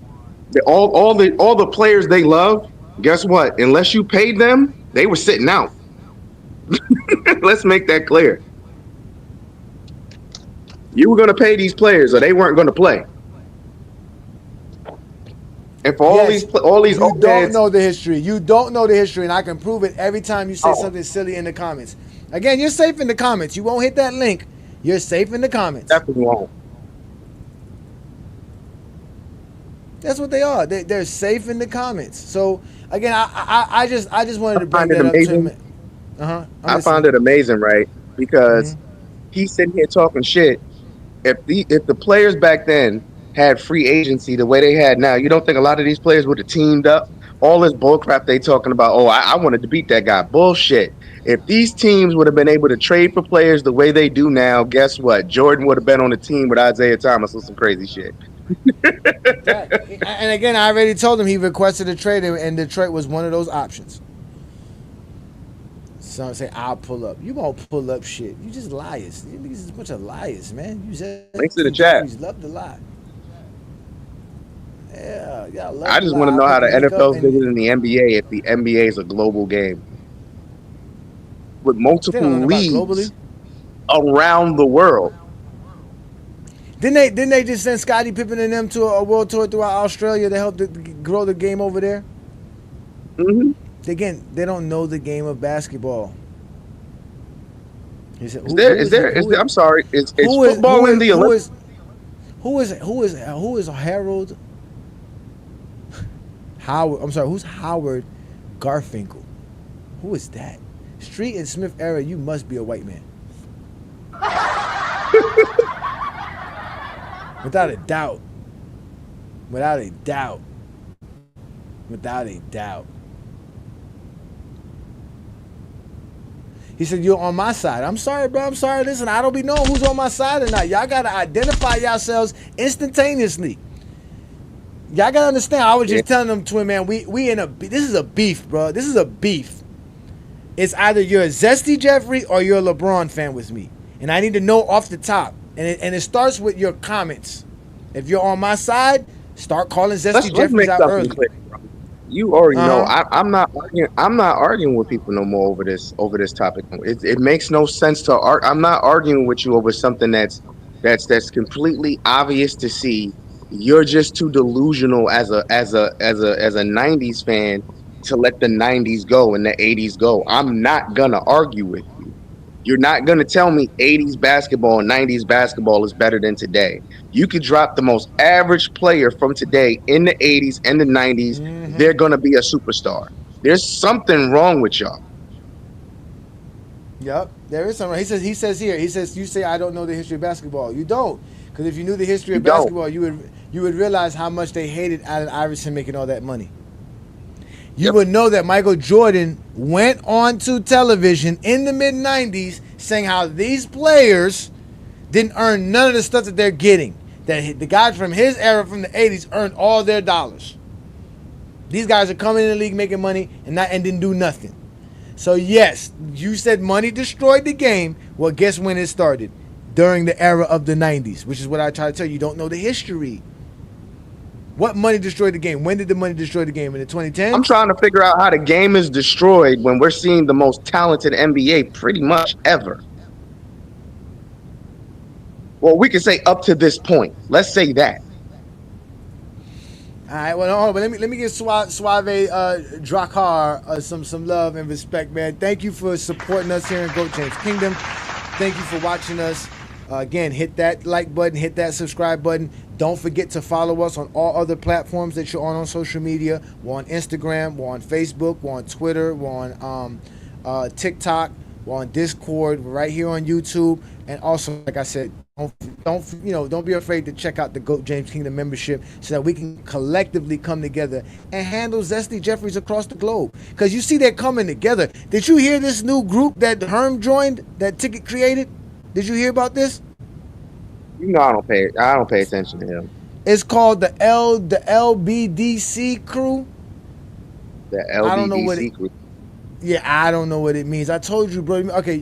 all the players they love, guess what? Unless you paid them, they were sitting out. Let's make that clear. You were going to pay these players, or they weren't going to play. And for all these you don't know the history. You don't know the history, and I can prove it every time you say something silly in the comments. Again, you're safe in the comments. You won't hit that link. You're safe in the comments. Definitely won't. That's what they are. They're safe in the comments. So again, I just wanted to bring that up to him. I found it amazing, right? Because he's sitting here talking shit. If the players back then had free agency the way they had now, you don't think a lot of these players would have teamed up? All this bullcrap they talking about, I wanted to beat that guy. Bullshit. If these teams would have been able to trade for players the way they do now, guess what? Jordan would have been on the team with Isaiah Thomas or some crazy shit. And again, I already told him he requested a trade, and Detroit was one of those options. Some say I'll pull up. You won't pull up shit. You just liars. You niggas is a bunch of liars, man. You Thanks to the chat. Love to lie. Yeah, y'all love I just want to know how the NFL is bigger than the NBA if the NBA is a global game with multiple leagues around the world. Didn't they just send Scottie Pippen and them to a world tour throughout Australia to help grow the game over there? Mm-hmm. Again, they don't know the game of basketball. Is there? I'm sorry. Is football in the Olympics? Who is Harold? Howard. I'm sorry. Who's Howard Garfinkel? Who is that? Street and Smith era. You must be a white man. Without a doubt. Without a doubt. Without a doubt. He said, you're on my side. I'm sorry, bro. I'm sorry. Listen, I don't be knowing who's on my side or not. Y'all got to identify yourselves instantaneously. Y'all got to understand. I was just telling them, twin man, we in a, this is a beef, bro. This is a beef. It's either you're a Zesty Jeffrey or you're a LeBron fan with me. And I need to know off the top. And it starts with your comments. If you're on my side, start calling Zesty Jeffrey out early. You already know I'm not arguing with people no more over this topic. It makes no sense to argue. I'm not arguing with you over something that's completely obvious to see. You're just too delusional as a 90s fan to let the 90s go and the 80s go. I'm not gonna argue with you. You're not gonna tell me 80s basketball and 90s basketball is better than today. You could drop the most average player from today in the 80s and the 90s. Mm-hmm. They're gonna be a superstar. There's something wrong with y'all. Yep, there is something. He says you say I don't know the history of basketball. You don't, because if you knew the history of basketball, you would realize how much they hated Allen Iverson making all that money. You would know that Michael Jordan went on to television in the mid-90s saying how these players didn't earn none of the stuff that they're getting. That the guys from his era from the 80s earned all their dollars. These guys are coming in the league making money and didn't do nothing. So yes, you said money destroyed the game. Well, guess when it started? During the era of the 90s, which is what I try to tell you. You don't know the history. What money destroyed the game? When did the money destroy the game? In the 2010s? I'm trying to figure out how the game is destroyed when we're seeing the most talented NBA pretty much ever. Well, we can say up to this point. Let's say that. All right. Well, but let me give Suave Drakar some love and respect, man. Thank you for supporting us here in GOAT James Kingdom. Thank you for watching us. Again, hit that like button, hit that subscribe button. Don't forget to follow us on all other platforms that you're on social media. We're on Instagram, we're on Facebook, we're on Twitter, we're on TikTok, we're on Discord, we're right here on YouTube, and also, like I said, don't be afraid to check out the GOAT James Kingdom membership so that we can collectively come together and handle Zesty Jeffries across the globe. Because you see they're coming together. Did you hear this new group that Herm joined, that Ticket created? Did you hear about this? You know I don't pay attention to him. It's called the LBDC crew. The LBDC crew. Yeah, I don't know what it means. I told you, bro. Okay,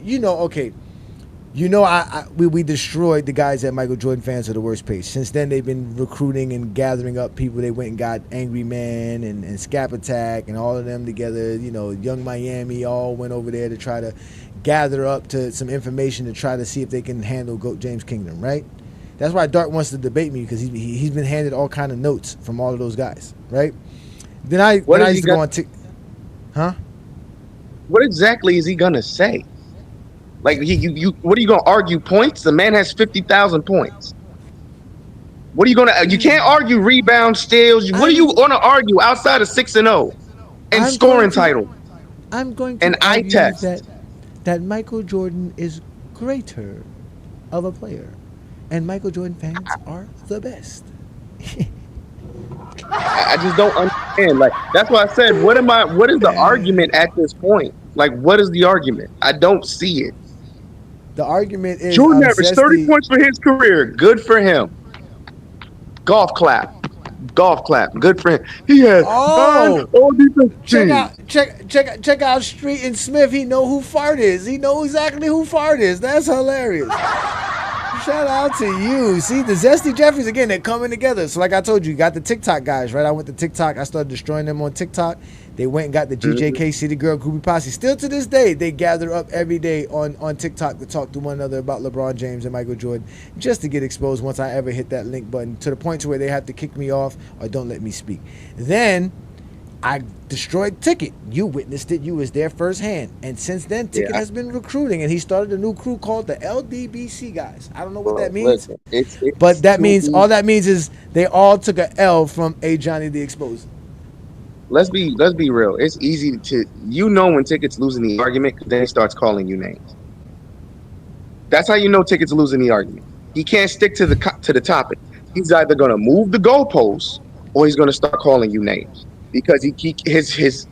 we destroyed the guys at Michael Jordan Fans Are the Worst page. Since then, they've been recruiting and gathering up people. They went and got Angry Man and Scap Attack and all of them together. Young Miami all went over there to try to gather up to some information to try to see if they can handle GOAT James Kingdom, right? That's why Dart wants to debate me, because he's been handed all kind of notes from all of those guys, right? Then I used to go on What exactly is he gonna say? Like what are you gonna argue points? The man has 50,000 points. What are you gonna? You can't argue rebound steals. What are you gonna argue outside of 6-0 and scoring title? I'm going to argue that Michael Jordan is greater of a player, and Michael Jordan fans are the best. I just don't understand. Like, that's why I said, what is the argument at this point? Like, what is the argument? I don't see it. The argument is Jordan averaged 30 points for his career. Good for him. Golf clap. Good friend. He has all defense teams. Check out Street and Smith. He know who Fart is. He know exactly who Fart is. That's hilarious. Shout out to you. See, the Zesty Jeffries, again, they're coming together. So like I told you, you got the TikTok guys, right? I went to TikTok. I started destroying them on TikTok. They went and got the GJK City Girl Groupie Posse. Still to this day, they gather up every day on TikTok to talk to one another about LeBron James and Michael Jordan just to get exposed once I ever hit that link button, to the point to where they have to kick me off or don't let me speak. Then I destroyed Ticket. You witnessed it. You was there firsthand. And since then, Ticket has been recruiting, and he started a new crew called the LDBC guys. I don't know what that means, but that means all that means is they all took a L from A. Johnny the Exposer. Let's be real. It's easy to when Ticket's losing the argument because then he starts calling you names. That's how you know Ticket's losing the argument. He can't stick to the topic. He's either gonna move the goalposts or he's gonna start calling you names because his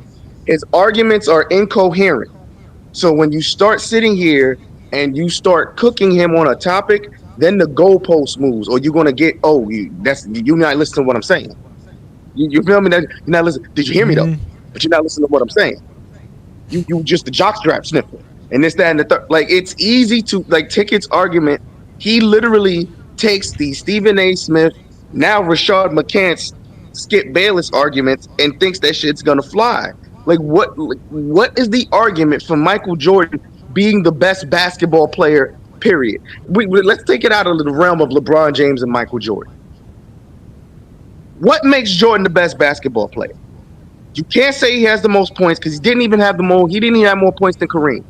arguments are incoherent. So when you start sitting here and you start cooking him on a topic, then the goalpost moves, or you're gonna get you're not listening to what I'm saying. You feel me? That you're not listening. Did you hear me though? But you're not listening to what I'm saying. You just the jockstrap sniffer and this, that, and the third. Like, it's easy to Ticket's argument. He literally takes the Stephen A. Smith, now Rashad McCants, Skip Bayless arguments and thinks that shit's gonna fly. Like, what is the argument for Michael Jordan being the best basketball player? Period. Let's take it out of the realm of LeBron James and Michael Jordan. What makes Jordan the best basketball player? You can't say he has the most points because he didn't even have more points than Kareem.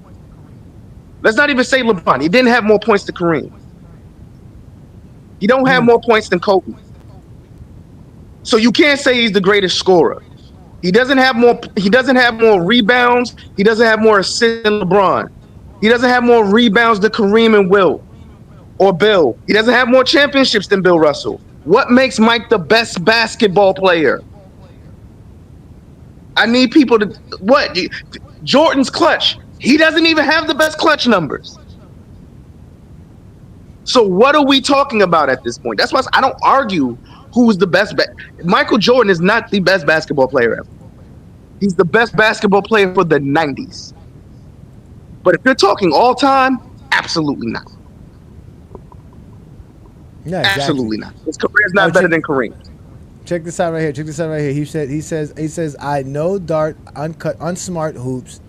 Let's not even say LeBron. He didn't have more points than Kareem. He don't have more points than Kobe. So you can't say he's the greatest scorer. He doesn't have more rebounds. He doesn't have more assists than LeBron. He doesn't have more rebounds than Kareem and Will or Bill. He doesn't have more championships than Bill Russell. What makes Mike the best basketball player? I need people to Jordan's clutch. He doesn't even have the best clutch numbers. So what are we talking about at this point? That's why I don't argue who's the best. Michael Jordan is not the best basketball player ever. He's the best basketball player for the 90s. But if you're talking all time, absolutely not. Yeah, exactly. Absolutely not. His career is not better than Kareem. Check this out right here. He says, I know Dart, Uncut, Unsmart Hoops,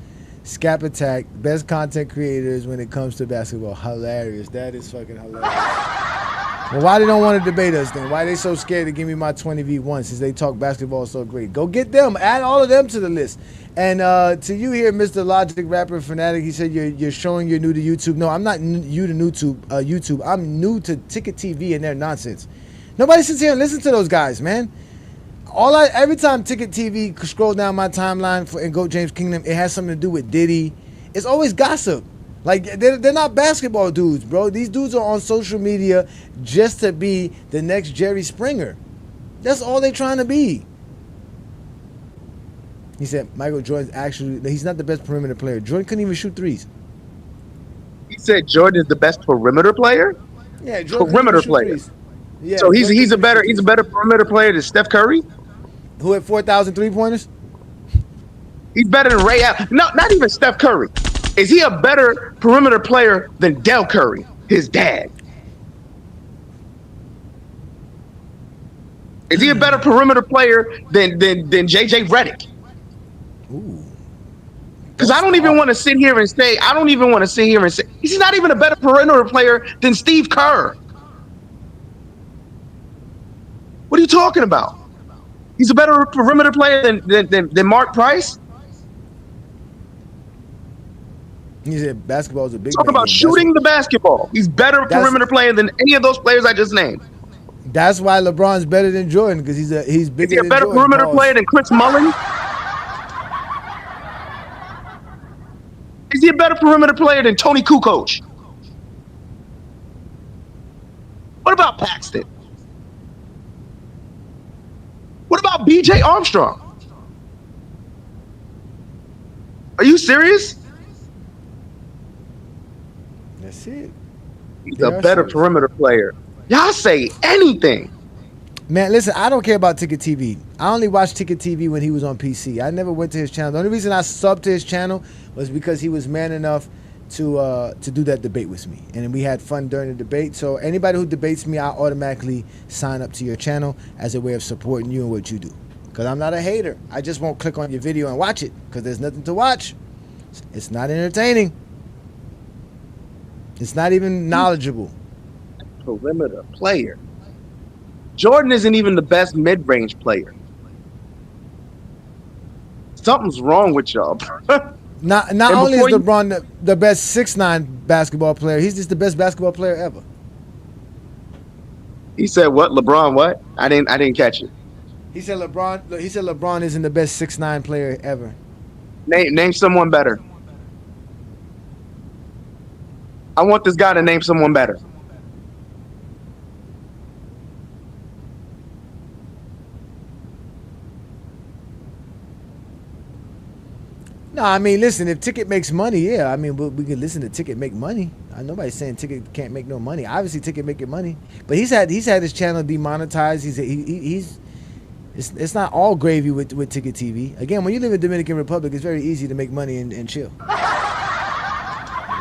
Scap Attack, best content creators when it comes to basketball. Hilarious. That is fucking hilarious. Well, why they don't want to debate us then? Why they so scared to give me my 20v1 since they talk basketball so great? Go get them. Add all of them to the list. And to you here, Mr. Logic Rapper Fanatic, he said you're showing you're new to YouTube. No, I'm not new to YouTube. I'm new to Ticket TV and their nonsense. Nobody sits here and listens to those guys, man. Every time Ticket TV scroll down my timeline in GOAT James Kingdom, it has something to do with Diddy. It's always gossip. Like, they're not basketball dudes, bro. These dudes are on social media just to be the next Jerry Springer. That's all they're trying to be. He said Michael Jordan's he's not the best perimeter player. Jordan couldn't even shoot threes. He said Jordan is the best perimeter player? Yeah, Jordan perimeter player. Yeah, so he's a better perimeter player than Steph Curry? Who had 4,000 3-pointers? He's better than Ray Allen. No, not even Steph Curry. Is he a better perimeter player than Del Curry, his dad? Is he a better perimeter player than JJ Redick? Ooh. Because I don't even want to sit here and say he's not even a better perimeter player than Steve Kerr. What are you talking about? He's a better perimeter player than Mark Price? He said basketball is a big Talk about shooting the basketball. He's better perimeter player than any of those players I just named. That's why LeBron's better than Jordan, because he's bigger than Jordan. Is he a better perimeter player than Chris Mullin? Is he a better perimeter player than Tony Kukoc? What about Paxton? What about BJ Armstrong? Are you serious? That's it. He's a better perimeter player. Y'all say anything. Man, listen, I don't care about Ticket TV. I only watched Ticket TV when he was on PC. I never went to his channel. The only reason I subbed to his channel was because he was man enough to do that debate with me. And we had fun during the debate. So anybody who debates me, I automatically sign up to your channel as a way of supporting you and what you do. Because I'm not a hater. I just won't click on your video and watch it because there's nothing to watch. It's not entertaining. It's not even knowledgeable. Perimeter player. Jordan isn't even the best mid-range player. Something's wrong with y'all. Not only is LeBron the best 6'9" basketball player, he's just the best basketball player ever. He said what? LeBron what? I didn't catch it. He said LeBron isn't the best 6'9" player ever. Name someone better. I want this guy to name someone better. No, I mean, listen, if Ticket makes money, yeah. I mean, we can listen to Ticket make money. Nobody's saying Ticket can't make no money. Obviously, Ticket making money. But he's had his channel demonetized. It's not all gravy with Ticket TV. Again, when you live in Dominican Republic, it's very easy to make money and chill.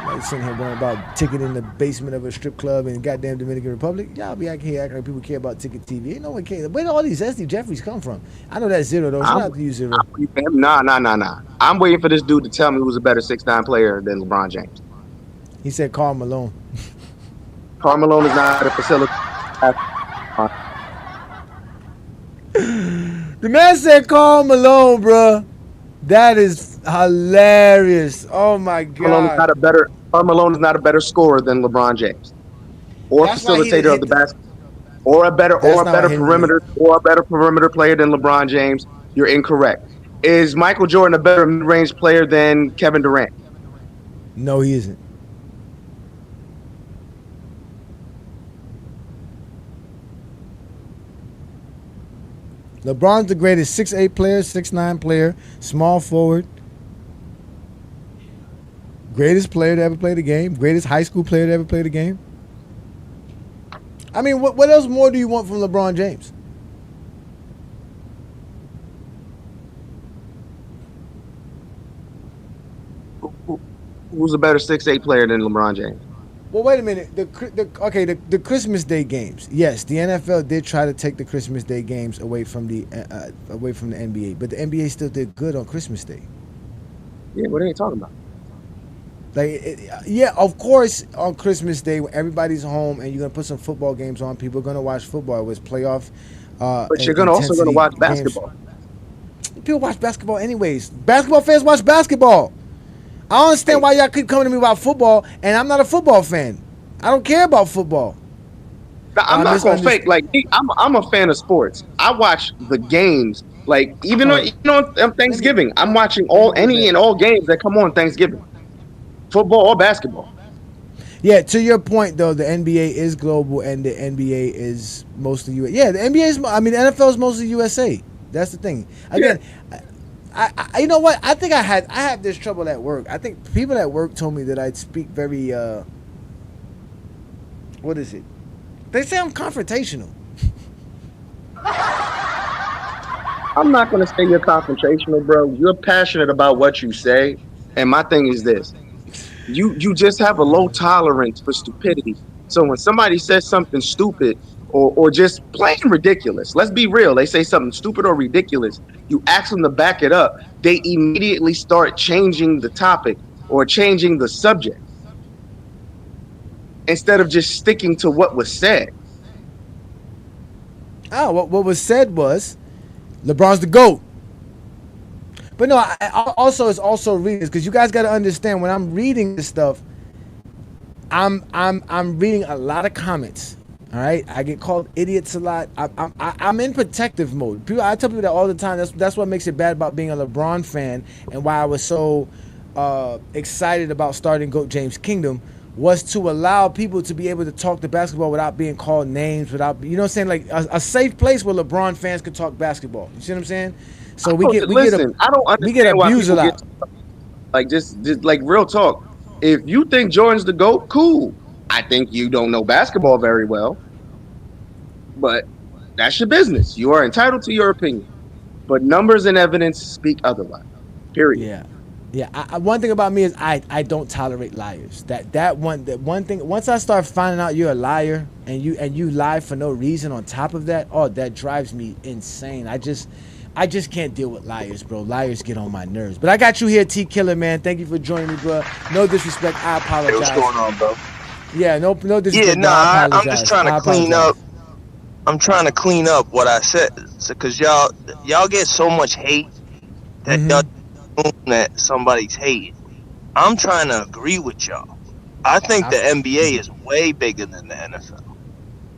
Nobody's sitting here worrying about Ticket in the basement of a strip club in goddamn Dominican Republic. Y'all be acting like people care about Ticket TV. Ain't no one care. Where do all these SD Jeffries come from? I know that's Zero, though. Shout out to you, Zero. Nah. I'm waiting for this dude to tell me who's a better 6'9" player than LeBron James. He said Karl Malone. Karl Malone is not a facility. The man said Karl Malone, bro. That is hilarious. Oh my God. Karl Malone is not a better scorer than LeBron James, or facilitator of the basket, or a better perimeter player than LeBron James. You're incorrect. Is Michael Jordan a better mid-range player than Kevin Durant? No, he isn't. LeBron's the greatest 6'8" player, 6'9" player, small forward. Greatest player to ever play the game. Greatest high school player to ever play the game. I mean, what else more do you want from LeBron James? Who's a better 6'8" player than LeBron James? Well, wait a minute. The Christmas Day games. Yes, the NFL did try to take the Christmas Day games away from the NBA, but the NBA still did good on Christmas Day. Yeah, what are they talking about? Yeah, of course, on Christmas Day when everybody's home and you're gonna put some football games on, people are gonna watch football. It was playoff. But you're also gonna watch basketball. People watch basketball anyways. Basketball fans watch basketball. I don't understand why y'all keep coming to me about football, and I'm not a football fan. I don't care about football. I'm not gonna fake. Like I'm a fan of sports. I watch the games. Like even on Thanksgiving, I'm watching any and all games that come on Thanksgiving, football or basketball. Yeah, to your point though, the NBA is global and the NBA is mostly US. Yeah, the NBA is. I mean, the NFL is mostly USA. That's the thing. Again. Yeah. I you know what? I think I have this trouble at work. I think people at work told me that I'd speak very what is it? They say I'm confrontational. I'm not gonna say you're confrontational, bro. You're passionate about what you say, and my thing is this: you just have a low tolerance for stupidity. So when somebody says something stupid or just plain ridiculous, let's be real, they say something stupid or ridiculous, you ask them to back it up, they immediately start changing the topic or changing the subject instead of just sticking to what was said. What was said was LeBron's the GOAT. But no, it's also reading, because you guys got to understand, when I'm reading this stuff, I'm reading a lot of comments. All right, I get called idiots a lot. I'm in protective mode. I tell people that all the time. That's what makes it bad about being a LeBron fan, and why I was so excited about starting GOAT James Kingdom, was to allow people to be able to talk the basketball without being called names, without, you know what I'm saying, like a safe place where LeBron fans could talk basketball. You see what I'm saying? So we get abused a lot. Like just like real talk. If you think Jordan's the GOAT, cool. I think you don't know basketball very well, but That's your business. You are entitled to your opinion, but numbers and evidence speak otherwise. Period. Yeah. Yeah, one thing about me is I don't tolerate liars. That one thing. Once I start finding out you're a liar and you lie for no reason on top of that, that drives me insane. I just can't deal with liars, bro. Liars get on my nerves. But I got you here, T Killer, man. Thank you for joining me, bro. No disrespect. I apologize. Hey, what's going on, bro? Yeah, no disrespect. Yeah, I I'm just trying to clean up. I'm trying to clean up what I said, because y'all get so much hate that y'all that somebody's hating. I'm trying to agree with y'all. I think the NBA is way bigger than the NFL.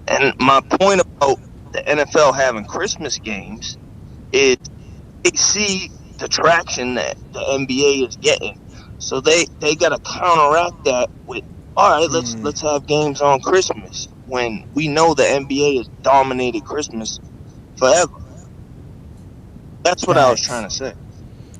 And my point about the NFL having Christmas games is they see the traction that the NBA is getting. So they got to counteract that with, all right, let's have games on Christmas, when we know the NBA has dominated Christmas forever. That's what I was trying to say.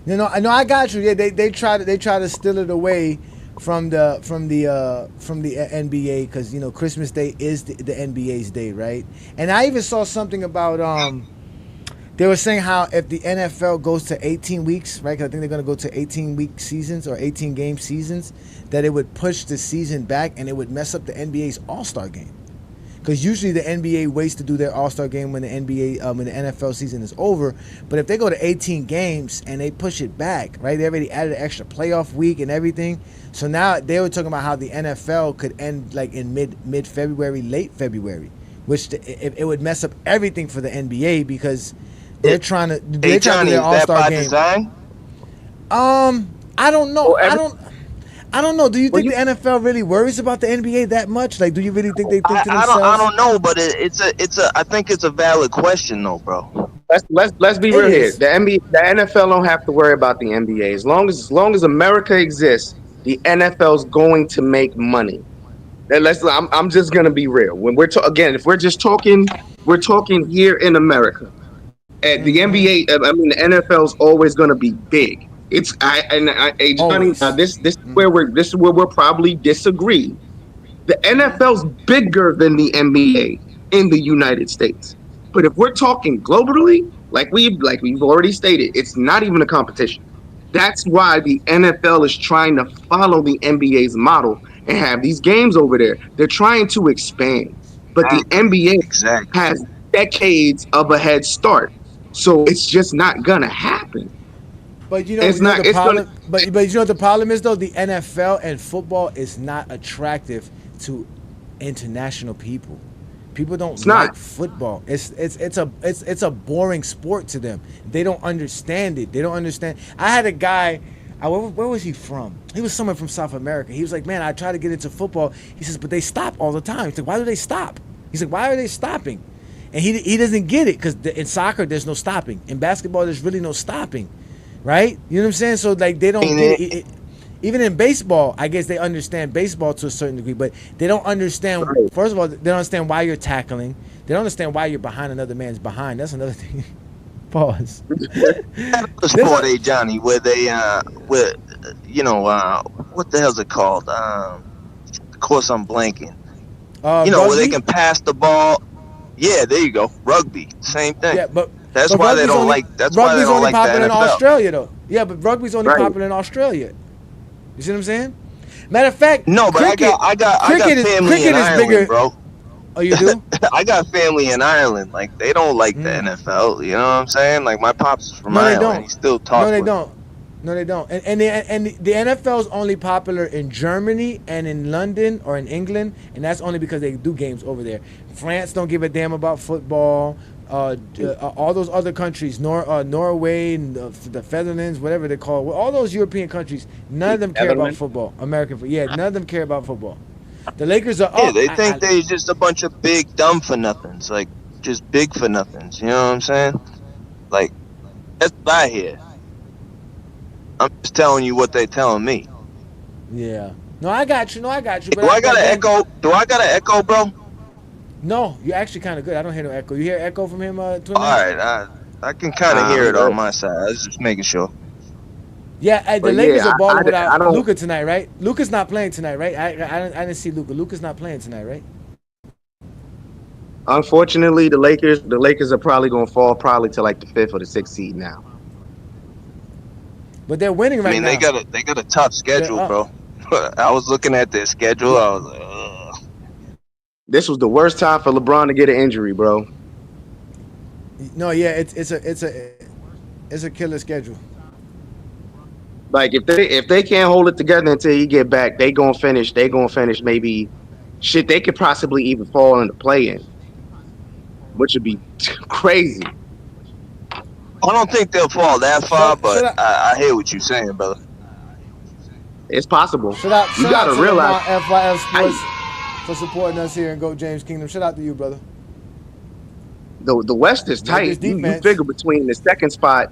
I got you. Yeah, they try to steal it away from the NBA, because Christmas Day is the NBA's day, right? And I even saw something about they were saying how if the NFL goes to 18 weeks, right? Because I think they're going to go to 18-week seasons or 18-game seasons, that it would push the season back and it would mess up the NBA's All-Star game. Because usually the NBA waits to do their All-Star game when the NFL season is over. But if they go to 18 games and they push it back, right? They already added an extra playoff week and everything. So now they were talking about how the NFL could end like in mid-February, late February, which it would mess up everything for the NBA, because they're trying to do their All-Star game. Design? I don't know. I don't know. Do you think the NFL really worries about the NBA that much? Like, do you really think they think to themselves? I don't know, but I think it's a valid question though, bro. Let's be real here. The NFL don't have to worry about the NBA. As long as America exists, the NFL's going to make money. I'm just gonna be real. When if we're just talking, we're talking here in America. And the NBA, the NFL's always gonna be big. Johnny, this is where we'll probably disagree. The NFL's bigger than the NBA in the United States. But if we're talking globally, like we've already stated, it's not even a competition. That's why the NFL is trying to follow the NBA's model and have these games over there. They're trying to expand. But the NBA has decades of a head start. So it's just not gonna happen. But the problem. But you know what the problem is though? The NFL and football is not attractive to international people. People don't like football. It's a boring sport to them. They don't understand it. They don't understand. I had a guy. Where was he from? He was somewhere from South America. He was like, man, I try to get into football. He says, but they stop all the time. He's like, why do they stop? He's like, why are they stopping? And he doesn't get it, because in soccer there's no stopping. In basketball there's really no stopping. Right? You know what I'm saying? So like they don't get it. Even in baseball, I guess they understand baseball to a certain degree, but they don't understand. First of all, they don't understand why you're tackling. They don't understand why you're behind another man's behind. That's another thing. Pause. The sport, Johnny, where they what the hell's it called? Of course, I'm blanking. Where they can pass the ball. Yeah, there you go. Rugby, same thing. Yeah, That's why they don't like. That's why they don't like the NFL. Rugby's only popular in Australia, though. Yeah, but rugby's only popular in Australia. You see what I'm saying? Matter of fact, no, but cricket, I got family in Ireland, bigger, bro. Oh, you do? I got family in Ireland. Like they don't like the NFL. You know what I'm saying? Like my pops is from Ireland. He still talks. No, they don't. No, they don't. And the NFL is only popular in Germany and in London or in England, and that's only because they do games over there. France don't give a damn about football. All those other countries, Norway, and the Netherlands, whatever they call it, all those European countries, none of them care about football. None of them care about football. The Lakers are. Yeah, they think they're just a bunch of big dumb for nothings, like just big for nothings. You know what I'm saying? Like that's what I hear. I'm just telling you what they're telling me. Yeah. No, I got you. But Do I got an echo, bro? No, you're actually kind of good. I don't hear no echo. You hear echo from him, Twin? All right, I can kind of hear it on my side. I was just making sure. Yeah, the Lakers are balling without Luka tonight, right? Luka's not playing tonight, right? I didn't see Luka. Luka's not playing tonight, right? Unfortunately, the Lakers are probably going to fall probably to like the 5th or the 6th seed now. But they're winning right now. They got a tough schedule, bro. I was looking at their schedule. I was like, ugh. This was the worst time for LeBron to get an injury, bro. No, yeah, it's a killer schedule. Like if they can't hold it together until he get back, they gonna finish maybe shit. They could possibly even fall into play-in, which would be crazy. I don't think they'll fall that far, but I hear what you're saying, brother. It's possible. You gotta realize FYF Sports for supporting us here in Go James Kingdom. Shout out to you, brother. The West is tight. You figure between the second spot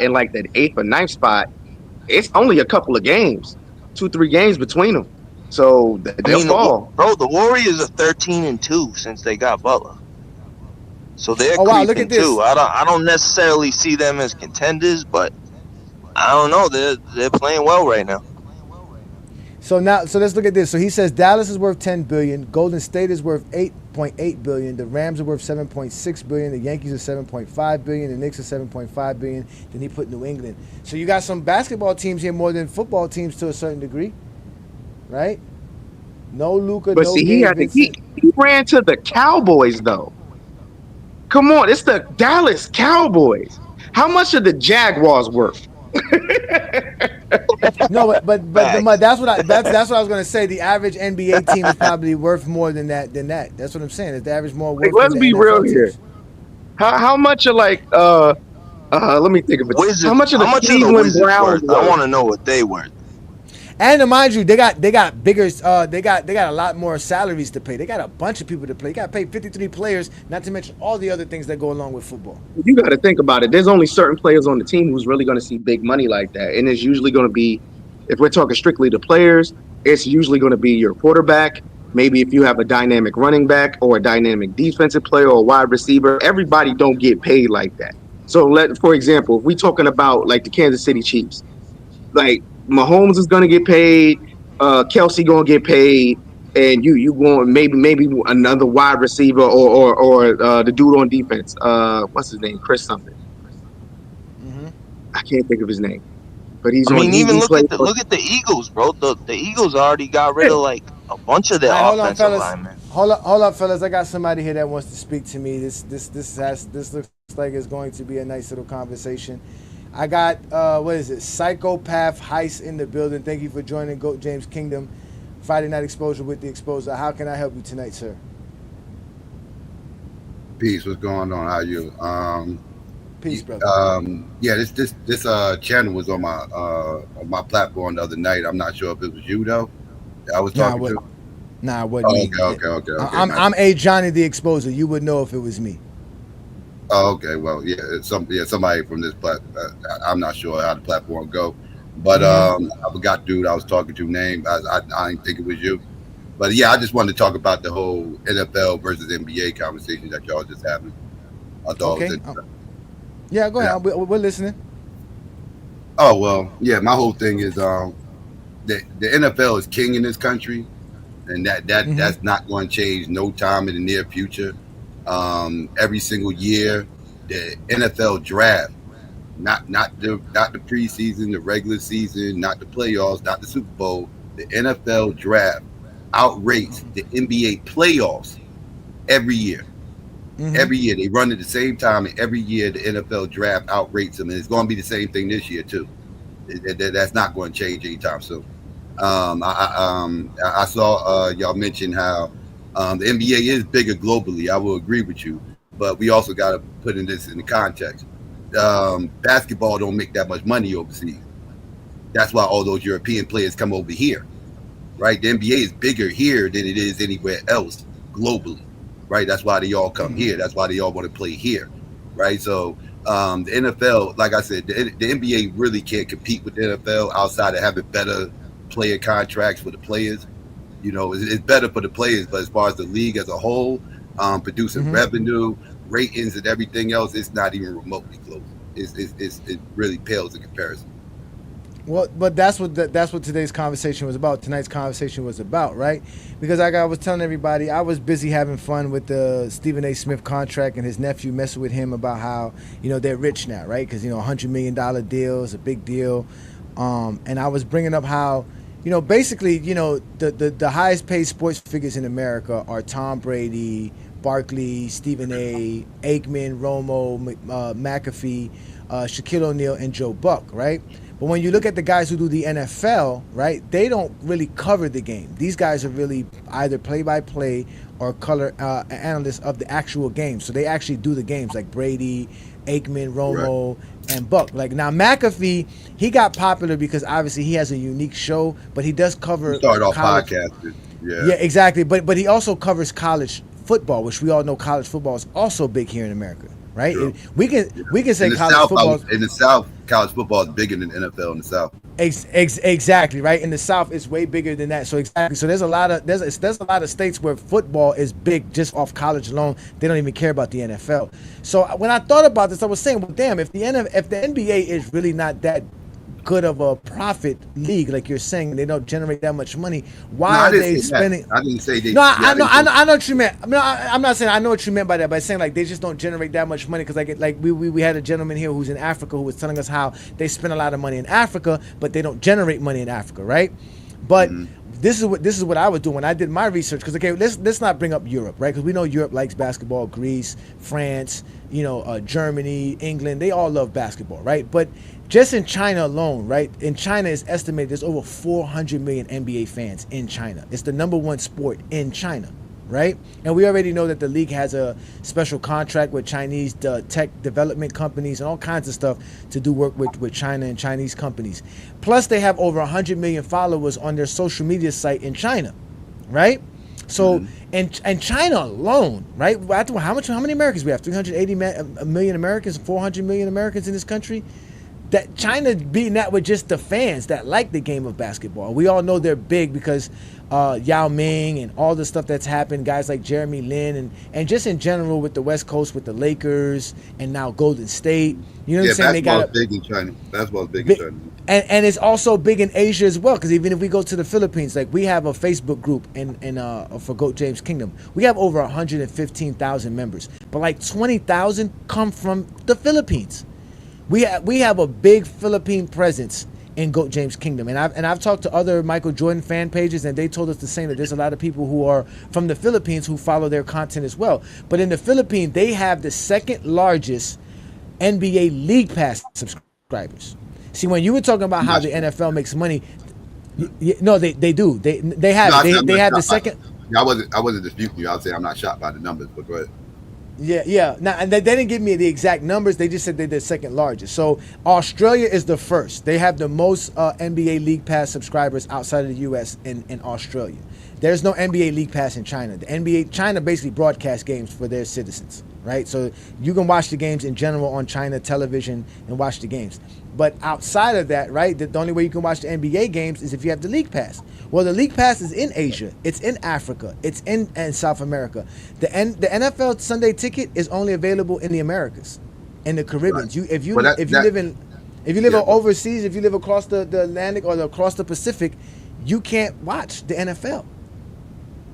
and like the 8th or 9th spot, it's only a couple of games, 2-3 games between them. So they'll fall. Bro, the Warriors are 13-2 since they got Butler. So they're look at this. too. I don't necessarily see them as contenders, but I don't know. They're playing well right now. So let's look at this. So he says Dallas is worth $10 billion, Golden State is worth $8.8 billion, the Rams are worth $7.6 billion, the Yankees are $7.5 billion, the Knicks are $7.5 billion. Then he put New England. So you got some basketball teams here more than football teams to a certain degree, right? No Luka, but no see, Gabe he ran to the Cowboys though. Come on, it's the Dallas Cowboys. How much are the Jaguars worth? No, but that's what I was gonna say. The average NBA team is probably worth more than that. That's what I'm saying. Is the average more worth? Let's be real here. How much are like let me think of it. How much are the Cleveland Browns worth? I want to know what they worth. And mind you, they got bigger. They got a lot more salaries to pay. They got a bunch of people to play. You got to pay 53 players, not to mention all the other things that go along with football. You got to think about it. There's only certain players on the team who's really going to see big money like that, and it's usually going to be, if we're talking strictly the players, it's usually going to be your quarterback. Maybe if you have a dynamic running back or a dynamic defensive player or a wide receiver, everybody don't get paid like that. So for example, if we're talking about like the Kansas City Chiefs, like Mahomes is going to get paid, Kelsey going to get paid, and you going maybe another wide receiver or the dude on defense. What's his name? Chris something. Mm-hmm. I can't think of his name, but he's. I mean, even look at the Eagles, bro. The Eagles already got rid of like a bunch of their offensive linemen. Hold up, fellas. I got somebody here that wants to speak to me. This looks like it's going to be a nice little conversation. I got, what is it, Psychopath Heist in the building. Thank you for joining Goat James Kingdom. Friday Night Exposure with the Exposer. How can I help you tonight, sir? Peace. What's going on? How are you? Peace, brother. Yeah, this channel was on my platform the other night. I'm not sure if it was you though. I was talking to. Nah, it wasn't me. Okay. I'm A. Johnny the Exposer. You would know if it was me. Oh, okay. Well, somebody from this I'm not sure how the platform go, but I forgot dude I was talking to name. I didn't think it was you, but yeah, I just wanted to talk about the whole NFL versus NBA conversation that y'all just having. I thought it was yeah, go ahead. We're listening. Oh well, yeah. My whole thing is the NFL is king in this country, and that's not going to change no time in the near future. Every single year, the NFL draft, not the preseason, the regular season, not the playoffs, not the Super Bowl. The NFL draft outrates the NBA playoffs every year. Every year they run at the same time, and every year the NFL draft outrates them, and it's going to be the same thing this year too. That's not going to change anytime soon. I saw y'all mention how. The NBA is bigger globally. I will agree with you, but we also got to put this in the context. Basketball don't make that much money overseas. That's why all those European players come over here, right? The NBA is bigger here than it is anywhere else globally, right? That's why they all come here. That's why they all want to play here, right? So the NFL, like I said, the NBA really can't compete with the NFL outside of having better player contracts for the players. You know, it's better for the players, but as far as the league as a whole, producing revenue, ratings, and everything else, it's not even remotely close. It really pales in comparison. Well, but that's what today's conversation was about. Tonight's conversation was about, right? Because like I was telling everybody, I was busy having fun with the Stephen A. Smith contract and his nephew messing with him about how, you know, they're rich now, right? Because, you know, $100 million deal is a big deal. And I was bringing up how, you know, basically, you know, the highest paid sports figures in America are Tom Brady, Barkley, Stephen A., Aikman, Romo, McAfee, Shaquille O'Neal, and Joe Buck, right? But when you look at the guys who do the NFL, right, they don't really cover the game. These guys are really either play-by-play or color analysts of the actual game. So they actually do the games, like Brady, Aikman, Romo, and Buck. Like now, McAfee, he got popular because obviously he has a unique show, but he does cover. He started off college podcasting. Yeah, exactly. But he also covers college football, which we all know college football is also big here in America, right? Sure. We can say college South, football in the South, college football is bigger than NFL in the South. Exactly, right. In the South, it's way bigger than that. So exactly. So there's a lot of states where football is big just off college alone. They don't even care about the NFL. So when I thought about this, I was saying, well, damn, if the NBA is really not that good of a profit league, like you're saying, they don't generate that much money. Why are they spending? I didn't say they. No, I know what you meant. No, I'm not saying I know what you meant by that. By saying like they just don't generate that much money, because we had a gentleman here who's in Africa who was telling us how they spend a lot of money in Africa, but they don't generate money in Africa, right? But this is what I was doing when I did my research. Because okay, let's not bring up Europe, right? Because we know Europe likes basketball. Greece, France, you know, Germany, England, they all love basketball, right? But just in China alone, right? In China, it's estimated there's over 400 million NBA fans in China. It's the number one sport in China, right? And we already know that the league has a special contract with Chinese tech development companies and all kinds of stuff to do work with China and Chinese companies. Plus, they have over 100 million followers on their social media site in China, right? So, and China alone, right? How many Americans we have? 380 million Americans, 400 million Americans in this country. That China beating that with just the fans that like the game of basketball. We all know they're big because Yao Ming and all the stuff that's happened, guys like Jeremy Lin and just in general with the West Coast with the Lakers and now Golden State. You know what I'm saying? They got big in China. Basketball's big in China. And it's also big in Asia as well, because even if we go to the Philippines, like we have a Facebook group for Goat James Kingdom. We have over 115,000 members, but like 20,000 come from the Philippines. We have a big Philippine presence in Goat James Kingdom, and I've talked to other Michael Jordan fan pages, and they told us the same, that there's a lot of people who are from the Philippines who follow their content as well. But in the Philippines, they have the second largest NBA League Pass subscribers. See, when you were talking about how the NFL makes money, no, they do. They have the second. I wasn't disputing you. I was saying I'm not shocked by the numbers, but go ahead. Yeah. Now, and they didn't give me the exact numbers. They just said they're the second largest. So Australia is the first. They have the most NBA League Pass subscribers outside of the U.S. in Australia. There's no NBA League Pass in China. China basically broadcasts games for their citizens, right? So you can watch the games in general on China television and watch the games. But outside of that, right, the only way you can watch the NBA games is if you have the League Pass. Well, the League Pass is in Asia. It's in Africa. It's in South America. The NFL Sunday ticket is only available in the Americas, in the Caribbean. Right. If you live overseas, if you live across the Atlantic or across the Pacific, you can't watch the NFL.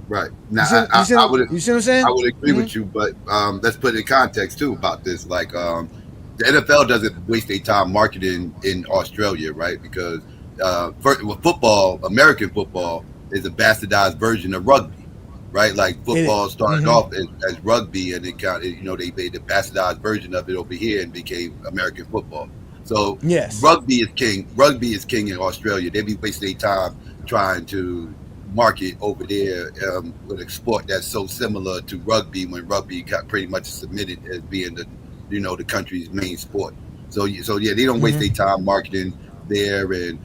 Right. Now, you see what I'm saying? I would agree with you, but let's put it in context too about this. Like, the NFL doesn't waste their time marketing in Australia, right? Because football, American football, is a bastardized version of rugby, right? Like football started off as rugby, and they made the bastardized version of it over here and became American football. So yes, rugby is king. Rugby is king in Australia. They be wasting their time trying to market over there with a sport that's so similar to rugby, when rugby got pretty much submitted as being the country's main sport. So yeah, they don't waste their time marketing there. And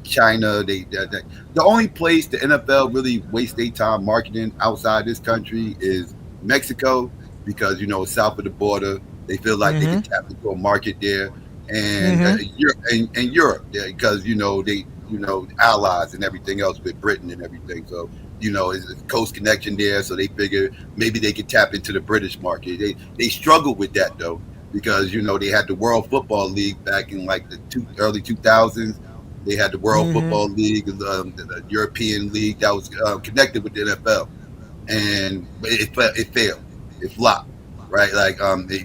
China, the only place the NFL really wastes their time marketing outside this country is Mexico, because south of the border, they feel like they can tap into a market there, and Europe, because they allies and everything else with Britain and everything. So it's a coast connection there, so they figure maybe they could tap into the British market. They struggle with that though, because they had the World Football League back in like the early 2000s, They had the World Football League, the European League that was connected with the NFL, and it failed. It flopped, right? Like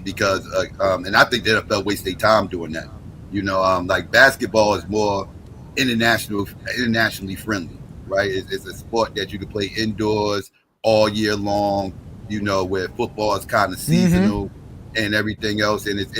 because and I think the NFL wastes their time doing that. You know, like basketball is more internationally friendly, right? It's a sport that you can play indoors all year long. You know, where football is kind of seasonal and everything else, and it's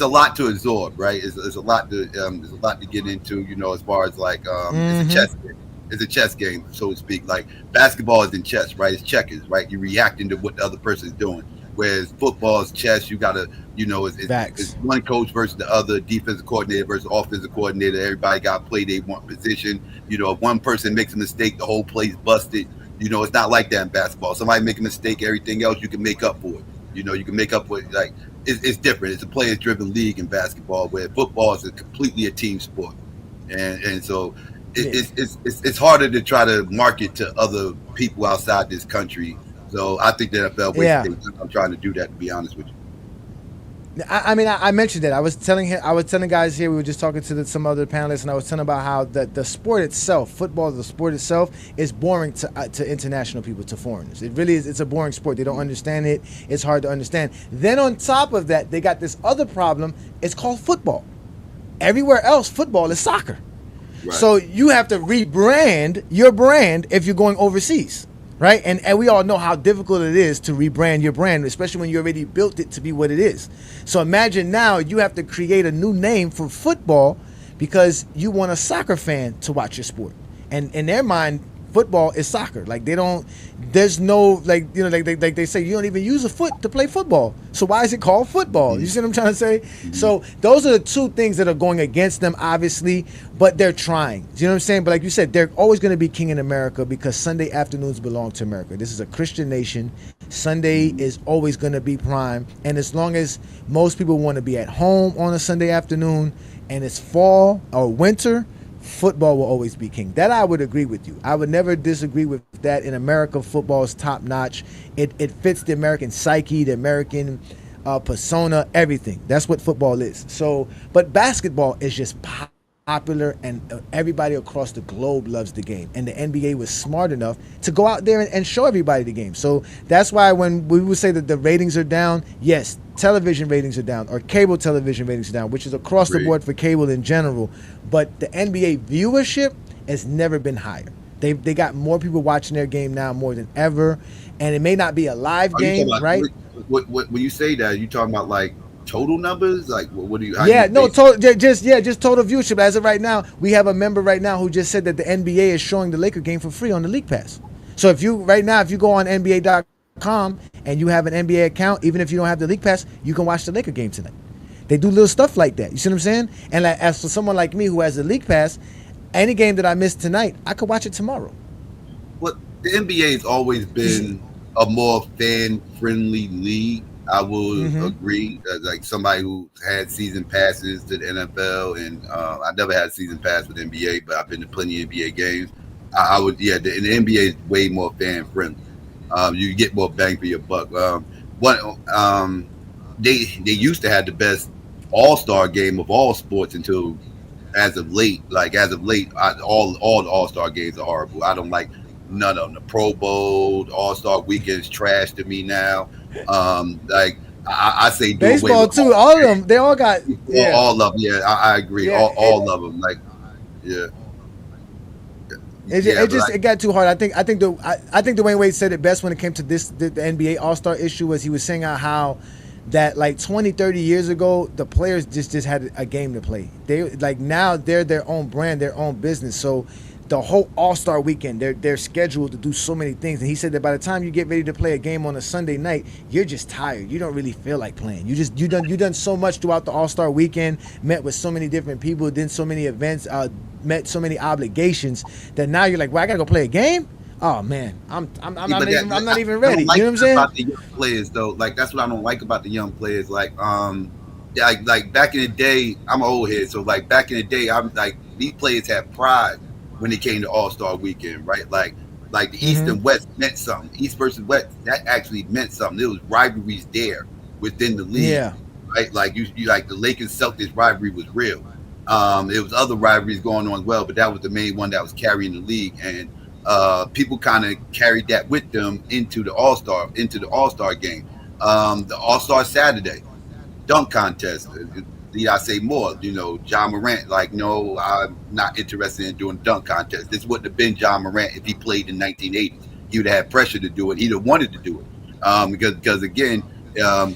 a lot to absorb, right? It's a lot to get into, you know, as far as like it's a chess game. It's a chess game, so to speak. Like basketball is in chess, right? It's checkers, right? You're reacting to what the other person is doing. Whereas football is chess. You gotta, you know, it's one coach versus the other, defensive coordinator versus offensive coordinator. Everybody got to play their one position. You know, if one person makes a mistake, the whole play's busted. You know, it's not like that in basketball. Somebody make a mistake, everything else you can make up for it. You know, you can make up for it. Like it's different. It's a players-driven league in basketball, where football is completely a team sport, and so it's harder to try to market to other people outside this country. So I think the NFL wastes I'm trying to do that, to be honest with you. I mean, I mentioned that. I was telling guys here. We were just talking to some other panelists, and I was telling about how the sport itself, football, the sport itself, is boring to international people, to foreigners. It really is. It's a boring sport. They don't understand it. It's hard to understand. Then on top of that, they got this other problem. It's called football. Everywhere else, football is soccer. Right. So you have to rebrand your brand if you're going overseas. Right, and we all know how difficult it is to rebrand your brand, especially when you already built it to be what it is. So imagine now you have to create a new name for football because you want a soccer fan to watch your sport. And in their mind, football is soccer. Like there's no, like, you know, like they say, you don't even use a foot to play football. So why is it called football? You see what I'm trying to say? So those are the two things that are going against them, obviously, but they're trying. You know what I'm saying? But like you said, they're always going to be king in America because Sunday afternoons belong to America. This is a Christian nation. Sunday is always going to be prime. And as long as most people want to be at home on a Sunday afternoon and it's fall or winter, football will always be king. That I would agree with you. I would never disagree with that. In America, football is top notch. It fits the American psyche, the American persona, everything. That's what football is. So, but basketball is just popular, and everybody across the globe loves the game. And the NBA was smart enough to go out there and show everybody the game. So that's why when we would say that the ratings are down, yes, television ratings are down, or cable television ratings are down, which is across the board for cable in general. But the NBA viewership has never been higher. They got more people watching their game now more than ever, and it may not be a live game, right? What when you say that, you talking about like total numbers? Like what do you? Just total viewership. As of right now, we have a member right now who just said that the NBA is showing the Laker game for free on the League Pass. So if you go on NBA.com and you have an NBA account, even if you don't have the League Pass, you can watch the Laker game tonight. They do little stuff like that. You see what I'm saying? And like, as for someone like me who has the League Pass, any game that I missed tonight, I could watch it tomorrow. Well, the NBA has always been a more fan-friendly league. I will agree. Like somebody who had season passes to the NFL, and I never had a season pass with NBA, but I've been to plenty of NBA games. I would, the NBA is way more fan-friendly. You get more bang for your buck. They used to have the best all-star game of all sports until as of late. All the all-star games are horrible. I don't like none of them. The Pro Bowl, All-Star Weekend's trash to me now. I say baseball too. All of them, they all got all of them. Yeah, I agree. Yeah, all of them. It got too hard. I think Dwayne Wade said it best when it came to the NBA All-Star issue. Was he was saying how that like 20, 30 years ago, the players just had a game to play. They now they're their own brand, their own business. So the whole All-Star weekend, they're scheduled to do so many things. And he said that by the time you get ready to play a game on a Sunday night, you're just tired. You don't really feel like playing. You done so much throughout the All-Star weekend, met with so many different people, did so many events, met so many obligations that now you're like, well, I gotta go play a game. Oh man, I'm not even ready. You know what I'm saying? About the young players though, like that's what I don't like about the young players. Like back in the day, I'm an old head, so like back in the day, I'm like these players had pride when it came to All-Star weekend, right? Like the East and West meant something. East versus West, that actually meant something. There was rivalries there within the league, right? Like you like the Lakers Celtics rivalry was real. It was other rivalries going on as well, but that was the main one that was carrying the league, and people kind of carried that with them into the All-Star game. The All-Star Saturday dunk contest. Need I say more? Ja Morant, like, no, I'm not interested in doing dunk contest. This wouldn't have been Ja Morant if he played in 1980s. He would have had pressure to do it. He'd have wanted to do it. Because again,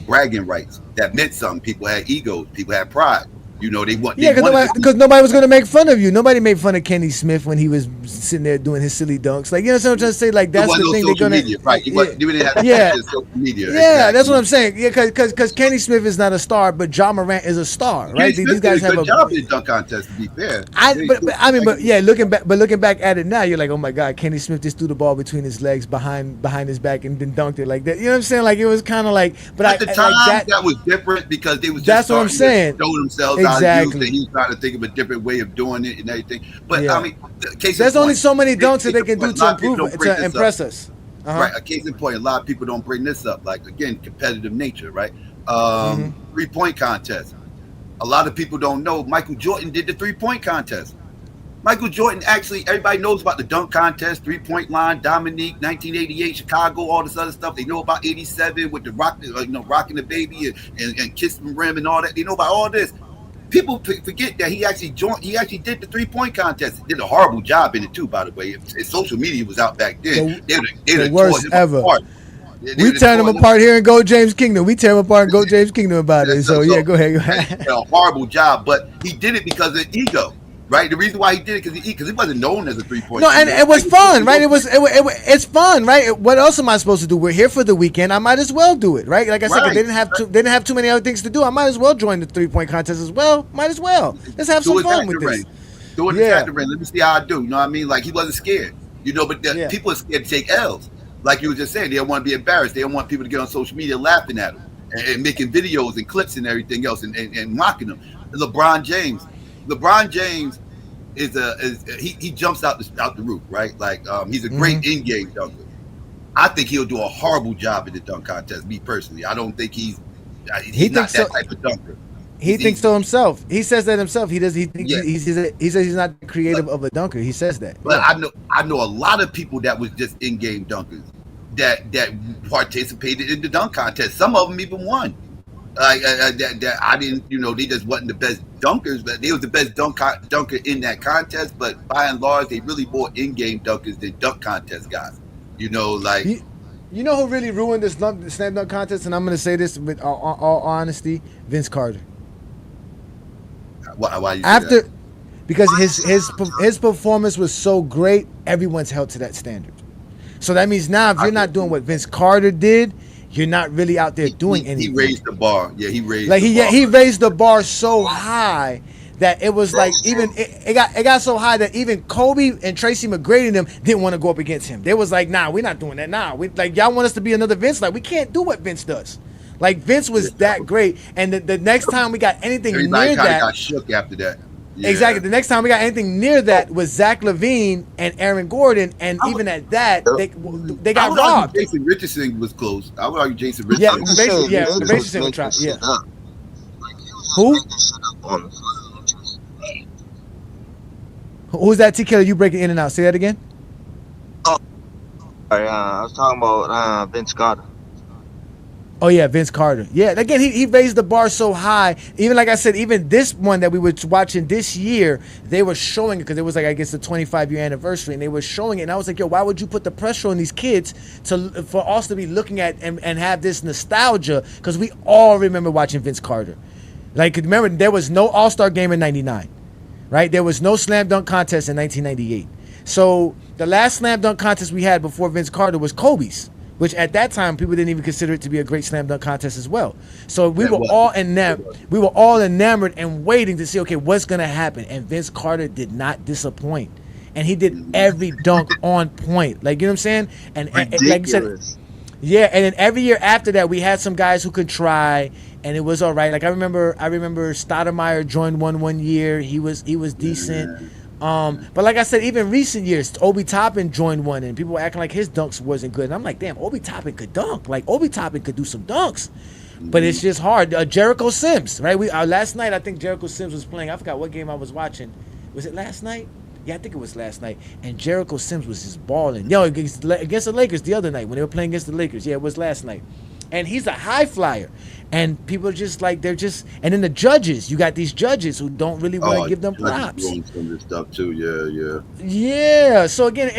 bragging rights, that meant something. People had egos. People had pride. They want. Yeah, because nobody was going to make fun of you. Nobody made fun of Kenny Smith when he was sitting there doing his silly dunks. Like, what I'm trying to say? Like, that's the thing they're going to. Media, right? You didn't have social media. Yeah, exactly. That's what I'm saying. Yeah, because Kenny Smith is not a star, but Ja Morant is a star, right? These guys have a good job in the dunk contest. To be fair, looking back at it now, you're like, oh my God, Kenny Smith just threw the ball between his legs behind his back and then dunked it like that. You know what I'm saying? Like, it was kind of like, but at the time that was different because they was just that's what I'm saying. Show themselves. Exactly. He was trying to think of a different way of doing it and everything. But there's only so many dunks that they can do to impress us. Right. A case in point, a lot of people don't bring this up. Like, again, competitive nature, right? 3-point contest. A lot of people don't know Michael Jordan did the 3-point contest. Michael Jordan, actually, everybody knows about the dunk contest, 3-point line, Dominique, 1988, Chicago, all this other stuff. They know about 87 with the rocking the baby and kissing the rim and all that. They know about all this. People forget that he actually did the 3-point contest. He did a horrible job in it too, by the way. If social media was out back then, the worst ever. We tear him apart here in Go James Kingdom. We tear him apart in Go James Kingdom about it. So yeah, go ahead. A horrible job, but he did it because of ego. Right, the reason why he did it because he wasn't known as a 3-point. No, and it was fun, right? It's fun, right? What else am I supposed to do? We're here for the weekend. I might as well do it, right? Like I said, they didn't have too many other things to do. I might as well join the 3-point contest as well. Might as well. Let's have some fun with this. Do it in the ring. Let me see how I do. You know what I mean? Like, he wasn't scared. But people are scared to take L's. Like you were just saying, they don't want to be embarrassed. They don't want people to get on social media laughing at them and making videos and clips and everything else and mocking them. LeBron James. He jumps out the roof, right? Like, he's a great in-game dunker. I think he'll do a horrible job in the dunk contest. Me personally, I don't think he's not that type of dunker. He thinks so himself. He says that himself. He says he's not creative of a dunker. He says that. But I know a lot of people that was just in-game dunkers that participated in the dunk contest. Some of them even won. That I didn't, they just wasn't the best dunkers, but they was the best dunker in that contest. But by and large, they really more in-game dunkers than dunk contest guys. You know who really ruined this slam dunk contest? And I'm going to say this with all honesty: Vince Carter. Why you say that? Because his performance was so great, everyone's held to that standard. So that means now, if you're not doing what Vince Carter did, you're not really out there doing anything. He raised the bar. Yeah, he raised he raised the bar so high that it was like it got so high that even Kobe and Tracy McGrady and them didn't want to go up against him. They was like, nah, we're not doing that. Nah, y'all want us to be another Vince? Like, we can't do what Vince does. Like, Vince was that great. And the next time we got anything everybody near that, got shook after that. Yeah. Exactly. The next time we got anything near that was Zach LaVine and Aaron Gordon, and even at that, they got robbed. Jason Richardson was close. I would argue Jason Richardson. Richardson would try. Yeah. Who? Who's that? T. Killer, you breaking in and out. Say that again. Oh, sorry. I was talking about Vince Carter. Oh yeah, Vince Carter. Yeah, again, he raised the bar so high. Even like I said, even this one that we were watching this year, they were showing it because it was like, I guess, the 25-year anniversary, and they were showing it. And I was like, yo, why would you put the pressure on these kids for us to be looking at and have this nostalgia? Because we all remember watching Vince Carter. Like, remember, there was no All-Star game in '99, right? There was no slam dunk contest in 1998. So the last slam dunk contest we had before Vince Carter was Kobe's, which at that time people didn't even consider it to be a great slam dunk contest as well. So we were all enamored and waiting to see, okay, what's gonna happen. And Vince Carter did not disappoint, and he did every dunk on point. Like, you know what I'm saying? And like you said, yeah. And then every year after that, we had some guys who could try, and it was all right. Like I remember Stoudemire joined one year. He was decent. But like I said, even recent years, Obi Toppin joined one, and people were acting like his dunks wasn't good. And I'm like, damn, Obi Toppin could dunk. Like, Obi Toppin could do some dunks, But it's just hard. Jericho Sims, right? We last night I think Jericho Sims was playing. I forgot what game I was watching. Was it last night? Yeah, I think it was last night. And Jericho Sims was just balling. Yo, against the Lakers the other night when they were playing against the Lakers. Yeah, it was last night. And he's a high flyer. And people are just like, and then the judges, you got these judges who don't really want to give them props. Some of this stuff too, yeah. Yeah. So again,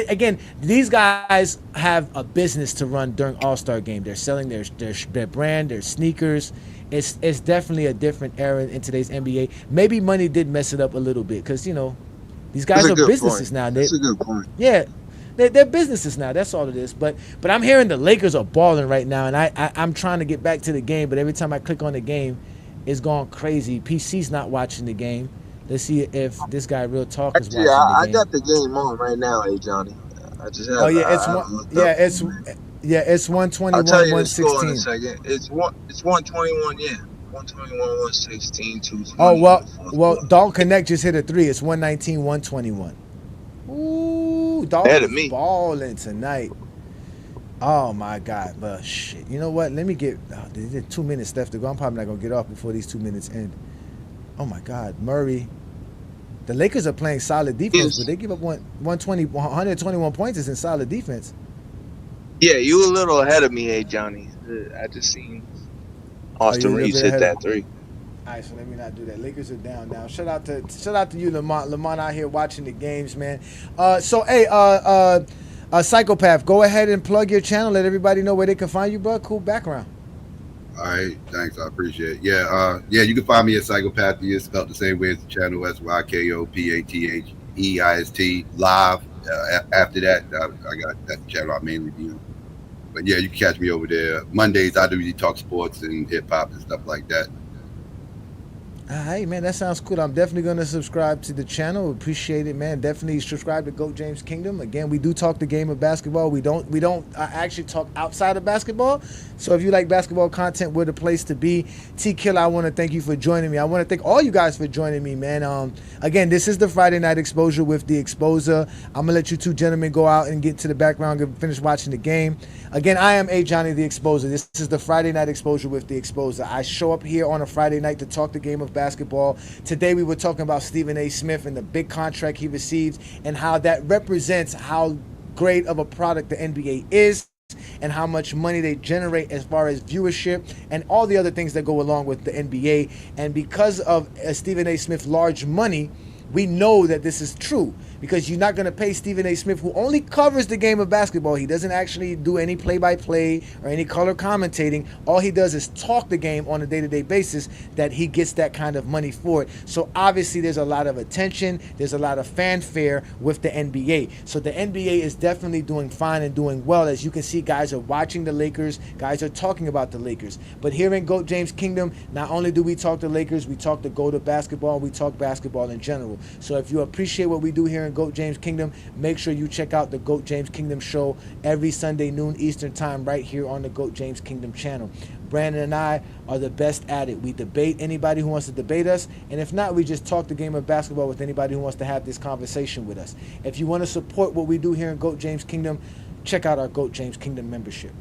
again, these guys have a business to run during All-Star game. They're selling their brand, their sneakers. It's definitely a different era in today's NBA. Maybe money did mess it up a little bit because, these guys are businesses now. That's a good point. Yeah. They're businesses now. That's all it is. But I'm hearing the Lakers are balling right now, and I'm trying to get back to the game. But every time I click on the game, it's going crazy. PC's not watching the game. Let's see if this guy Real Talk is watching the game. I got the game on right now, Johnny. I just have. Oh yeah, it's 121, I'll tell you 116. the score in a second. It's 121. Yeah, 121, 116, 220. Oh well, Dalton Connect just hit a 3. It's 119, 121. Ooh, Dalton's balling tonight. Oh my God, but shit. You know what? Let me get. There's 2 minutes left to go. I'm probably not gonna get off before these 2 minutes end. Oh my God, Murray. The Lakers are playing solid defense, but they give up 121 points is in solid defense. Yeah, you a little ahead of me, Johnny. I just seen Austin Reeves hit that 3. All right, so let me not do that. Lakers are down now. Shout out to you, Lamont. Lamont out here watching the games, man. Psychopath, go ahead and plug your channel. Let everybody know where they can find you, bro. Cool background. All right, thanks. I appreciate it. Yeah, you can find me at Psychopathia. It's spelled the same way as the channel, SYKOPATHEIST live. After that, I got that channel I mainly do. But yeah, you can catch me over there. Mondays, I do talk sports and hip hop and stuff like that. Hey man, that sounds cool. I'm definitely gonna subscribe to the channel. Appreciate it, man. Definitely subscribe to GOAT James Kingdom. Again, we do talk the game of basketball. We don't actually talk outside of basketball. So if you like basketball content, we're the place to be. T Killer, I want to thank you for joining me. I want to thank all you guys for joining me, man. Again, this is the Friday Night Exposure with the Exposer. I'm gonna let you two gentlemen go out and get to the background and finish watching the game. Again, I am Johnny the Exposer. This is the Friday Night Exposure with the Exposer. I show up here on a Friday night to talk the game of basketball. Today we were talking about Stephen A. Smith and the big contract he received and how that represents how great of a product the NBA is and how much money they generate as far as viewership and all the other things that go along with the NBA. And because of Stephen A. Smith's large money, we know that this is true because you're not going to pay Stephen A. Smith, who only covers the game of basketball. He doesn't actually do any play-by-play or any color commentating. All he does is talk the game on a day-to-day basis, that he gets that kind of money for it. So obviously there's a lot of attention. There's a lot of fanfare with the NBA. So the NBA is definitely doing fine and doing well. As you can see, guys are watching the Lakers. Guys are talking about the Lakers. But here in GOAT James Kingdom, not only do we talk the Lakers, we talk the GOAT of basketball, we talk basketball in general. So if you appreciate what we do here in GOAT James Kingdom, make sure you check out the GOAT James Kingdom show every Sunday noon Eastern time right here on the GOAT James Kingdom channel. Brandon and I are the best at it. We debate anybody who wants to debate us, and if not, we just talk the game of basketball with anybody who wants to have this conversation with us. If you want to support what we do here in GOAT James Kingdom, check out our GOAT James Kingdom membership.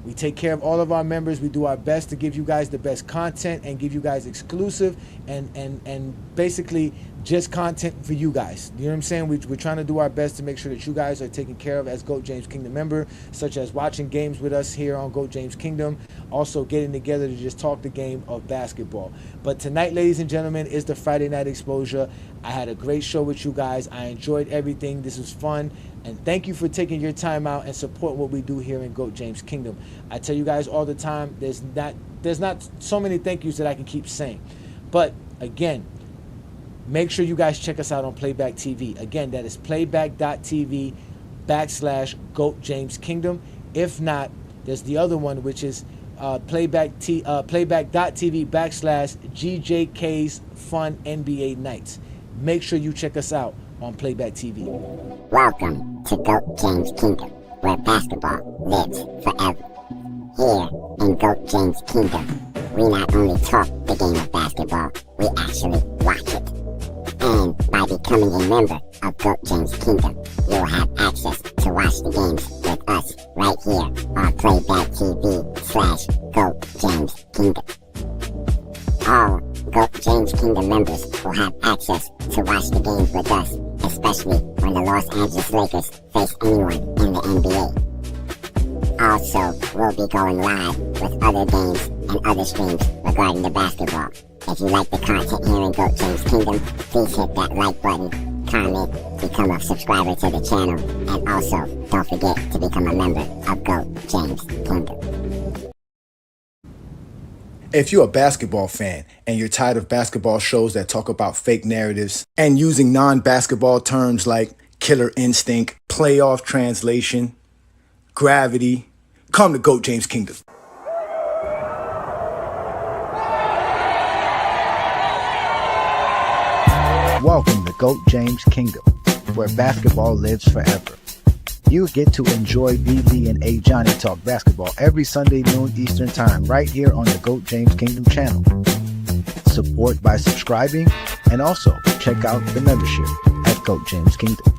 We take care of all of our members. We do our best to give you guys the best content and give you guys exclusive and basically just content for you guys. You know what I'm saying? We're trying to do our best to make sure that you guys are taken care of as GOAT James Kingdom member, such as watching games with us here on GOAT James Kingdom, also getting together to just talk the game of basketball. But tonight, ladies and gentlemen, is the Friday Night Exposure. I had a great show with you guys. I enjoyed everything. This was fun. And thank you for taking your time out and support what we do here in GOAT James Kingdom. I tell you guys all the time, there's not so many thank yous that I can keep saying. But again, make sure you guys check us out on Playback TV. Again, that is playback.tv/GOAT James Kingdom. If not, there's the other one, which is playback.tv/GJK's Fun NBA Nights. Make sure you check us out on Playback TV. Welcome to GOAT James Kingdom, where basketball lives forever. Here in GOAT James Kingdom, we not only talk the game of basketball, we actually watch it. And by becoming a member of GOAT James Kingdom, you'll have access to watch the games with us right here on Playback TV/GoatJamesKingdom. All GOAT James Kingdom members will have access to watch the games with us, especially when the Los Angeles Lakers face anyone in the NBA. Also, we'll be going live with other games and other streams regarding the basketball. If you like the content here in GOAT James Kingdom, please hit that like button, comment, become a subscriber to the channel, and also don't forget to become a member of GOAT James Kingdom. If you're a basketball fan and you're tired of basketball shows that talk about fake narratives and using non-basketball terms like killer instinct, playoff translation, gravity, come to GOAT James Kingdom. Welcome to GOAT James Kingdom, where basketball lives forever. You get to enjoy B.Lee and A. Johnny talk basketball every Sunday noon Eastern Time right here on the GOAT James Kingdom channel. Support by subscribing and also check out the membership at GOAT James Kingdom.